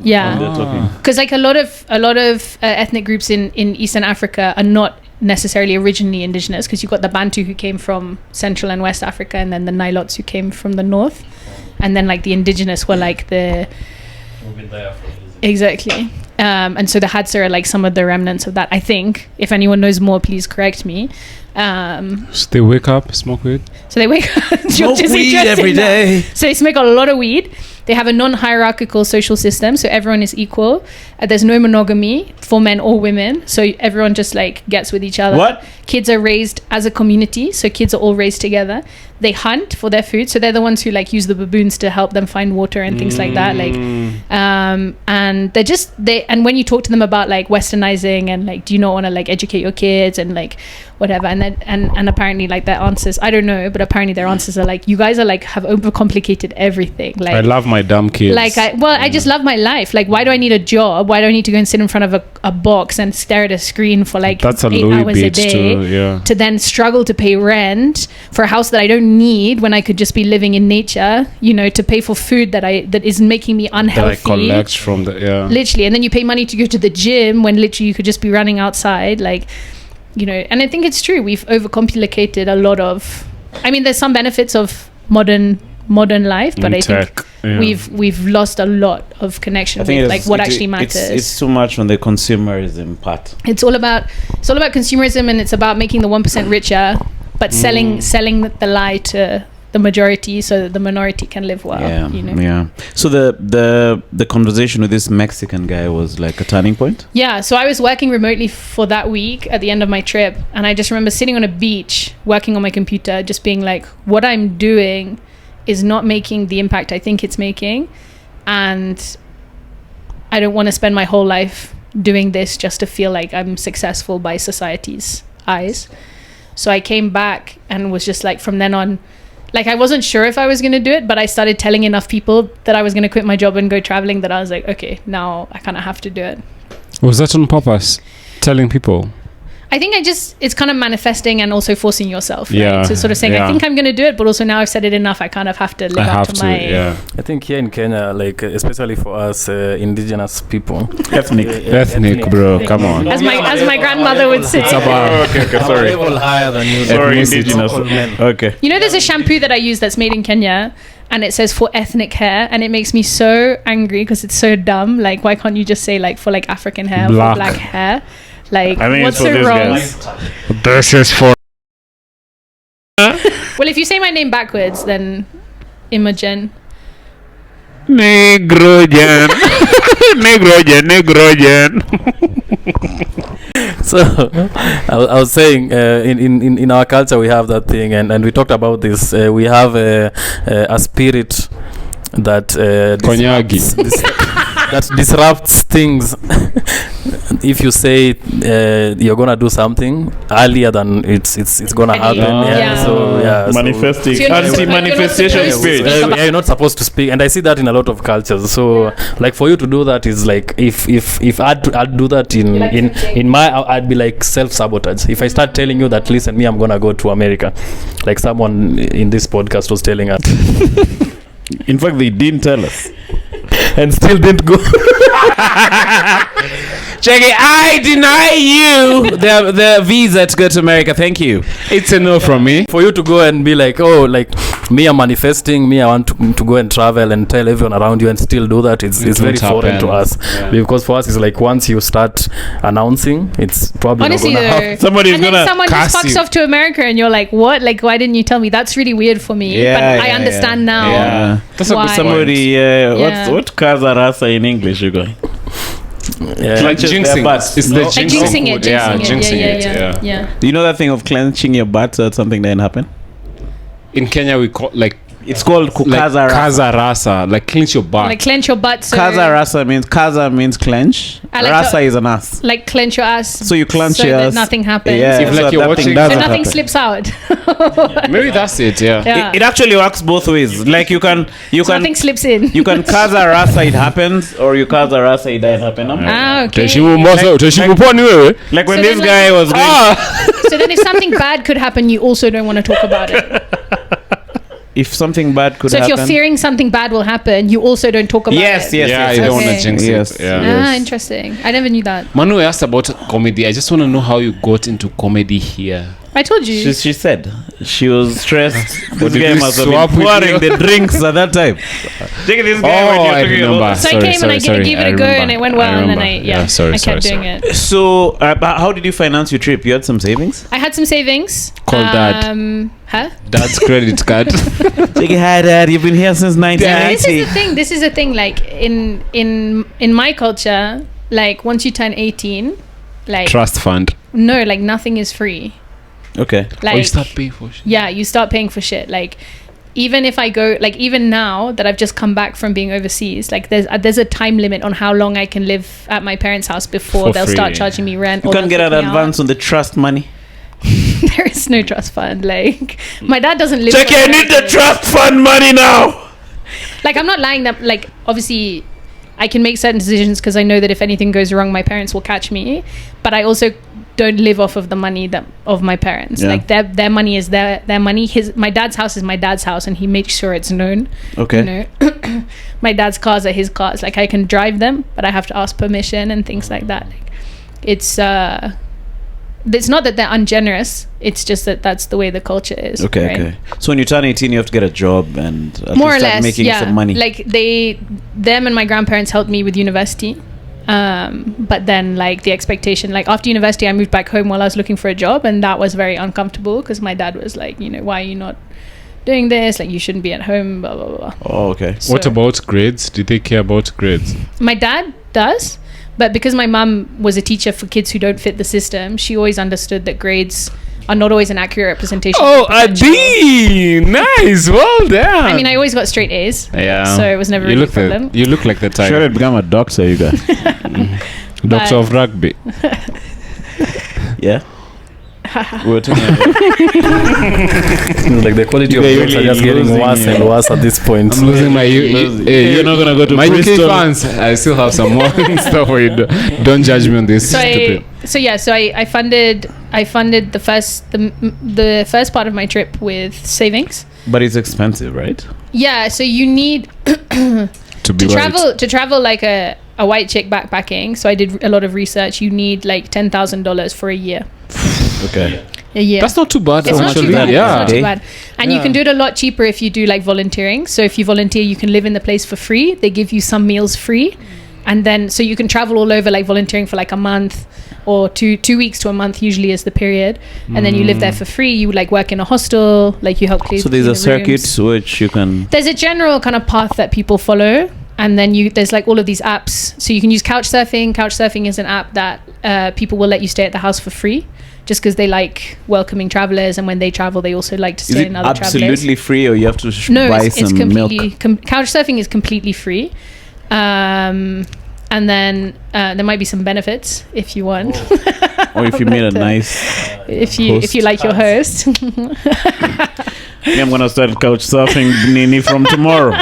Yeah, because like a lot of ethnic groups in Eastern Africa are not necessarily originally indigenous, because you've got the Bantu who came from Central and West Africa, and then the Nilots who came from the north, and then like the indigenous were like the exactly. And so the Hadza are like some of the remnants of that, I think. If anyone knows more, please correct me. So they wake up, smoke weed. So they wake up, smoke weed every day. So they smoke a lot of weed. They have a non-hierarchical social system, so everyone is equal. There's no monogamy for men or women, so everyone just like gets with each other. What? Kids are raised as a community, so kids are all raised together. They hunt for their food, so they're the ones who like use the baboons to help them find water and things like that. Like, and and when you talk to them about like westernizing and like, do you not want to like educate your kids and like whatever, and apparently like their answers, I don't know, but apparently their answers are like, you guys are like have overcomplicated everything. Like, I love my dumb kids. Like I just love my life. Like, why do I need a job? Why do I need to go and sit in front of a box and stare at a screen for like that's 8 hours a day to then struggle to pay rent for a house that I don't need when I could just be living in nature, you know, to pay for food that is making me unhealthy. That I collect from the literally, and then you pay money to go to the gym when literally you could just be running outside, like, you know. And I think it's true, we've overcomplicated a lot of, I mean, there's some benefits of modern life, but I think we've lost a lot of connection with like what actually matters. It's too much on the consumerism part. It's all about consumerism, and it's about making the 1% richer, but selling the lie to the majority so that the minority can live well. You know? Yeah. So the conversation with this Mexican guy was like a turning point? Yeah. So I was working remotely for that week at the end of my trip, and I just remember sitting on a beach working on my computer, just being like, what I'm doing is not making the impact I think it's making, and I don't want to spend my whole life doing this just to feel like I'm successful by society's eyes. So I came back and was just like, from then on, like, I wasn't sure if I was going to do it, but I started telling enough people that I was going to quit my job and go traveling that I was like, okay, now I kind of have to do it. Was that on purpose? Telling people? I think it's kind of manifesting and also forcing yourself, right? Yeah. So sort of saying, I think I'm going to do it, but also now I've said it enough, I kind of have to live up to my... Yeah. I think here in Kenya, like, especially for us indigenous people. Ethnic, bro, come on. As my grandmother would say. It's about... Okay, sorry. Level higher than you. Sorry, indigenous. Okay. You know, there's a shampoo that I use that's made in Kenya, and it says for ethnic hair, and it makes me so angry because it's so dumb. Like, why can't you just say like for like African hair, for black hair? Like, what's so wrong? This is for... Well, if you say my name backwards, then Imogen. Negrogen. Negrogen. So I was saying in our culture we have that thing, and we talked about this. We have a spirit that that disrupts things. If you say you're gonna do something earlier than it's gonna happen, manifesting, so anti-manifestation spirit. You're not supposed to speak, and I see that in a lot of cultures. So like for you to do that is like if I'd do that in my, I'd be like self-sabotage. If I start telling you that, listen, I'm gonna go to America, like someone in this podcast was telling us. In fact, they didn't tell us. And still didn't go. Check it. I deny you the visa to go to America. Thank you. It's a no from me. For you to go and be like, oh, like me, I'm manifesting. I want to go and travel and tell everyone around you and still do that. It's very foreign to us. Yeah. Because for us, it's like once you start announcing, it's probably honestly, not gonna happen. Someone just fucks off to America and you're like, what? Like, why didn't you tell me? That's really weird for me. But I understand now. Yeah. That's why. Somebody, what Kaza Rasa in English, you going? Like jinxing. It's the jinxing it. Yeah. Do you know that thing of clenching your butt so that something didn't happen? in Kenya we call like It's called kukaza rasa. kaza rasa, like clench your butt. Like clench your butt. So Kaza rasa means clench. I like Rasa is an ass. like clench your ass. So you clench so your that ass. nothing happens. Yeah, If, like, so you're that watching- thing So doesn't nothing happen. slips out. Maybe that's it. Yeah. Yeah. It actually works both ways. Like you can So nothing slips in. you can kaza rasa it happens, or you kaza rasa it doesn't happen. Okay. Like when So this then, guy was doing, So then if something bad could happen, you also don't want to talk about it. if something bad could So if happen. you're fearing something bad will happen, you also don't talk about Yes, it. yes, Yeah, yes. you don't Okay. want to jinx Yes. it. Yeah. Ah, interesting. I never knew that. Manu asked about comedy. I just want to know how you got into comedy here. I told you. She said she was stressed. This did guy you must have swap been with pouring you? the drinks at that time. Check this guy when Oh, you're I talking remember. about- So I Sorry, came and I sorry, gave it I a go remember. and it went well, and then I kept doing it. So, how did you finance your trip? You had some savings? I had some savings. Call Dad. Huh? Dad's credit card. Check it, hi dad. You've been here since 1990. This is the thing. Like in my culture, like once you turn 18, like Trust fund. no, like nothing is free. Okay. Like Oh, you start paying for shit. yeah, you start paying for shit. Like even if I go, like even now that I've just come back from being overseas, like there's a time limit on how long I can live at my parents' house before For they'll free. start charging me rent. You or can't they'll get an kick me out. advance on the trust money. There is no trust fund. Like my dad doesn't live. Check, where I my need dad the lives. trust fund money now. Like I'm not lying that like obviously I can make certain decisions because I know that if anything goes wrong my parents will catch me, but I also don't live off of the money that of my parents. Yeah. Like their money is their money. My dad's house is my dad's house and he makes sure it's known. Okay. You know? My dad's cars are his cars. Like I can drive them, but I have to ask permission and things like that. Like, it's not that they're ungenerous, it's just that that's the way the culture is. Okay, right? okay. So when you turn 18, you have to get a job and at More least or start less, making yeah. some money. Like them and my grandparents helped me with university. But then like the expectation, like after university, I moved back home while I was looking for a job, and that was very uncomfortable because my dad was like, you know, why are you not doing this? Like you shouldn't be at home, blah blah blah. Oh, okay. So- What about grades? Did they care about grades? My dad does, but because my mum was a teacher for kids who don't fit the system, she always understood that grades are not always an accurate representation. Oh, of potential. Adi! Nice! Well done! I mean, I always got straight A's. yeah. So it was never really a problem. You look like the type. Sure, it become a doctor, you guys. Doctor of rugby. Yeah. We were talking about Like the quality of Yeah, jokes are really just getting losing, worse and yeah. worse at this point. I'm losing my You're not gonna go to my UK Bristol. fans. I still have some more stuff for you. Don't judge me on this. So stupid. I funded the first part of my trip with savings. But it's expensive, right? Yeah, so you need to be to travel like a white chick backpacking. So I did a lot of research. You need like $10,000 for a year. Okay. A year. That's not too bad. It's not actually. too bad. Yeah. It's not too Okay. bad. And you can do it a lot cheaper if you do like volunteering. So if you volunteer, you can live in the place for free. They give you some meals free. And then, so you can travel all over, like volunteering for like a month or two weeks to a month usually is the period. And then you live there for free. You like work in a hostel, like you help clean. So there's a clean the circuit rooms. which you can. There's a general kind of path that people follow. And then there's like all of these apps. So you can use Couchsurfing. Couchsurfing is an app that people will let you stay at the house for free, just because they like welcoming travelers, and when they travel, they also like to Is stay it in other travelers. absolutely free, or you have to No, buy it's some milk? completely. Couchsurfing is completely free, and then there might be some benefits if you want. Or if you meet a But, nice. if you like your host. I'm gonna start couch surfing Nini from tomorrow.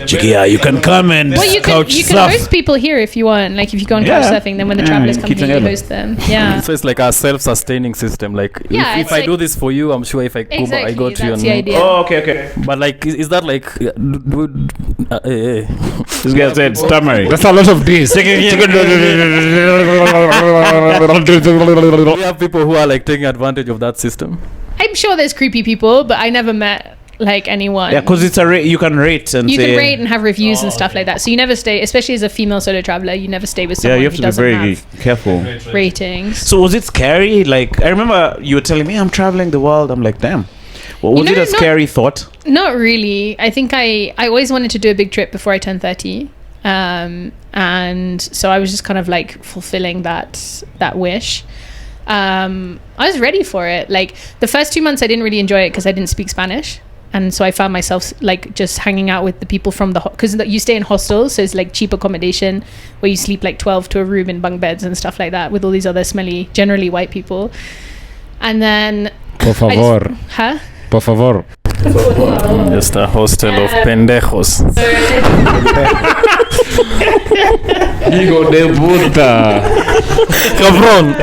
Chikia, you can come and Well, you couch can surf. host people here if you want. Like if you go on Yeah. Couchsurfing, then when the Yeah, travelers come keep here, you together. host them. Yeah. So it's like a self-sustaining system. Like Yeah, if it's I like- do this for you, I'm sure if I Exactly, go to you that's and the idea. Oh, okay. But like, is that like? Hey. This guy said stammering. That's a lot of this. We have people who are like taking advantage of that system. I'm sure there's creepy people, but I never met like anyone. Yeah, because it's you can rate and You say. can rate and have reviews and stuff like that. So you never stay, especially as a female solo traveler, you never stay with Yeah, someone you have who to be doesn't very have careful. ratings. So was it scary? Like I remember you were telling me I'm traveling the world. I'm like, damn. Well, was You it know, a scary thought? Not really. I think I always wanted to do a big trip before I turned 30. And so I was just kind of like fulfilling that wish. I was ready for it. Like the first 2 months I didn't really enjoy it because I didn't speak Spanish. And so I found myself like just hanging out with the people from because you stay in hostels, so it's like cheap accommodation where you sleep like 12 to a room in bunk beds and stuff like that with all these other smelly, generally white people. And then Por favor. Por favor. Just a hostel of pendejos. Hijo de puta. Cabrón.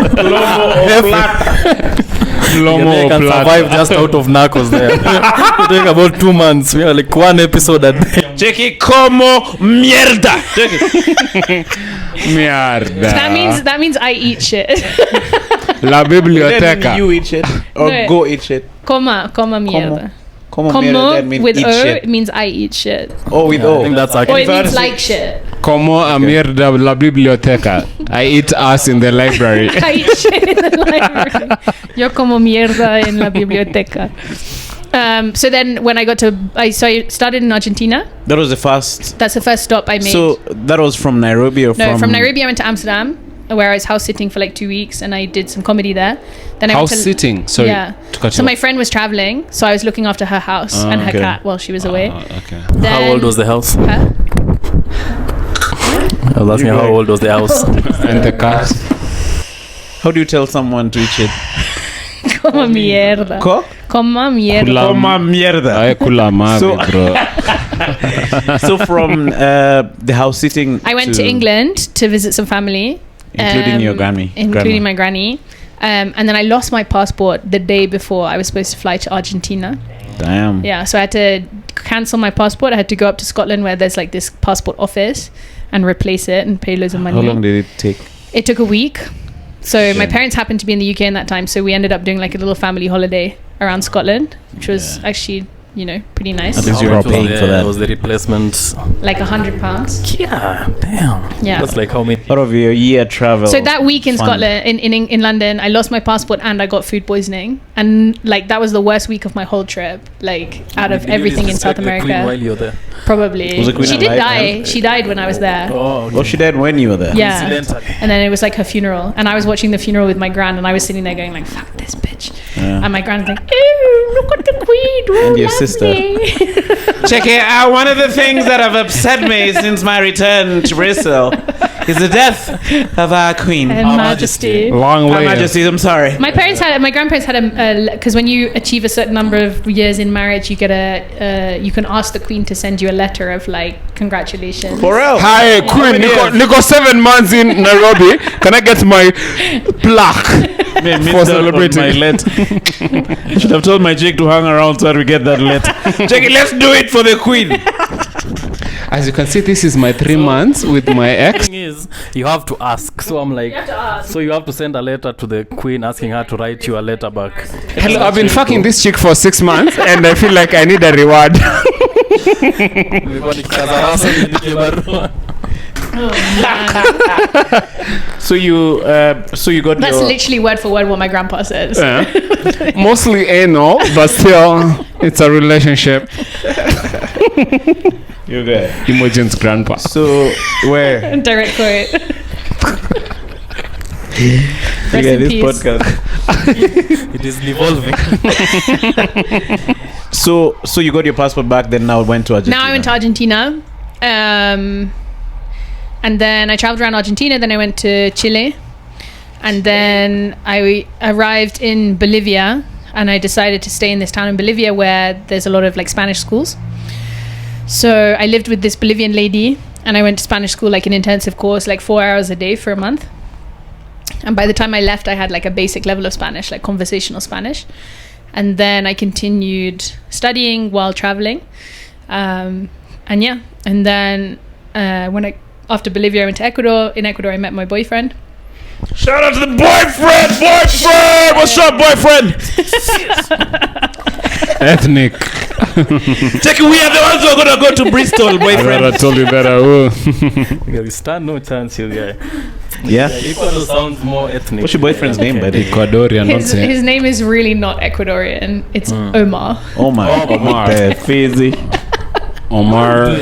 Lomo can survive just out of narcos there. It took about 2 months. We are like one episode a day. Chequi como mierda. Mierda. That means I eat shit. La biblioteca. You eat shit or No. go eat shit. Coma mierda. Como Como mierda, that means with eat O, shit. it means I eat shit. Oh, with I O. think that's Or it accurate. means like shit. Como a mierda la biblioteca. I eat ass in the library. I eat shit in the library. Yo como mierda en la biblioteca. So then when I started in Argentina. That was the first. That's the first stop I made. So that was from Nairobi or from Nairobi I went to Amsterdam, where I was house sitting for like 2 weeks, and I did some comedy there. Then I House went to, sitting. Sorry. Yeah. To cut So you my off. friend was traveling, so I was looking after her house and her okay. cat while she was away. Okay. Then, How old was the house? Huh? I was asking how old was the house. And the cat. How do you tell someone to eat shit? Como mierda. Como mierda. Como mierda. Ay, kula madre, So- bro. So from the house sitting, I went to England to visit some family. including your granny. Including my granny. And then I lost my passport the day before I was supposed to fly to Argentina. Damn. Yeah, so I had to cancel my passport. I had to go up to Scotland where there's like this passport office and replace it and pay loads of money. How long did it take? It took a week. So my Shit. parents happened to be in the UK in that time, so we ended up doing like a little family holiday around Scotland, which was actually, pretty nice. At least you How were much was paying for that. Was the replacement? Like £100. Yeah, damn. Yeah. That's like how many? Out of your year travel. So that week in fun. Scotland, in London, I lost my passport and I got food poisoning, and like that was the worst week of my whole trip. Like out of Did you everything in disrespect South the Queen America, while you were there? probably. Was the Queen She did alive? die. She died when I was there. Oh, Oh, she died when you were there. Yeah. Incidentally. And then it was like her funeral, and I was watching the funeral with my gran, and I was sitting there going like, "Fuck this bitch," Yeah. and my gran's like, "Ew, look at the Queen." And your sister. Check it out. One of the things that have upset me since my return to Bristol is the death of our Queen. and Majesty. Long Her way. Majesty, I'm sorry. My grandparents had because when you achieve a certain number of years in marriage, you get you can ask the Queen to send you a letter of like congratulations. For real. Hi, Queen. Nico 7 months in Nairobi. Can I get my plaque? Man, For celebrating. my let. Should have told my chick to hang around so that we get that letter. Jackie, let's do it for the Queen. As you can see, this is my 3 months with my The ex. thing is, you have to ask. So I'm like, so you have to send a letter to the Queen asking her to write you a letter back. Hello, I've been fucking this chick for 6 months and I feel like I need a reward. So you got That's your. literally word for word what my grandpa says. Mostly anal, but still, it's a relationship. You're good. Imogen's grandpa. So where? Direct quote. Rest Yeah, in this peace. podcast. It is evolving. So you got your passport back, then now went to Argentina. Now I went to Argentina, and then I traveled around Argentina. Then I went to Chile, and then I arrived in Bolivia, and I decided to stay in this town in Bolivia where there's a lot of like Spanish schools. So I lived with this Bolivian lady, and I went to Spanish school, like an intensive course, like 4 hours a day for a month. And by the time I left, I had like a basic level of Spanish, like conversational Spanish. And then I continued studying while traveling. And then after Bolivia, I went to Ecuador. In Ecuador, I met my boyfriend. Shout out to the boyfriend! What's up, boyfriend? Ethnic. Check, we are the ones who are gonna go to Bristol, I boyfriend. told you that I will. We stand no chance, you guy. Yeah. Ecuador sounds more ethnic. What's your boyfriend's name, buddy? Ecuadorian, don't say. His name is really not Ecuadorian. It's Omar. Omar. Omar. Fizzy. Omar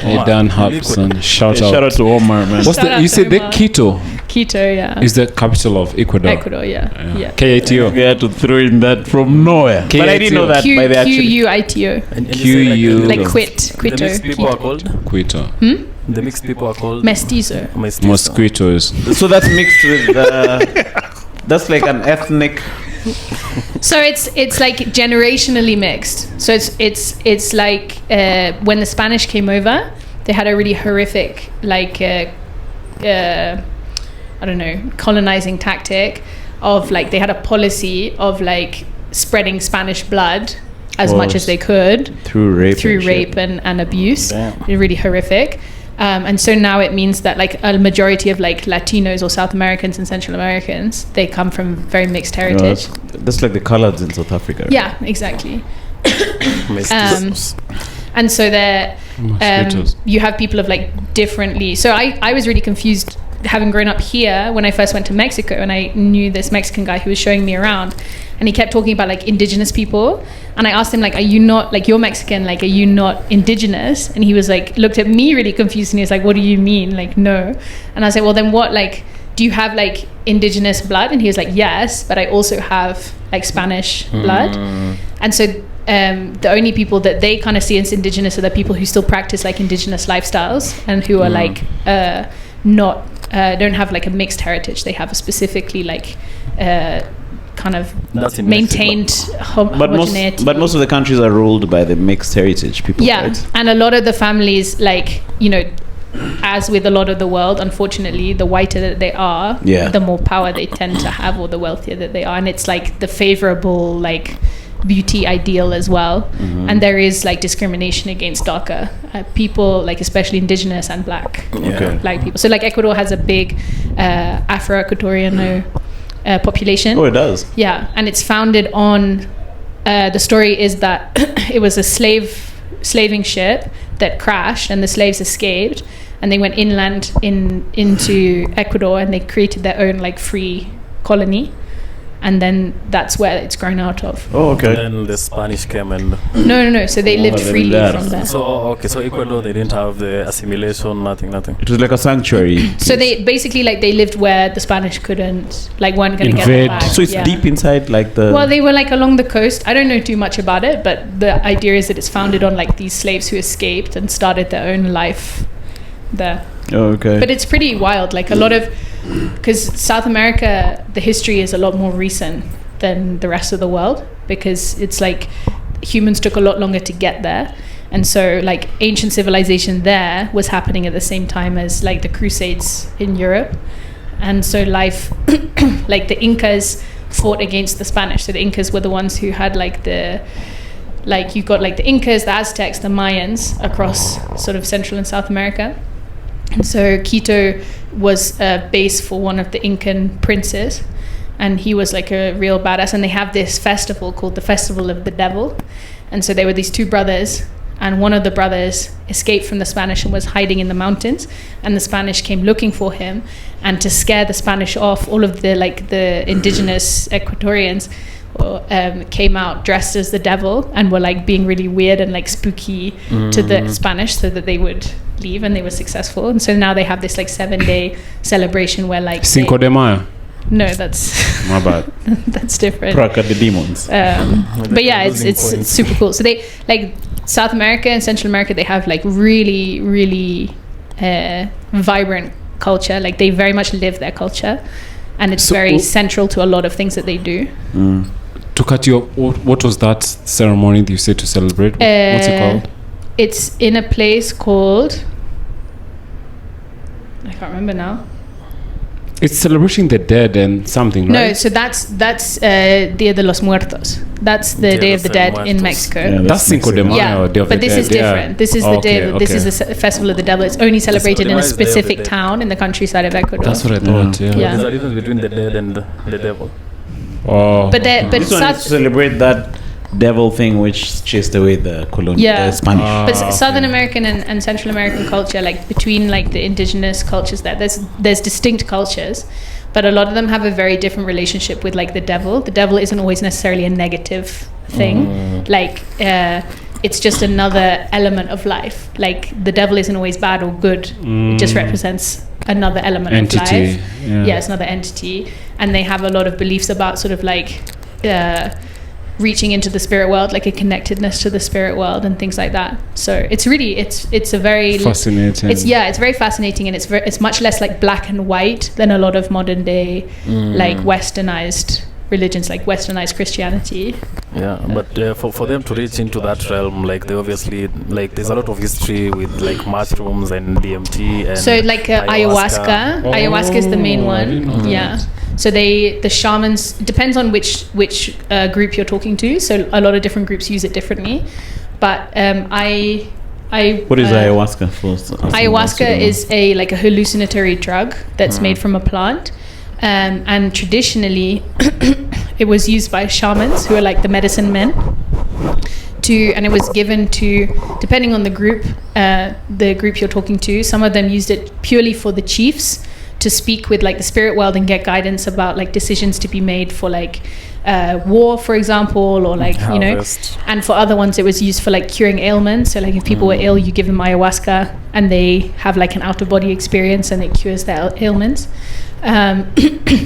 Edan Hobson. Shout Shout out out. to Omar, man. What's Shout the? out You to said the Omar. keto. Quito, yeah. Is the capital of Ecuador. Ecuador, yeah. KATO. We had to throw in that from nowhere. But I didn't know that by the actual. QUITO. QU. Like quit. The Quito. mixed people are called? Quito. The mixed people are called? Mestizo. Mosquitoes. So that's mixed with that's like an ethnic. So it's like generationally mixed. So it's like when the Spanish came over, they had a really horrific like I don't know, colonizing tactic of like they had a policy of like spreading Spanish blood as much as they could through rape and abuse. Damn. Really horrific. And so now it means that like a majority of like Latinos or South Americans and Central Americans, they come from very mixed heritage. That's like the colors in South Africa. Yeah, exactly. And so there you have people of like differently. So I was really confused having grown up here when I first went to Mexico, and I knew this Mexican guy who was showing me around, and he kept talking about like indigenous people, and I asked him like, are you not like, you're Mexican, like are you not indigenous? And he was like, looked at me really confused, and he was like, what do you mean? Like no. And I said, well then what, like do you have like indigenous blood? And he was like, yes, but I also have like Spanish blood. And so the only people that they kind of see as indigenous are the people who still practice like indigenous lifestyles and who are like not don't have like a mixed heritage. They have a specifically like kind of maintained homogeneity. But most of the countries are ruled by the mixed heritage people. Yeah, right? and a lot of the families, like, you know, as with a lot of the world, unfortunately, the whiter that they are, the more power they tend to have, or the wealthier that they are, and it's like the favorable like beauty ideal as well. And there is like discrimination against darker people, like especially indigenous and black people. So like Ecuador has a big Afro-Ecuadorian population. Oh, it does. Yeah, and it's founded on the story is that it was a slaving ship that crashed, and the slaves escaped, and they went inland into Ecuador, and they created their own like free colony. And then that's where it's grown out of. Oh, okay. And then the Spanish came and... No. So they lived freely from there. So, So Ecuador, they didn't have the assimilation, nothing. It was like a sanctuary. So they basically, like, they lived where the Spanish couldn't, like, weren't going to get them back. So it's deep inside, like the... Well, they were, like, along the coast. I don't know too much about it, but the idea is that it's founded on, like, these slaves who escaped and started their own life there. Oh, okay. But it's pretty wild. Like, a lot of... Because South America, the history is a lot more recent than the rest of the world, because it's like humans took a lot longer to get there. And so like ancient civilization there was happening at the same time as like the Crusades in Europe. And so life, like the Incas fought against the Spanish. So the Incas were the ones who had like you've got like the Incas, the Aztecs, the Mayans across sort of Central and South America. And so Quito was a base for one of the Incan princes, and he was like a real badass. And they have this festival called the Festival of the Devil. And so there were these two brothers, and one of the brothers escaped from the Spanish and was hiding in the mountains, and the Spanish came looking for him. And to scare the Spanish off, all of the like the indigenous Ecuadorians came out dressed as the devil and were like being really weird and like spooky to the Spanish, so that they would leave, and they were successful. And so now they have this like 7-day celebration where like Cinco de Mayo. No, that's my bad. that's different. Praca de Demons. But yeah, it's super cool. So they like South America and Central America, they have like really, really vibrant culture. Like they very much live their culture, and it's very central to a lot of things that they do. To cut you off, what was that ceremony that you said to celebrate? What's it called? It's in a place called, I can't remember now. It's celebrating the dead and something, right? No, so that's Dia de los Muertos. That's the Day of the Dead in Mexico. Yeah, that's Cinco de Mayo. Yeah, Day of but the this Dead. is different. This is the day. This is the Festival of the Devil. It's only celebrated in a specific town in the countryside of Ecuador. That's what I thought. Yeah. There's a difference between the dead and the devil. Oh. But this one is to celebrate that devil thing which chased away the Spanish. But Southern American and Central American culture, like between like the indigenous cultures there's distinct cultures, but a lot of them have a very different relationship with like the devil. The devil isn't always necessarily a negative thing. Like it's just another element of life. Like the devil isn't always bad or good. It just represents another element entity. of life. Yeah, it's another entity, and they have a lot of beliefs about sort of like reaching into the spirit world, like a connectedness to the spirit world and things like that. So it's really it's a very fascinating. It's very fascinating, and it's much less like black and white than a lot of modern day like westernized religions, like westernized Christianity. But for them to reach into that realm, like they obviously, like there's a lot of history with like mushrooms and DMT and so like ayahuasca. Ayahuasca is the main one. Yeah. So the shamans, depends on which group you're talking to. So a lot of different groups use it differently. But what is ayahuasca for? Ayahuasca is a hallucinatory drug that's made from a plant. And traditionally it was used by shamans who are like the medicine men and it was given to, depending on the group you're talking to, some of them used it purely for the chiefs to speak with like the spirit world and get guidance about like decisions to be made for like war, for example, or like harvest. And for other ones it was used for like curing ailments. So like if people were ill, you give them ayahuasca and they have like an out of body experience and it cures their ailments.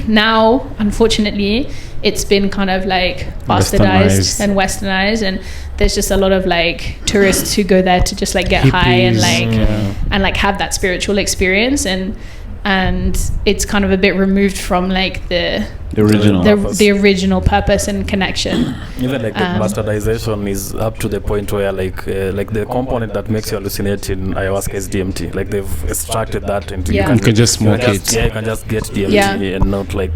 Now unfortunately it's been kind of like bastardized and westernized, and there's just a lot of like tourists who go there to just like get high and like have that spiritual experience, and it's kind of a bit removed from like the original purpose and connection. Even like the bastardization is up to the point where like the component that makes you hallucinate in ayahuasca is DMT. Like they've extracted that, and you can just smoke it. Yeah, you can just get DMT and not like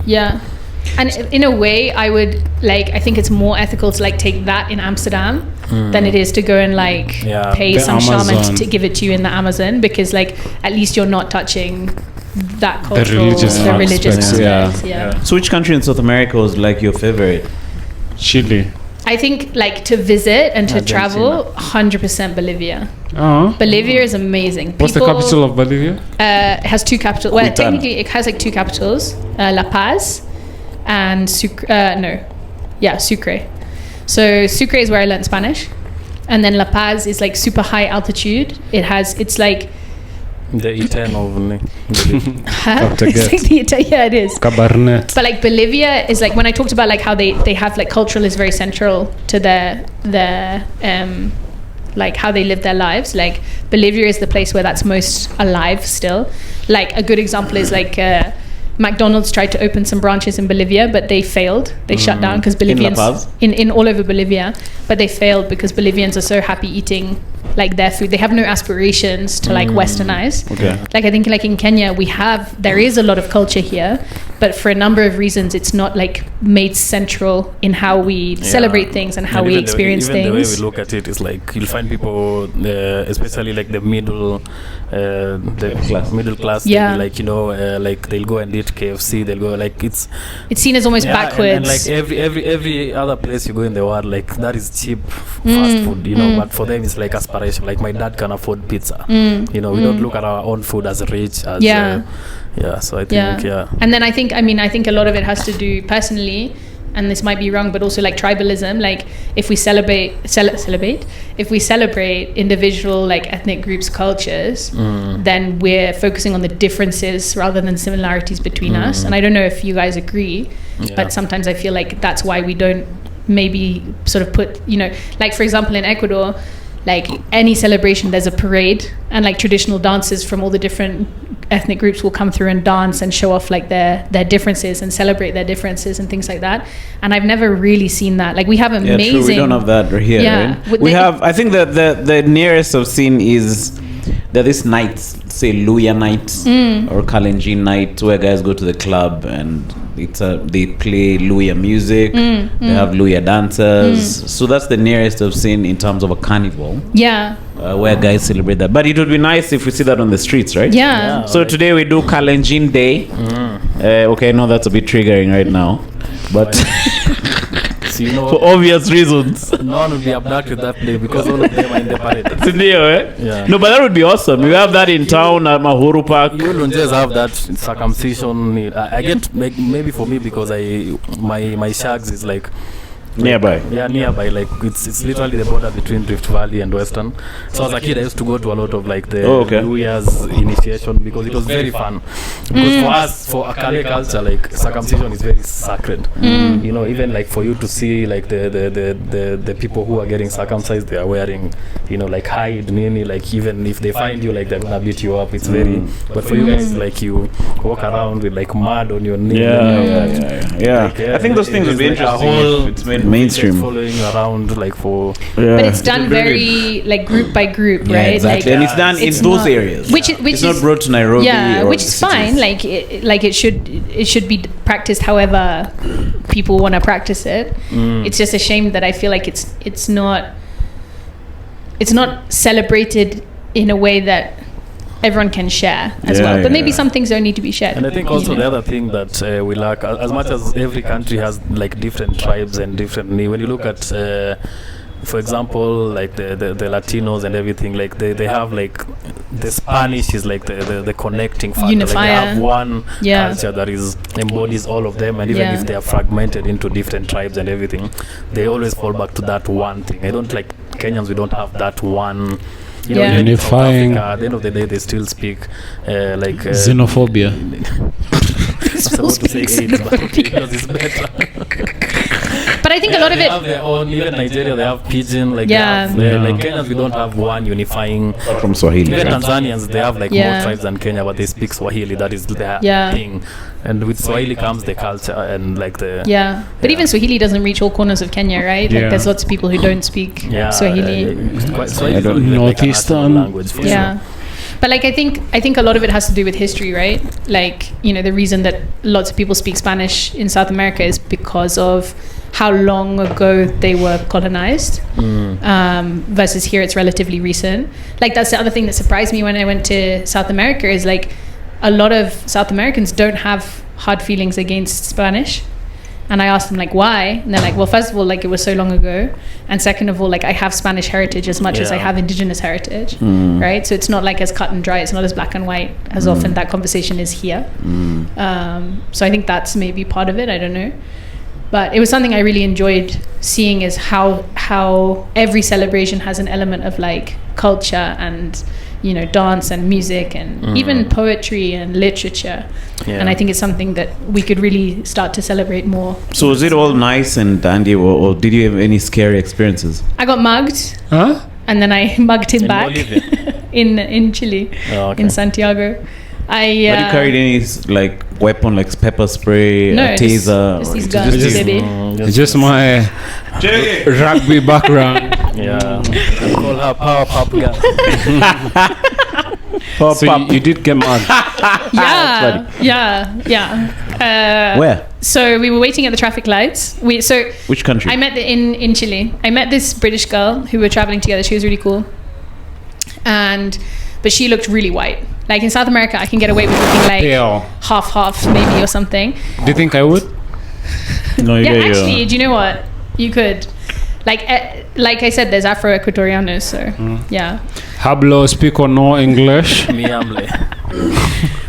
And in a way, I think it's more ethical to like take that in Amsterdam than it is to go and like pay some shaman to give it to you in the Amazon, because like at least you're not touching that cultural, the religious aspect. So which country in South America was like your favorite? Chile. I think like to visit and to travel, 100% Bolivia. Bolivia is amazing. What's the capital of Bolivia? It has two capitals. Well, technically it has like two capitals, La Paz and Sucre. So Sucre is where I learned Spanish, and then La Paz is like super high altitude. It's like the eternal. It is. Cabernet. But like Bolivia is like, when I talked about like how they have like cultural is very central to their like how they live their lives. Like Bolivia is the place where that's most alive still. Like a good example is like McDonald's tried to open some branches in Bolivia, but they failed. They shut down because Bolivians in all over Bolivia, but they failed because Bolivians are so happy eating like their food. They have no aspirations to like westernize. Okay. Like I think like in Kenya there is a lot of culture here, but for a number of reasons it's not like made central in how we celebrate things and how we experience things. The way we look at it is like you'll find people, especially like the middle class, like like they'll go and eat KFC. They'll go like it's seen as almost backwards. And like every other place you go in the world, like that is cheap fast food, but for them it's like aspiration. Like my dad can afford pizza. We don't look at our own food as rich as so I think and then I think a lot of it has to do personally, and this might be wrong, but also like tribalism. Like if we celebrate individual like ethnic groups' cultures, then we're focusing on the differences rather than similarities between us. And I don't know if you guys agree, but sometimes I feel like that's why we don't maybe sort of put, like for example in Ecuador, like any celebration there's a parade, and like traditional dances from all the different ethnic groups will come through and dance and show off like their differences and celebrate their differences and things like that. And I've never really seen that. Like we have amazing. True. We don't have that right here. Right? We have. I think that the nearest I've seen is there are these nights, say Luya nights or Kalenjin night, where guys go to the club and they play Luya music. They have Luya dancers. So that's the nearest I've seen in terms of a carnival. Yeah. Where guys celebrate that. But it would be nice if we see that on the streets, right? Yeah. So today we do Kalenjin Day. Okay, I know that's a bit triggering right now, but for obvious reasons. No one will be abducted that day because all of them are in the parade. No, but that would be awesome. We have that in town at Mahuru Park. You don't just have that circumcision. I get maybe for me because my shags is like Nearby. Yeah, nearby. Like it's literally the border between Rift Valley and Western. So as a kid, I used to go to a lot of like the New Year's initiation because it was very fun. Because for us, for Akale culture, like circumcision is very sacred. You know, even like for you to see like the people who are getting circumcised, they are wearing, you know, like hide, nini, like even if they find you, like they're gonna beat you up. It's very. But for you guys, like you walk around with like mud on your knee. Yeah. I think those things would be interesting if it's made mainstream. Following around like for. But it's done very like group by group, right? Exactly. Like, and it's done in those areas. Which it's is not brought to Nairobi. Yeah, or which is fine. Like it should be practiced however people want to practice it. It's just a shame that I feel like it's not celebrated in a way that everyone can share as well. But maybe some things don't need to be shared. And I think also the other thing that we lack, as much as every country has like different tribes and different, when you look at for example, like the Latinos and everything, like they have like the Spanish is like the connecting factor. Unifier. Like they have one culture that embodies all of them, and even if they are fragmented into different tribes and everything, they always fall back to that one thing. I don't like Kenyans. We don't have that one. You know, unifying. Africa, at the end of the day, they still speak like xenophobia. supposed to say AIDS, but because it's better. But I think a lot of they it. have their own. Even Nigeria, they have pidgin. Like like Kenyans, we don't have one unifying. From Swahili. Even Tanzanians, they have like more tribes than Kenya, but they speak Swahili. That is their thing. And with Swahili comes the culture and like the. But even Swahili doesn't reach all corners of Kenya, right? Like there's lots of people who don't speak Swahili. Swahili is Northeastern language for sure. But like I think a lot of it has to do with history, right? Like, you know, the reason that lots of people speak Spanish in South America is because of how long ago they were colonized, versus here it's relatively recent. Like that's the other thing that surprised me when I went to South America is like a lot of South Americans don't have hard feelings against Spanish. And I asked them like why, and they're like, well, first of all, like it was so long ago, and second of all, like I have Spanish heritage as much as I have Indigenous heritage, right? So it's not like as cut and dry, it's not as black and white as often that conversation is here. So I think that's maybe part of it, I don't know. But it was something I really enjoyed seeing is how every celebration has an element of like culture and, you know, dance and music and even poetry and literature. And I think it's something that we could really start to celebrate more. So was it all nice and dandy, or did you have any scary experiences? I got mugged. And then I mugged him back in Chile, in Santiago. Have you carried any like weapon, like pepper spray, a taser? Just these guns, baby. Just my rugby background. I call her Power Pop Girl. So you did get mugged. Where? So we were waiting at the traffic lights. Which country? I met in Chile. I met this British girl who were traveling together. She was really cool, but she looked really white. Like in South America, I can get away with looking like half maybe or something. Do you think I would? No, actually, do you know what? You could. Like I said, there's Afro-Ecuatorianos, so Hablo, speak or no English. Mi hambre.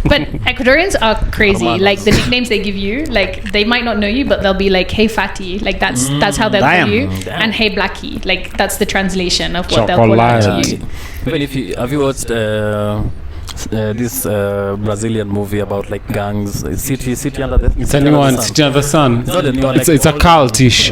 But Ecuadorians are crazy. Like the nicknames they give you, like they might not know you, but they'll be like, "Hey fatty," like that's how they'll call you, and "Hey blackie," like that's the translation of what they'll call out to you. Even if have you watched this Brazilian movie about like gangs, City Under the Sun? It's a new one, City Under the Sun. It's a cultish.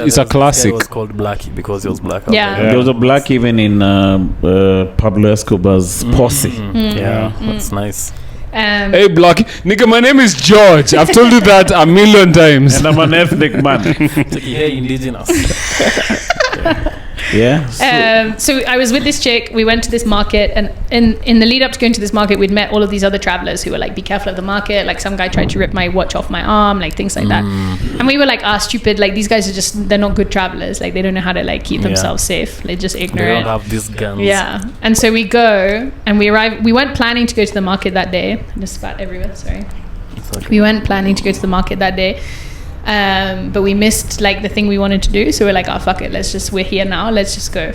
It's a classic. It was called Blackie because he was black. There was a black even in Pablo Escobar's Posse. That's nice. Hey Blackie, nigga, my name is George. I've told you that a million times. And I'm an ethnic man. Hey, Indigenous. So I was with this chick. We went to this market, and in the lead up to going to this market, we'd met all of these other travelers who were like, "Be careful of the market." Like some guy tried to rip my watch off my arm, like things like that. And we were like, stupid. Like these guys are they're not good travelers. Like they don't know how to like keep themselves safe. They're just ignorant. They don't have these guns. And so we go and we arrive. We weren't planning to go to the market that day. Just spat everywhere. Sorry. Okay. We weren't planning to go to the market that day. But we missed like the thing we wanted to do, so we're like, fuck it, we're here now, let's just go.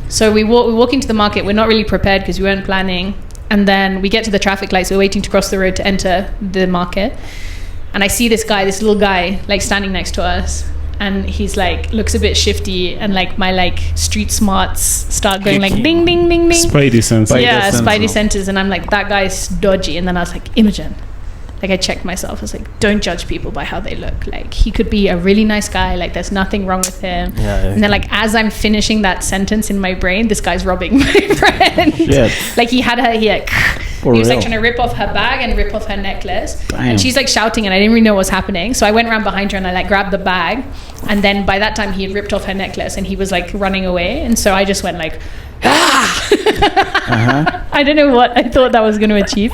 So we walk into the market. We're not really prepared because we weren't planning, and then we get to the traffic lights. We're waiting to cross the road to enter the market, and I see this little guy like standing next to us, and he's like looks a bit shifty, and like my like street smarts start going like ding ding ding ding. Spidey sense. Spidey senses, and I'm like, that guy's dodgy. And then I was like, Imogen, like I checked myself. I was like, don't judge people by how they look. Like he could be a really nice guy. Like there's nothing wrong with him. And then like as I'm finishing that sentence in my brain, this guy's robbing my friend. Like he was like trying to rip off her bag and rip off her necklace. And she's like shouting, and I didn't really know what was happening. So I went around behind her and I like grabbed the bag. And then by that time he had ripped off her necklace and he was like running away. And so I just went like, I don't know what I thought that was going to achieve.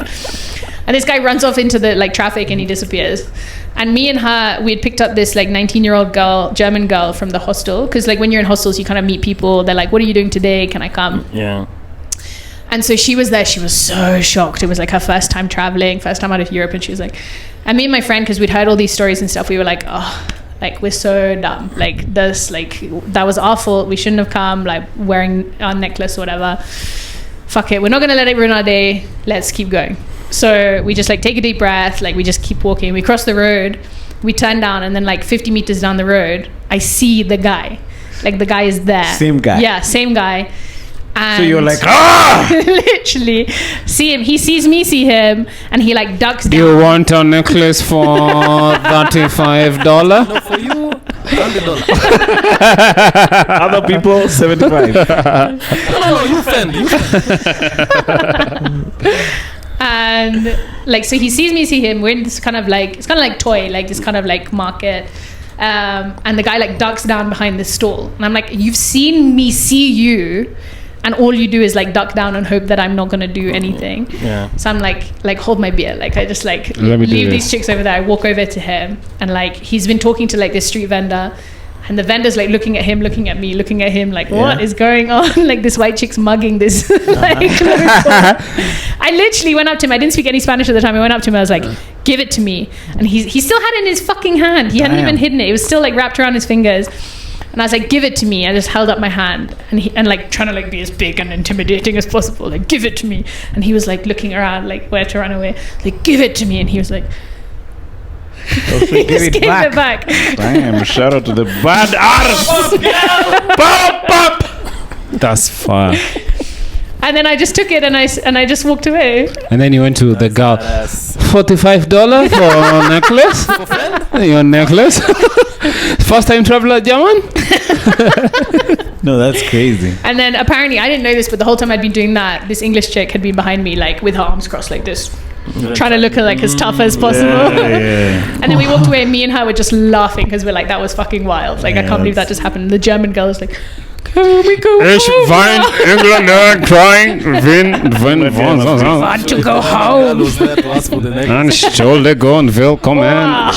And this guy runs off into the like traffic and he disappears. And me and her, we had picked up this like 19-year-old girl, German girl from the hostel. Because like when you're in hostels, you kind of meet people. They're like, what are you doing today? Can I come? Yeah. And so she was there. She was so shocked. It was like her first time traveling, first time out of Europe. And she was like, and me and my friend, because we'd heard all these stories and stuff, we were like, oh, like we're so dumb. Like this, like that was our fault. We shouldn't have come, like wearing our necklace or whatever. Fuck it. We're not going to let it ruin our day. Let's keep going. So we just like take a deep breath, like we just keep walking. We cross the road, we turn down, and then like 50 meters down the road, I see the guy. Like the guy is there. Same guy. Yeah, same guy. And so you're like, ah! Literally, see him. He sees me, see him, and he like ducks down. Do you want a necklace for $35? No, for you, $100. Other people, 75. No, you friend. And like, so he sees me, see him. We're in this kind of like, it's kind of like toy, like this kind of like market. And the guy like ducks down behind this stall, and I'm like, you've seen me see you, and all you do is like duck down and hope that I'm not gonna do anything. Yeah. So I'm like hold my beer. Like I just like leave these chicks over there. I walk over to him, and like he's been talking to like this street vendor, and the vendor's like looking at him, looking at me, looking at him, like what is going on? Like this white chick's mugging this like I literally went up to him. I didn't speak any Spanish at the time. I went up to him. I was like, give it to me. And he still had it in his fucking hand. He hadn't even hidden it. It was still like wrapped around his fingers. And I was like, give it to me. I just held up my hand, and like trying to like be as big and intimidating as possible. Like, give it to me. And he was like looking around, like where to run away. Like, give it to me. And he was like, he just gave it back. Damn! Shout out to the bad artists. That's fine. And then I just took it and I just walked away. And then you went to the girl. $45 for a necklace. Your necklace. First time traveler, German. No, that's crazy. And then apparently I didn't know this, but the whole time I'd been doing that, this English chick had been behind me, like with her arms crossed like this, trying to look like as tough as possible. Yeah. And then we walked away, and me and her were just laughing because we're like, that was fucking wild. Like I can't believe that just happened. The German girl was like, can we go home? Wein, Engländer crying, Want to go home. Entschuldigung, willkommen,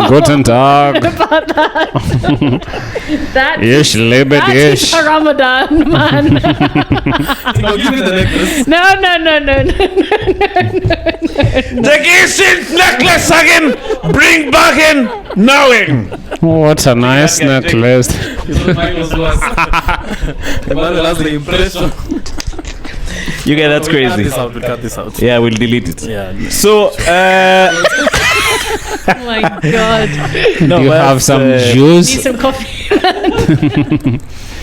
guten Tag. Ich liebe dich. That is Ramadan, man. No, give me the necklace. No. The ancient necklace again. Bring back in knowing. What a nice necklace. Mine was worse. Emmanuel has the impression. You get that's crazy. We'll cut this out. Yeah, we'll delete it. Yeah. So, Oh my god. no, You have some juice. Need some coffee.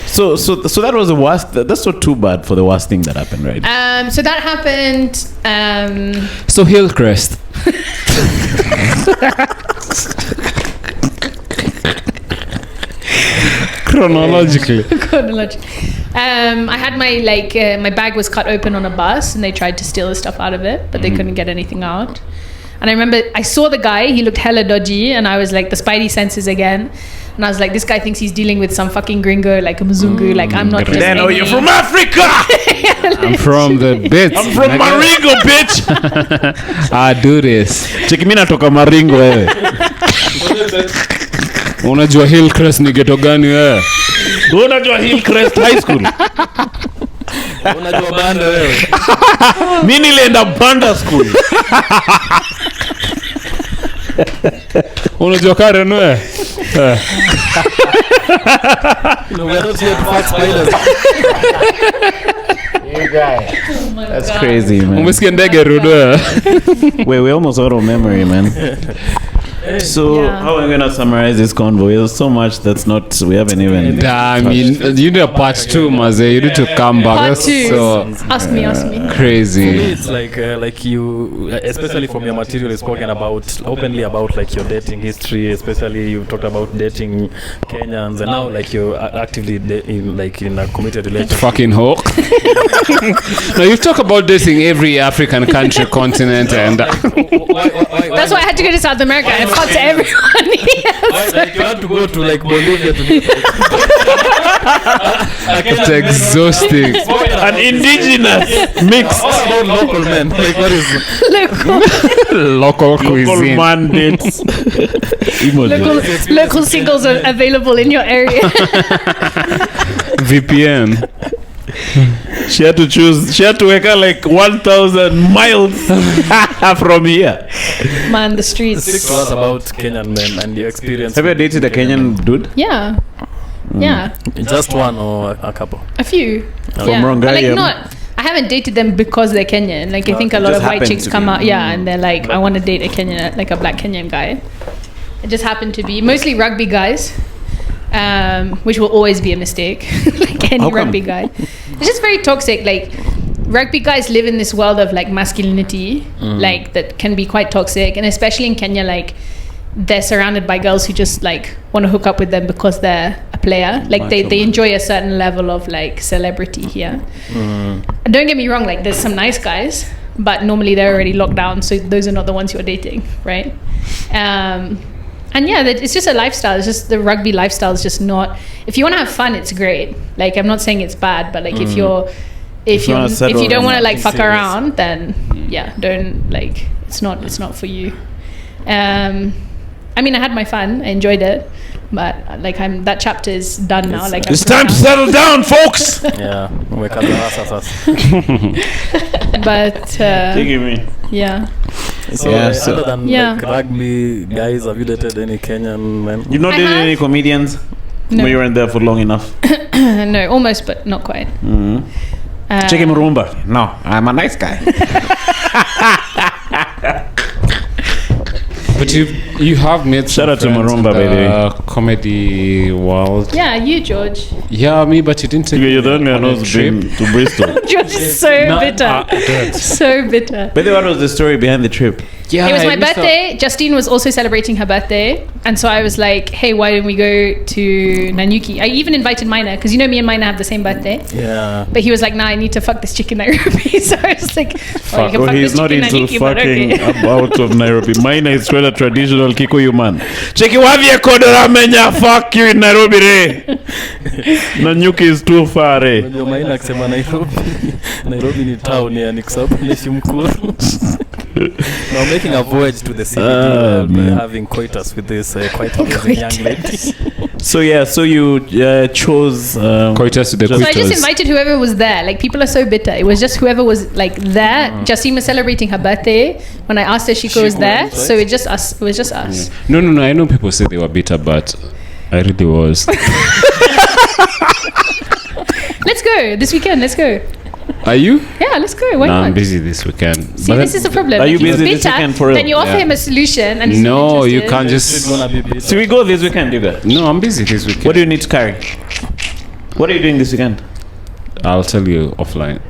So that was the worst. That's not too bad for the worst thing that happened, right? So that happened. So Hillcrest. Chronologically. I had my my bag was cut open on a bus, and they tried to steal the stuff out of it, but they couldn't get anything out. And I remember I saw the guy, he looked hella dodgy, and I was like, the spidey senses again. And I was like, this guy thinks he's dealing with some fucking gringo, like a Mzungu, like I'm not just Then, you're from Africa! I'm from the bits. I'm from Maringo, bitch! I do this. Cheki mimi natoka Maringo wewe. Unajua Hillcrest ni ghetto gani wewe? Unajua Hillcrest High School? Unajua banda wewe. Mimi nilienda Banda School. Unajua Karen wewe? No, we are not here to fight spiders. You guys. That's crazy, man. Umesikia ndege rudo wewe? Wait, we almost out of memory, man. So how are we gonna summarize this convo? There's so much that's not. We haven't even. I mean, you need a part 2, Maze. You need to come back. Part That's 2. so Ask me. crazy. For me, it's like you, especially from your material, is spoken about openly about like your dating history. Especially you talked about dating Kenyans, and now like you're actively in a committed relationship. Fucking hawk. No, you talk about dating every African country, continent, and That's why I had to go to South America and fuck to everyone. Like you have to go to like Bolivia to do it's exhausting. An indigenous mixed. All about local men. Like what is Local Local cuisine. mandates. Imogen. Local singles are available in your area. VPN. She had to choose. She had to work out like 1,000 miles from here. Man, the streets. Speak to us about Kenyan men and your experience. Have you dated a Kenyan dude? Yeah. Yeah. Just one or a couple? A few. From Yeah. But like Rongai, not. I haven't dated them because they're Kenyan. Like I think a lot just of white happened chicks to come be. out, and they're like, I want to date a Kenyan, like a black Kenyan guy. It just happened to be mostly rugby guys, which will always be a mistake. Like any How come? rugby guy, it's just very toxic. Like rugby guys live in this world of like masculinity, like that can be quite toxic, and especially in Kenya, like they're surrounded by girls who just like want to hook up with them because they're a player. Like they enjoy a certain level of like celebrity here. Don't get me wrong, like there's some nice guys, but normally they're already locked down, so those are not the ones you're dating, right? And yeah, it's just a lifestyle. It's just the rugby lifestyle is just not. If you want to have fun, it's great. Like I'm not saying it's bad, but like if you don't want to like fuck around, then don't like. It's not for you. I mean, I had my fun. I enjoyed it, but like that chapter is done now. Like It's time to settle down, folks. Yeah, we can But Taking me. yeah. So, so- other than like rugby guys, have you dated any Kenyan men? You not I dated have. any comedians? No. When you weren't there for long enough. No, almost, but not quite. Check him Rumba. No, I'm a nice guy. But you have made Shout out to friends in Marumba, the baby. comedy world. Yeah, you, George. Yeah, me, but you didn't take You're the only one on a who's trip. been to Bristol. George is so bitter. So bitter. But then what was the story behind the trip? Yeah, It was I my missed out. birthday. Justine was also celebrating her birthday. And so I was like, hey, why don't we go to Nanyuki? I even invited Mina, because you know me and Mina have the same birthday. Yeah. But he was like, nah, I need to fuck this chick in Nairobi. So I was like, well, you can fuck he's this not chick in into Nanyuki, but fucking okay. out of Nairobi. Mine is quite a traditional Kikuyu man. Cheki wavye kodora menya fuck you in Nairobi re. Nanyuki is too far re. Ndio maana akisema Nairobi ni town yani kwa sababu ni Shimkuru. Now making a voyage to the city, having coitus with this quite amazing young lady. So you chose Coitus to the So I just coitus. invited whoever was there. Like, people are so bitter. It was just whoever was like there. Justine was celebrating her birthday. When I asked her, Shiko was there. went, right? So it was just us. No. I know people say they were bitter, but I really was. Let's go this weekend. Let's go. Are you? Yeah, let's go. Why No, not? I'm busy this weekend. See, this is the problem. Are you If he's busy this bitter, weekend for real? then you offer Yeah. him a solution, and he's No, not you interested. can't It's just. gonna be bitter. So we go this weekend, you guys. No, I'm busy this weekend. What do you need to carry? What are you doing this weekend? I'll tell you offline.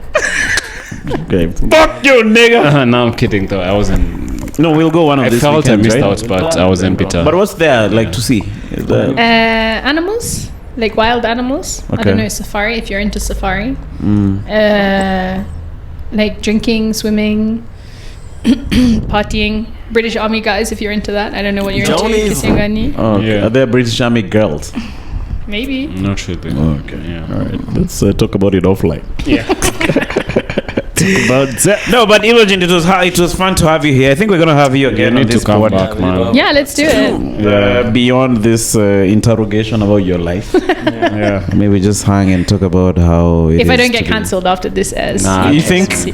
Okay. Fuck you, nigga. No, I'm kidding though. I wasn't. No, we'll go one of I these felt I weekends, missed right? out, but I wasn't bitter. But what's there like to see? Is there- Animals, like wild animals. I Okay. don't know, safari. If you're into safari, like drinking, swimming, partying. British Army guys, if you're into that. I don't know what you're into. Jollies. Kissing Gani. Oh, okay. Yeah. Are there British Army girls? Maybe. Not really. Okay. Yeah. All right. Let's talk about it offline. Yeah. No, but Imogen, it was fun to have you here. I think we're gonna have you You again on need to this come pod. back, man. Yeah, let's do it. Beyond this interrogation about your life, Yeah. maybe just hang and talk about how. It If I is don't get to be- cancelled after this airs. Nah. You think See.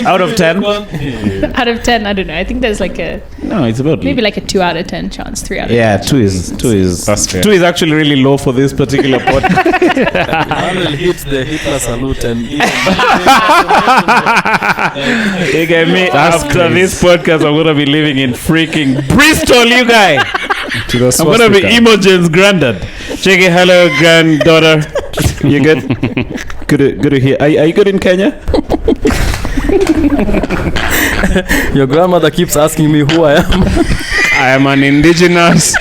out of 10? Out of 10, I don't know. I think there's like a No, it's about maybe like a 2 out of 10 chance, 3 out of 10. Yeah, two is That's fair. 2 is actually really low for this particular podcast. I will hit the Hitler salute and You get me? After this podcast, I'm gonna be living in freaking Bristol, you guys. I'm gonna be Imogen's granddad. Check it, hello, granddaughter. You good? Good to hear. Are you good in Kenya? Your grandmother keeps asking me who I am. I am an indigenous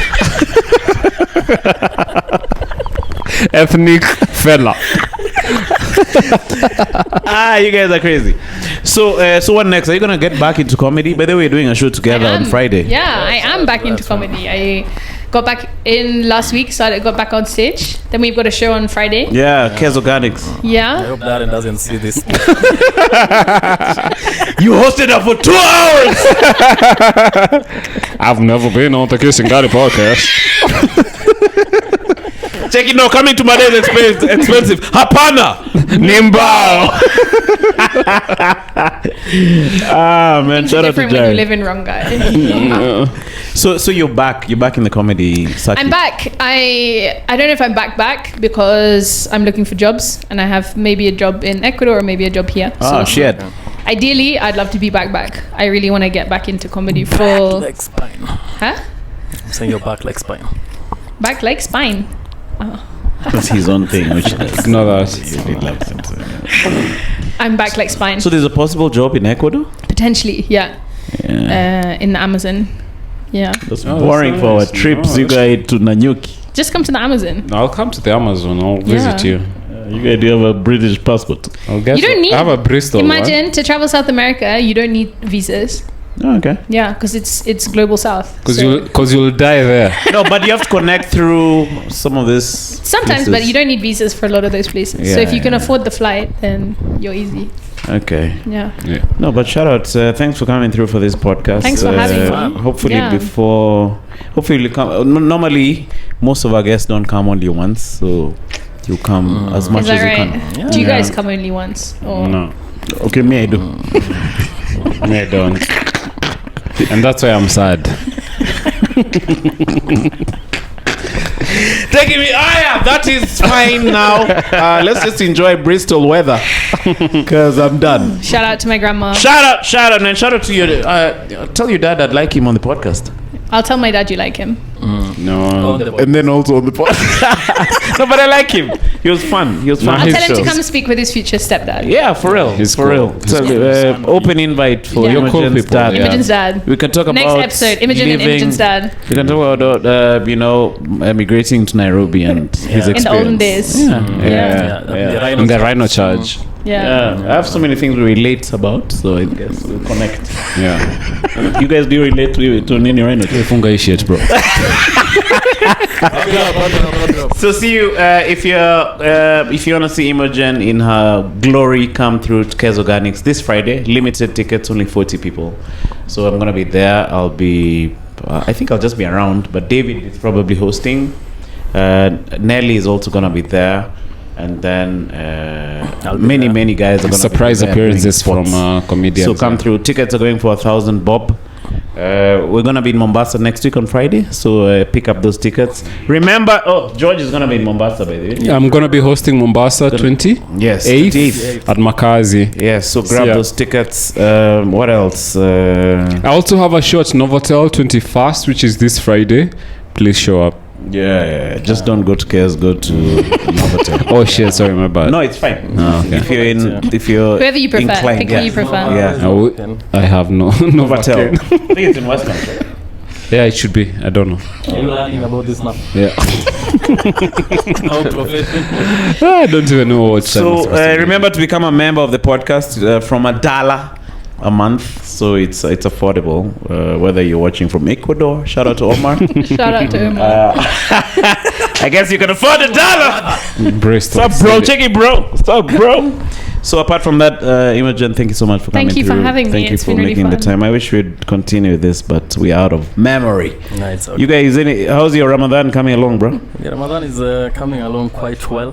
ethnic fella. You guys are crazy. So what next? Are you gonna get back into comedy? By the way, we're doing a show together on Friday. Yeah, I am back into comedy. I got back in last week, so I got back on stage. Then we've got a show on Friday. Yeah, Kez Organics. I Yeah. hope Darren doesn't see this. You hosted her for 2 hours. I've never been on the Kissing Daddy podcast. Check it now. Coming to my day is expensive. Hapana. Nimbao. Man, shout out to Different when you Jared. live in Rongai. So you're back. You're back in the comedy circuit. I'm back. I don't know if I'm back because I'm looking for jobs and I have maybe a job in Ecuador or maybe a job here. Oh shit. Ideally, I'd love to be back. I really want to get back into comedy full. Back like spine. Huh? I'm saying your back like spine. Back like spine. That's his own thing. Which Ignore that. he loves him. I'm back like spine. So there's a possible job in Ecuador? Potentially, yeah. In the Amazon. Yeah. That's Oh, boring that's for our nice. trips. You guys to Nanyuki. Just come to the Amazon. I'll come to the Amazon. I'll visit Yeah. you. You guys do have a British passport. I'll get You don't need. I have a Bristol Imagine to travel South America, you don't need visas. Oh, okay. Yeah, because it's global South. because So- you'll die there. No, but you have to connect through some of this. Sometimes, but you don't need visas for a lot of those places. So Yeah, if you can yeah. afford the flight, then you're easy. Okay. Yeah. Yeah. No, but shout out. Thanks for coming through for this podcast. Thanks for having me. Hopefully Yeah. hopefully you come. Normally, most of our guests don't come only once, so you come as much Is that as right? you can. Do you Yeah. guys come only once? Or No, Okay, me I do. me I don't. And that's why I'm sad. Taking me higher. That is fine now. Let's just enjoy Bristol weather because I'm done. Shout out to my grandma. Shout out, and shout out to your. Tell your dad I'd like him on the podcast. I'll tell my dad you like him. No. And then also on the podcast. No, but I like him. He was fun. He was fun. I'll His tell him to shows. come speak with his future stepdad. Yeah, for real. He's for cool. real. He's So, cool. open invite for Yeah. You're cool Imogen's people, dad. yeah. Imogen's dad. We can talk Next about episode, Imogen and living- Imogen's dad. We can talk about migrating to Nairobi and his experience. In the olden days. Yeah. Yeah. And the rhino charge. Yeah. I have so many things we relate about, so I guess we'll connect. Yeah. You guys do relate to Nini Rhino? Funga hii shit, bro. So see you if you want to see Imogen in her glory, come through to Kez Organics this Friday. Limited tickets, only 40 people. So I'm gonna be there. I'll be. I think I'll just be around, but David is probably hosting. Nelly is also gonna be there, and then many guys are gonna Surprise be there appearances doing from spots. comedians. So come through. Tickets are going for 1,000 bob. We're gonna be in Mombasa next week on Friday, so pick up those tickets. Remember, George is gonna be in Mombasa by the way. I'm gonna be hosting Mombasa 28th Yes, at Makazi. Yes, so grab Yeah. those tickets. What else? I also have a show at Novotel 21st, which is this Friday. Please show up. Yeah. Just don't go to Kez. Go to Novotel. Oh shit, sorry, my bad. No, it's fine. Oh, okay. If you're Whoever you prefer. inclined, Pick who you prefer. Yeah. I have no Novotel. Novotel. I think it's in Western. Right? Yeah, it should be. I don't know. You're learning about this now. Yeah. How professional. I don't even know what. So remember to become a member of the podcast from $1 a month. So it's affordable. Whether you're watching from Ecuador, shout out to Omar. Shout out to him. I guess you can afford $1. Bristol. Stop, bro. Check it, bro. Stop, bro. So apart from that, Imogen, thank you so much for coming. Thank you for having me. Thank you for making the time. I wish we'd continue this, but we're out of memory. Nice. Okay. You guys, how's your Ramadan coming along, bro? Yeah, Ramadan is coming along quite well.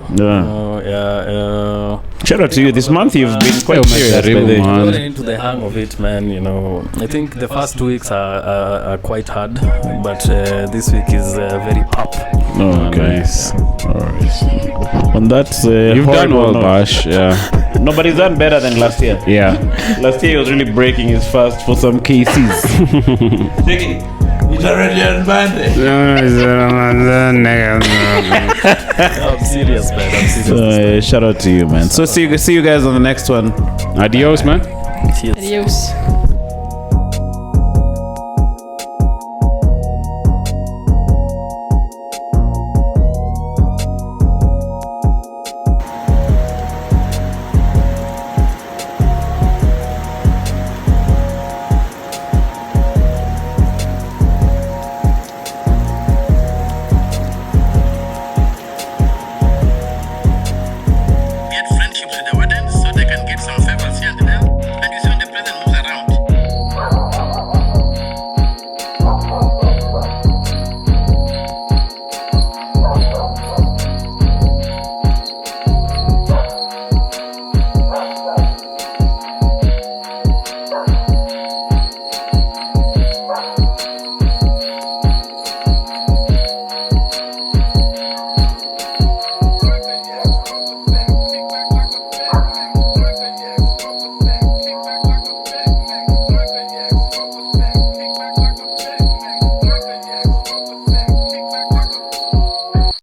Shout out to you. This month you've been quite serious. I'm into the hang of it, man. I think the first 2 weeks are quite hard, but this week is very pop. Oh, nice. All right. On that, you've done well, Bash. Yeah. Nobody's done better than last year. Yeah. Last year he was really breaking his fast for some cases. He's already unbanned. I'm serious, man. I'm serious. Shout out to you, man. So see you guys on the next one. Adios, man. Cheers. Adios.